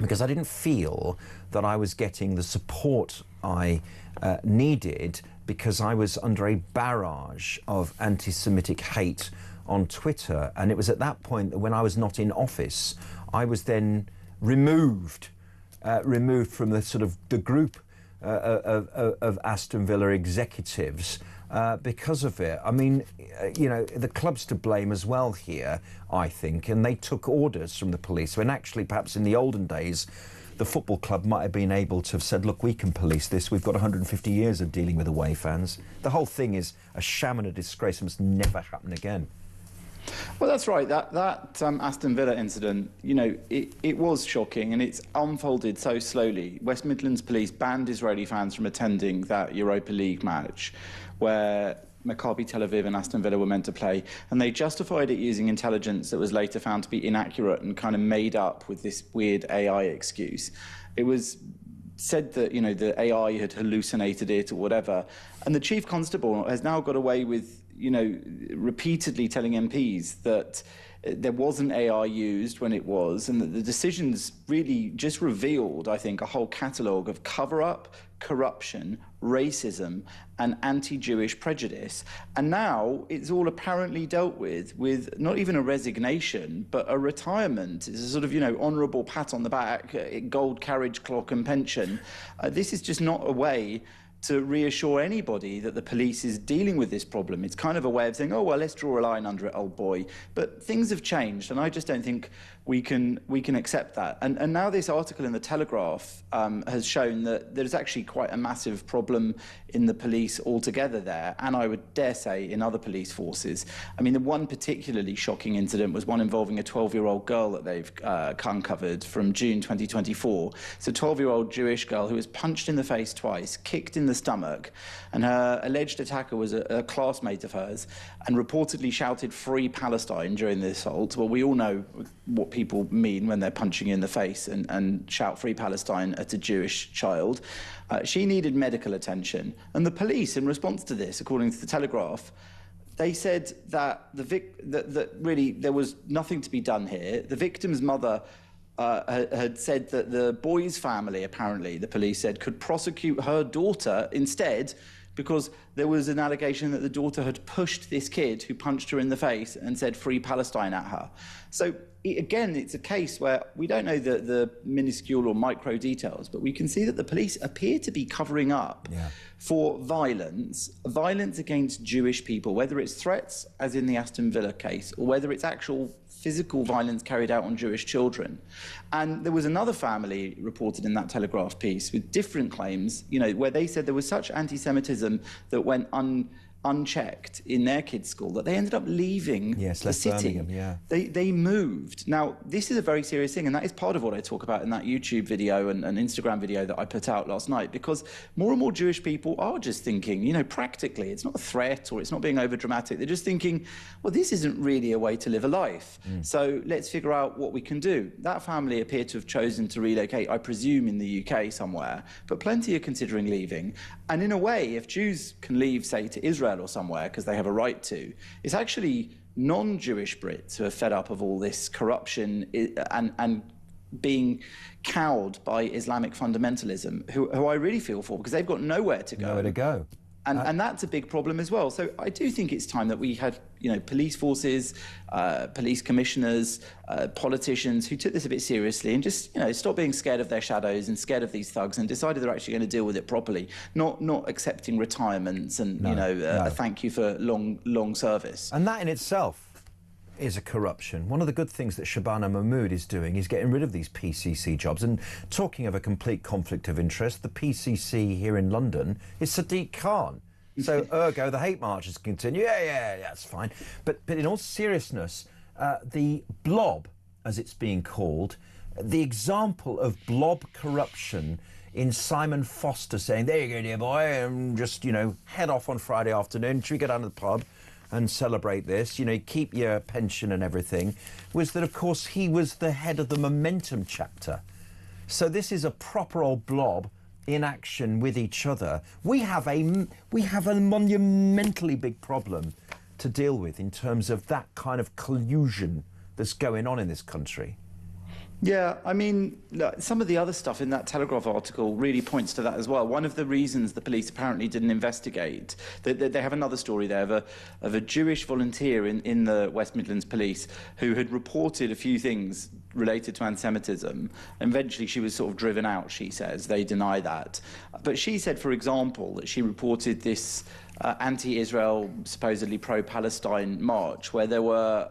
B: because I didn't feel that I was getting the support I needed, because I was under a barrage of anti-Semitic hate on Twitter. And it was at that point that when I was not in office, I was then removed from the sort of the group of Aston Villa executives because of it. I mean, you know, the club's to blame as well here, I think, and they took orders from the police, when actually perhaps in the olden days the football club might have been able to have said, look, we can police this. We've got 150 years of dealing with away fans. The whole thing is a sham and a disgrace and must never happen again.
D: Well, that's right. That Aston Villa incident, you know, it was shocking, and it's unfolded so slowly. West Midlands Police banned Israeli fans from attending that Europa League match where Maccabi Tel Aviv and Aston Villa were meant to play, and they justified it using intelligence that was later found to be inaccurate and kind of made up with this weird AI excuse. It was said that, you know, the AI had hallucinated it or whatever, and the chief constable has now got away with, you know, repeatedly telling MPs that there wasn't AI used when it was, and that the decisions really just revealed, I think, a whole catalogue of cover-up, corruption, racism, and anti-Jewish prejudice. And now it's all apparently dealt with not even a resignation, but a retirement. It's a sort of, you know, honourable pat on the back, gold carriage clock and pension. This is just not a way to reassure anybody that the police is dealing with this problem. It's kind of a way of saying, oh, well, let's draw a line under it, old boy. But things have changed, and I just don't think we can accept that. And now this article in The Telegraph has shown that there's actually quite a massive problem in the police altogether there, and I would dare say in other police forces. I mean, the one particularly shocking incident was one involving a 12-year-old girl that they've uncovered from June 2024. It's a 12-year-old Jewish girl who was punched in the face twice, kicked in the stomach, and her alleged attacker was a classmate of hers and reportedly shouted "Free Palestine" during the assault. Well, we all know what people mean when they're punching you in the face and shout "Free Palestine" at a Jewish child. She needed medical attention, and the police, in response to this, according to The Telegraph, they said that that really there was nothing to be done here. The victim's mother had said that the boy's family, apparently, the police said, could prosecute her daughter instead because there was an allegation that the daughter had pushed this kid who punched her in the face and said "Free Palestine" at her. So, again, it's a case where we don't know the minuscule or micro details, but we can see that the police appear to be covering up for violence against Jewish people, whether it's threats, as in the Aston Villa case, or whether it's actual physical violence carried out on Jewish children. And there was another family reported in that Telegraph piece with different claims, you know, where they said there was such anti-Semitism that went unchecked in their kids' school that they ended up leaving the city.
B: Birmingham,
D: They moved. Now, this is a very serious thing, and that is part of what I talk about in that YouTube video and Instagram video that I put out last night, because more and more Jewish people are just thinking, you know, practically, it's not a threat or it's not being over-dramatic. They're just thinking, well, this isn't really a way to live a life. So let's figure out what we can do. That family appear to have chosen to relocate, I presume, in the UK somewhere, but plenty are considering leaving. And in a way, if Jews can leave, say, to Israel or somewhere, because they have a right to, it's actually non-Jewish Brits who are fed up of all this corruption and being cowed by Islamic fundamentalism, who I really feel for, because they've got nowhere to go.
B: Nowhere to go.
D: And that's a big problem as well. So I do think it's time that we had, you know, police forces, police commissioners, politicians who took this a bit seriously and just, you know, stop being scared of their shadows and scared of these thugs and decided they're actually going to deal with it properly, not accepting retirements and, a thank you for long service.
B: And that in itself is a corruption. One of the good things that Shabana Mahmood is doing is getting rid of these PCC jobs. And talking of a complete conflict of interest, the PCC here in London is Sadiq Khan. So ergo, the hate marches continue. Yeah, that's fine. But in all seriousness, the blob, as it's being called, the example of blob corruption in Simon Foster saying, there you go, dear boy, and just, head off on Friday afternoon. Should we go down to the pub and celebrate this? Keep your pension and everything. Was that, of course, he was the head of the Momentum chapter. So this is a proper old blob in action with each other. We have a monumentally big problem to deal with in terms of that kind of collusion that's going on in this country.
D: Yeah, I mean, look, some of the other stuff in that Telegraph article really points to that as well. One of the reasons the police apparently didn't investigate, they have another story there of a Jewish volunteer in the West Midlands Police who had reported a few things related to anti-Semitism. And eventually she was sort of driven out, she says. They deny that. But she said, for example, that she reported this anti-Israel, supposedly pro-Palestine march where there were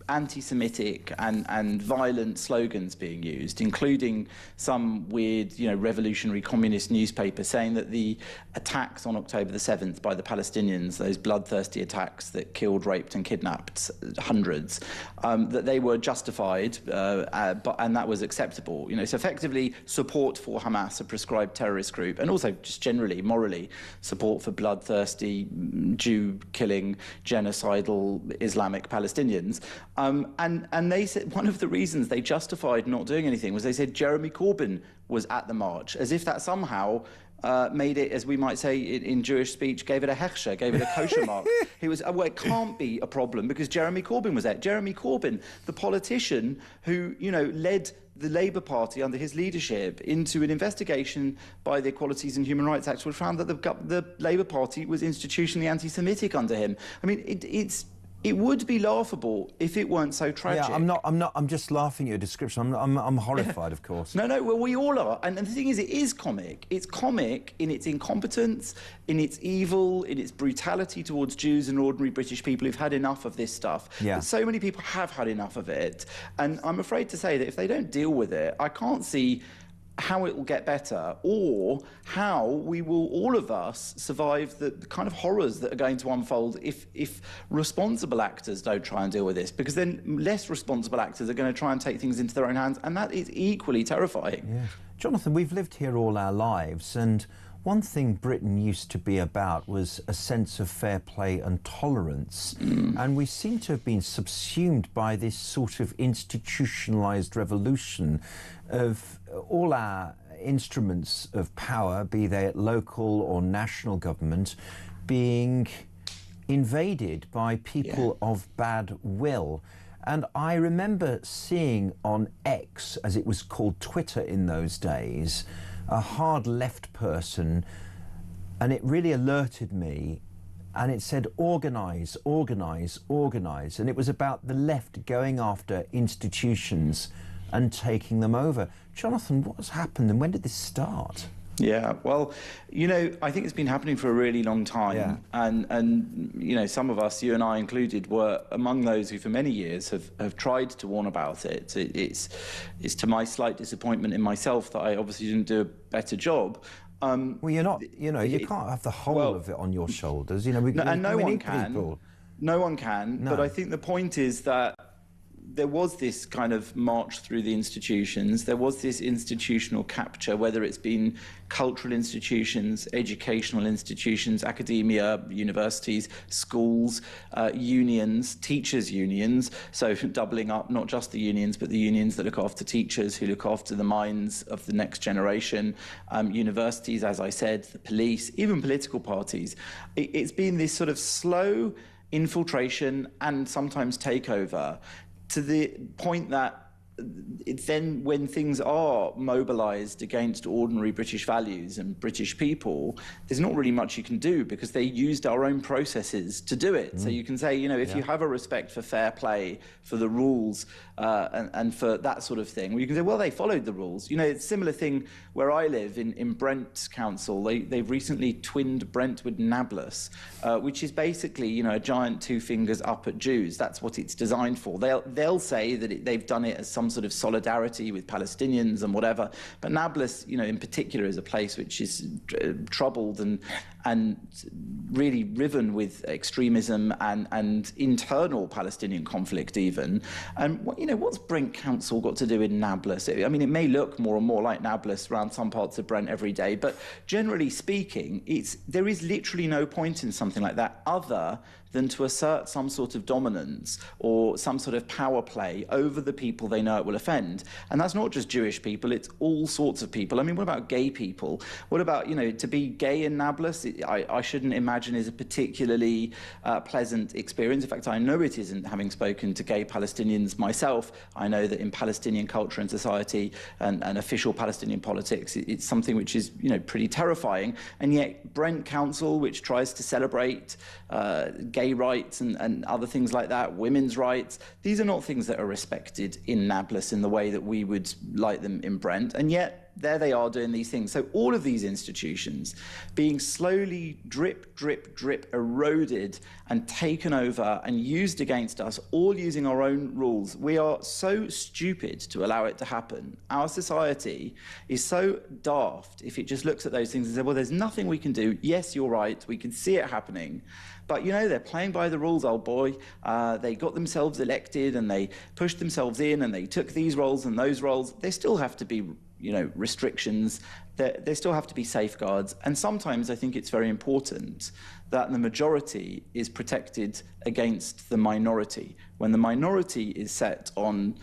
D: anti-Semitic and violent slogans being used, including some weird, revolutionary communist newspaper saying that the attacks on October the 7th by the Palestinians, those bloodthirsty attacks that killed, raped and kidnapped hundreds, that they were justified and that was acceptable. So effectively support for Hamas, a proscribed terrorist group, and also just generally, morally, support for bloodthirsty, Jew-killing, genocidal Islamic Palestinians. And they said one of the reasons they justified not doing anything was they said Jeremy Corbyn was at the march, as if that somehow made it, as we might say in Jewish speech, gave it a hechsher, gave it a kosher mark. He was, well, it can't be a problem because Jeremy Corbyn was there. Jeremy Corbyn, the politician who, led the Labour Party under his leadership into an investigation by the Equalities and Human Rights Act, which found that the Labour Party was institutionally anti-Semitic under him. I mean, it's It would be laughable if it weren't so tragic.
B: Yeah, I'm just laughing at your description. I'm horrified, of course.
D: No, well, we all are. And the thing is, it is comic. It's comic in its incompetence, in its evil, in its brutality towards Jews and ordinary British people who've had enough of this stuff.
B: Yeah.
D: But so many people have had enough of it. And I'm afraid to say that if they don't deal with it, I can't see how it will get better, or how we will, all of us, survive the kind of horrors that are going to unfold if responsible actors don't try and deal with this, because then less responsible actors are going to try and take things into their own hands, and that is equally terrifying.
B: Yeah. Jonathan, we've lived here all our lives, and one thing Britain used to be about was a sense of fair play and tolerance, and we seem to have been subsumed by this sort of institutionalised revolution of all our instruments of power, be they at local or national government, being invaded by people of bad will. And I remember seeing on X, as it was called Twitter in those days, a hard left person, and it really alerted me, and it said organise, organise, organise, and it was about the left going after institutions and taking them over. Jonathan, what's happened and when did this start?
D: Yeah, well, you know, I think it's been happening for a really long time. And you know, some of us, you and I included, were among those who for many years have tried to warn about it. It's to my slight disappointment in myself that I obviously didn't do a better job.
B: Well, you're not, you know, you can't have the whole of it on your shoulders. You know,
D: no one can.
B: People.
D: No one can.
B: No.
D: But I think the point is that there was this kind of march through the institutions. There was this institutional capture, whether it's been cultural institutions, educational institutions, academia, universities, schools, unions, teachers' unions. So doubling up not just the unions, but the unions that look after teachers, who look after the minds of the next generation. Universities, as I said, the police, even political parties. It's been this sort of slow infiltration and sometimes takeover, to the point that it's then when things are mobilised against ordinary British values and British people, there's not really much you can do because they used our own processes to do it. So you can say, you know, if you have a respect for fair play, for the rules, and for that sort of thing, well, you can say, well, they followed the rules. You know, it's a similar thing where I live in Brent Council. They've recently twinned Brent with Nablus, which is basically, you know, a giant two fingers up at Jews. That's what it's designed for. They'll say that they've done it as some sort of solidarity with Palestinians and whatever, but Nablus, you know, in particular, is a place which is troubled and really riven with extremism and internal Palestinian conflict even. And you know, what's Brent Council got to do with Nablus? I mean, it may look more and more like Nablus around some parts of Brent every day, but generally speaking, there is literally no point in something like that other than to assert some sort of dominance or some sort of power play over the people they know it will offend. And that's not just Jewish people, it's all sorts of people. I mean, what about gay people? What about, you know, to be gay in Nablus, I shouldn't imagine is a particularly pleasant experience. In fact, I know it isn't, having spoken to gay Palestinians myself. I know that in Palestinian culture and society and official Palestinian politics, it's something which is, you know, pretty terrifying. And yet Brent Council, which tries to celebrate gay rights and other things like that, women's rights, these are not things that are respected in Nablus in the way that we would like them in Brent, and yet there they are doing these things. So all of these institutions being slowly drip, drip, drip eroded and taken over and used against us, all using our own rules. We are so stupid to allow it to happen. Our society is so daft if it just looks at those things and says, well, there's nothing we can do. Yes, you're right, we can see it happening. But, you know, they're playing by the rules, old boy. They got themselves elected and they pushed themselves in and they took these roles and those roles. There still have to be, you know, restrictions. There still have to be safeguards. And sometimes I think it's very important that the majority is protected against the minority. When the minority is set on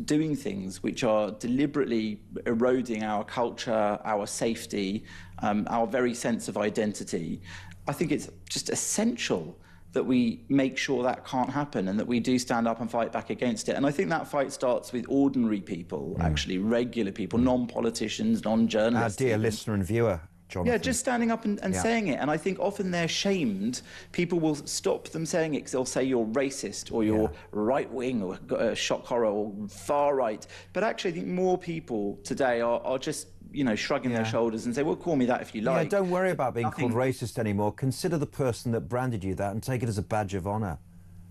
D: doing things which are deliberately eroding our culture, our safety, our very sense of identity, I think it's just essential that we make sure that can't happen and that we do stand up and fight back against it. And I think that fight starts with ordinary people, actually, regular people, non-politicians, non-journalists.
B: Our dear listener and viewer, Jonathan.
D: Yeah, just standing up and saying it. And I think often they're shamed. People will stop them saying it because they'll say you're racist or you're right-wing or shock horror or far-right. But actually, I think more people today are just, shrugging their shoulders and say, well, call me that if you like.
B: Yeah, don't worry about being called racist anymore. Consider the person that branded you that and take it as a badge of honour.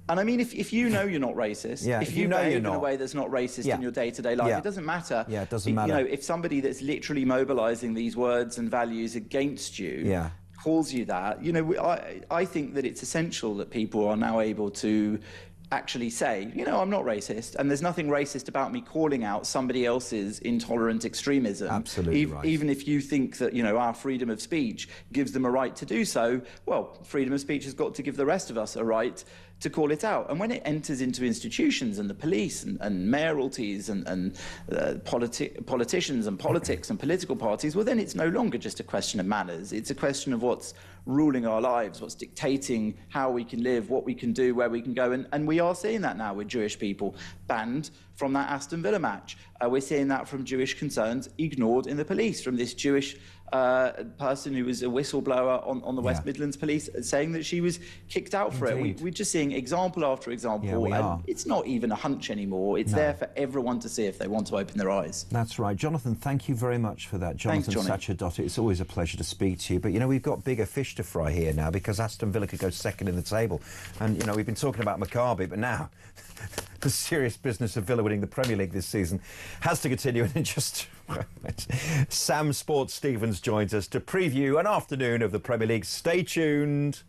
D: And I mean, if you know you're not racist, if you behave in a way that's not racist in your day-to-day life, it doesn't matter.
B: Yeah, it doesn't matter.
D: If somebody that's literally mobilising these words and values against you calls you that, I think that it's essential that people are now able to actually say, I'm not racist, and there's nothing racist about me calling out somebody else's intolerant extremism.
B: Absolutely right.
D: Even if you think that, our freedom of speech gives them a right to do so, well, freedom of speech has got to give the rest of us a right to call it out. And when it enters into institutions and the police and mayoralties and politicians and politics and political parties, well, then it's no longer just a question of manners. It's a question of what's ruling our lives, what's dictating how we can live, what we can do, where we can go. And we are seeing that now with Jewish people banned from that Aston Villa match. We're seeing that from Jewish concerns ignored in the police, from this Jewish person who was a whistleblower on the West Midlands Police saying that she was kicked out for it. We're just seeing example after example, and it's not even a hunch anymore. It's there for everyone to see if they want to open their eyes.
B: That's right. Jonathan, thank you very much for that. Jonathan Sacerdote, it's always a pleasure to speak to you. But, we've got bigger fish to fry here now because Aston Villa could go second in the table. And, we've been talking about Maccabi, but now the serious business of Villa winning the Premier League this season has to continue. And in just Sam Sports Stevens joins us to preview an afternoon of the Premier League. Stay tuned.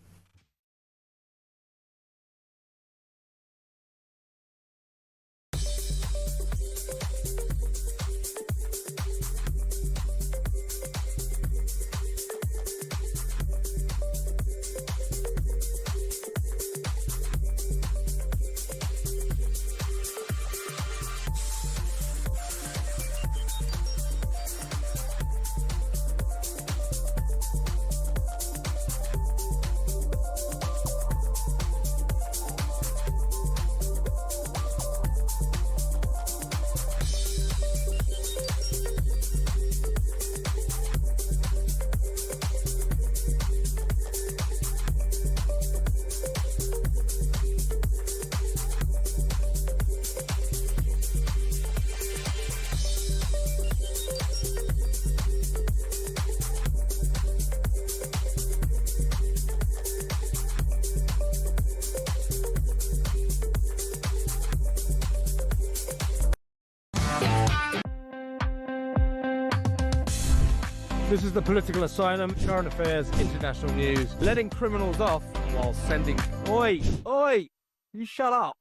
E: This is the Political Asylum, current affairs, international news, letting criminals off while sending... Oi! Oi! You shut up!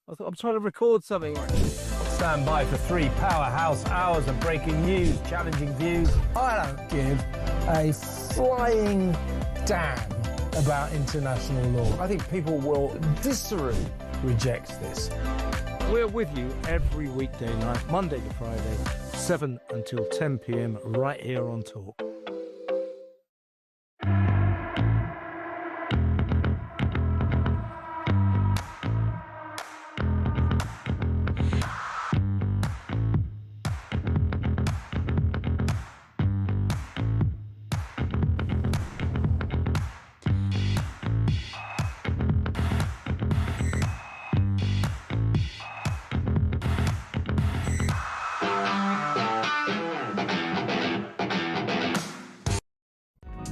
E: I'm trying to record something.
V: Stand by for 3 powerhouse hours of breaking news, challenging views. I don't give a flying damn about international law. I think people will viscerally reject this.
E: We're with you every weekday night, Monday to Friday, 7 until 10 p.m, right here on Talk.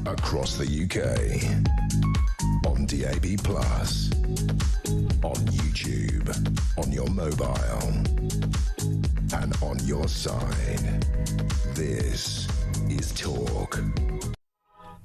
A: Across the UK, on DAB+, on YouTube, on your mobile, and on your side. This is Talk.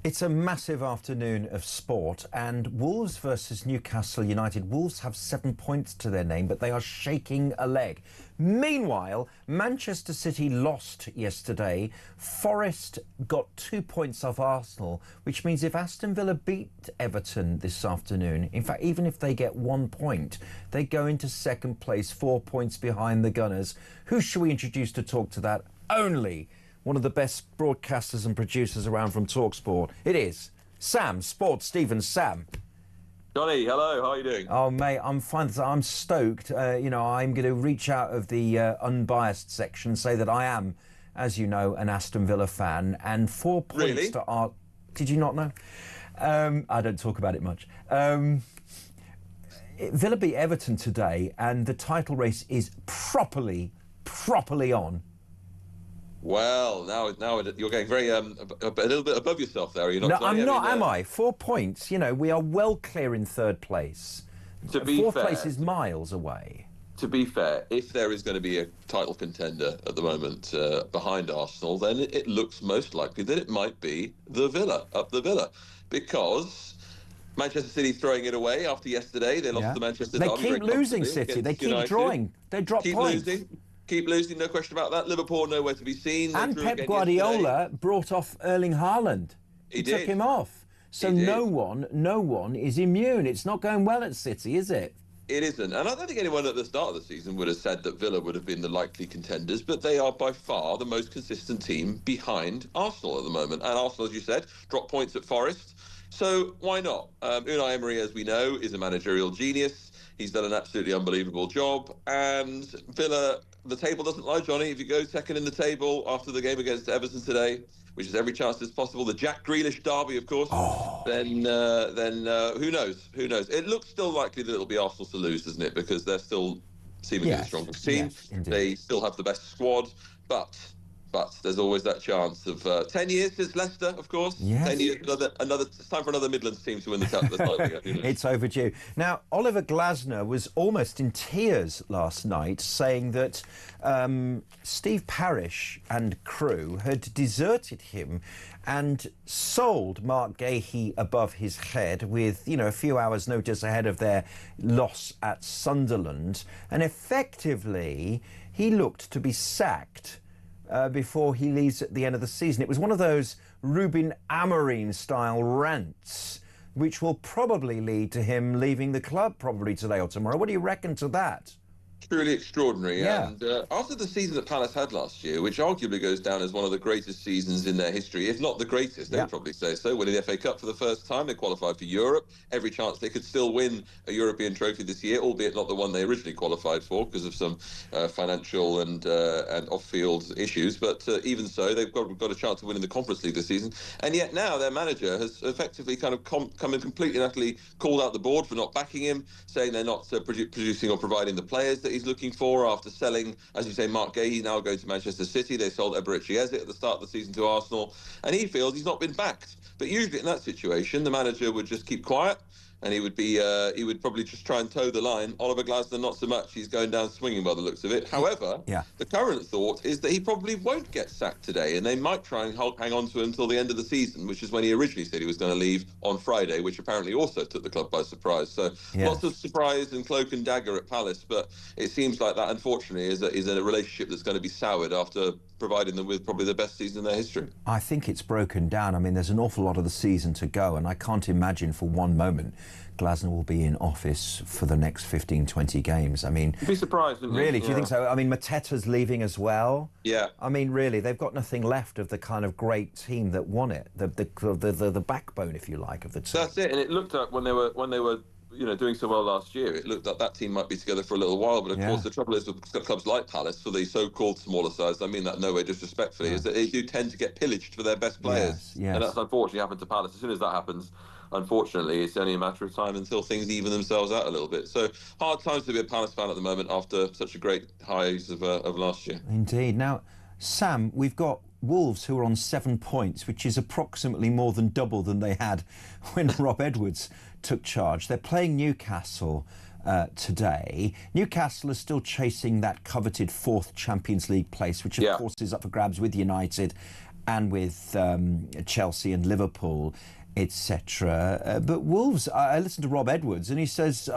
B: It's a massive afternoon of sport, and Wolves versus Newcastle United. Wolves have 7 points to their name, but they are shaking a leg. Meanwhile, Manchester City lost yesterday. Forest got 2 points off Arsenal, which means if Aston Villa beat Everton this afternoon, in fact, even if they get 1 point, they go into second place, 4 points behind the Gunners. Who should we introduce to talk to that? Only one of the best broadcasters and producers around from TalkSport. It is Sam Sports Stevens. Sam.
W: Johnny, hello, how are you doing?
B: Oh, mate, I'm fine. I'm stoked. I'm going to reach out of the unbiased section and say that I am as you know, an Aston Villa fan, and 4 points
G: Really?
B: to our... Did you not know? I don't talk about it much. Villa beat Everton today, and the title race is properly on.
G: Well, now you're getting very a little bit above yourself there. Are you not?
B: No,
G: Johnny?
B: I'm not,
G: mean,
B: am I? 4 points. You know, we are well clear in third place.
G: To be
B: Fourth
G: fair,
B: place is miles away.
G: To be fair, if there is going to be a title contender at the moment behind Arsenal, then it looks most likely that it might be the Villa, because Manchester City throwing it away after yesterday. They lost to Manchester
B: They
G: Derby.
B: keep losing, City. They keep drawing. They drop points.
G: Keep losing, no question about that. Liverpool nowhere to be seen.
B: And Pep Guardiola brought off Erling Haaland. He took him off. So no one is immune. It's not going well at City, is it?
G: It isn't. And I don't think anyone at the start of the season would have said that Villa would have been the likely contenders, but they are by far the most consistent team behind Arsenal at the moment. And Arsenal, as you said, dropped points at Forest. So why not? Unai Emery, as we know, is a managerial genius. He's done an absolutely unbelievable job. And Villa, the table doesn't lie, Johnny. If you go second in the table after the game against Everton today, which is every chance as possible, the Jack Grealish derby, of course, then who knows? Who knows? It looks still likely that it'll be Arsenal to lose, doesn't it? Because they're still seemingly the strongest team.
B: Yes,
G: they still have the best squad. But there's always that chance of 10 years since Leicester, of course.
B: Yes.
G: 10 years, it's time for another Midlands team to win the title again.
B: It's overdue. Now, Oliver Glasner was almost in tears last night, saying that Steve Parish and crew had deserted him and sold Mark Gahey above his head with, a few hours' notice ahead of their loss at Sunderland. And effectively, he looked to be sacked before he leaves at the end of the season. It was one of those Ruben Amorim-style rants, which will probably lead to him leaving the club probably today or tomorrow. What do you reckon to that?
G: Truly extraordinary.
B: Yeah.
G: And after the season that Palace had last year, which arguably goes down as one of the greatest seasons in their history, if not the greatest, they'd probably say so, winning the FA Cup for the first time, they qualified for Europe. Every chance they could still win a European trophy this year, albeit not the one they originally qualified for because of some financial and off-field issues. But even so, they've got a chance of winning the Conference League this season. And yet now their manager has effectively kind of come and completely and utterly called out the board for not backing him, saying they're not producing or providing the players that he's looking for after selling, as you say, Mark Gahey now going to Manchester City. They sold Eberechi Eze at the start of the season to Arsenal, and he feels he's not been backed. But usually in that situation, the manager would just keep quiet, and he would probably just try and toe the line. Oliver Glasner, not so much. He's going down swinging by the looks of it. However, the current thought is that he probably won't get sacked today, and they might try and hang on to him until the end of the season, which is when he originally said he was going to leave on Friday, which apparently also took the club by surprise. So lots of surprise and cloak and dagger at Palace, but it seems like that, unfortunately, is a relationship that's going to be soured after providing them with probably the best season in their history.
B: I think it's broken down. I mean, there's an awful lot of the season to go, and I can't imagine for one moment Glasner will be in office for the next 15, 20 games. I mean...
G: You'd be surprised, wouldn't you?
B: Really? Do you think so? I mean, Mateta's leaving as well.
G: Yeah.
B: I mean, really, they've got nothing left of the kind of great team that won it, the backbone, if you like, of the team.
G: That's it, and it looked like when they were doing so well last year, it looked like that team might be together for a little while. But of course, the trouble is with clubs like Palace, for the so-called smaller size, I mean that no way disrespectfully, is that they do tend to get pillaged for their best players.
B: Yes.
G: And that's unfortunately happened to Palace. As soon as that happens, unfortunately, it's only a matter of time until things even themselves out a little bit. So hard times to be a Palace fan at the moment after such a great highs of last year.
B: Indeed. Now, Sam, we've got Wolves, who are on 7 points, which is approximately more than double than they had when Rob Edwards took charge. They're playing Newcastle today. Newcastle is still chasing that coveted fourth Champions League place, which of course is up for grabs with United and with Chelsea and Liverpool, etc. But Wolves, I listened to Rob Edwards and he says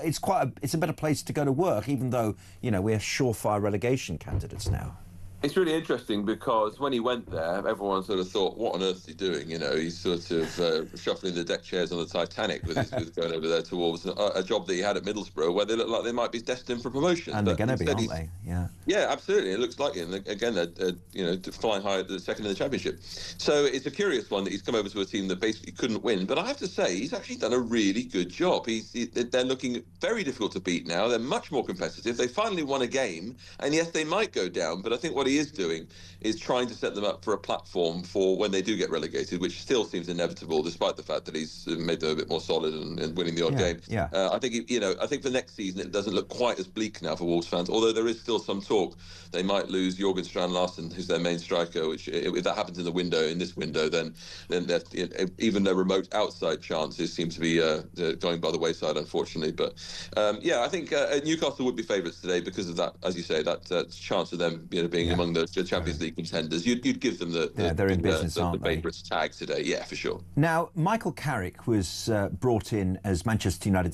B: it's a better place to go to work, even though, we're surefire relegation candidates now.
G: It's really interesting because when he went there, everyone sort of thought, what on earth is he doing? He's sort of shuffling the deck chairs on the Titanic with going over there to Wolves, a job that he had at Middlesbrough where they look like they might be destined for promotion.
B: And they're going to be, aren't they? Yeah.
G: Yeah, absolutely. It looks like it. And again, they're flying high at the second in the Championship. So it's a curious one that he's come over to a team that basically couldn't win. But I have to say, he's actually done a really good job. They're looking very difficult to beat now. They're much more competitive. They finally won a game. And yes, they might go down. But I think what he he is doing is trying to set them up for a platform for when they do get relegated, which still seems inevitable, despite the fact that he's made them a bit more solid and winning the odd game.
B: Yeah.
G: I think I think for next season it doesn't look quite as bleak now for Wolves fans. Although there is still some talk they might lose Jorgen Strand Larsen, who's their main striker. Which, if that happens in this window, then even their remote outside chances seem to be going by the wayside, unfortunately. But I think Newcastle would be favourites today because of that, as you say, that chance of them being among the Champions League contenders. You'd give them
B: they're in business, aren't
G: the
B: they?
G: favourites tag today. Yeah, for sure.
B: Now, Michael Carrick was brought in as Manchester United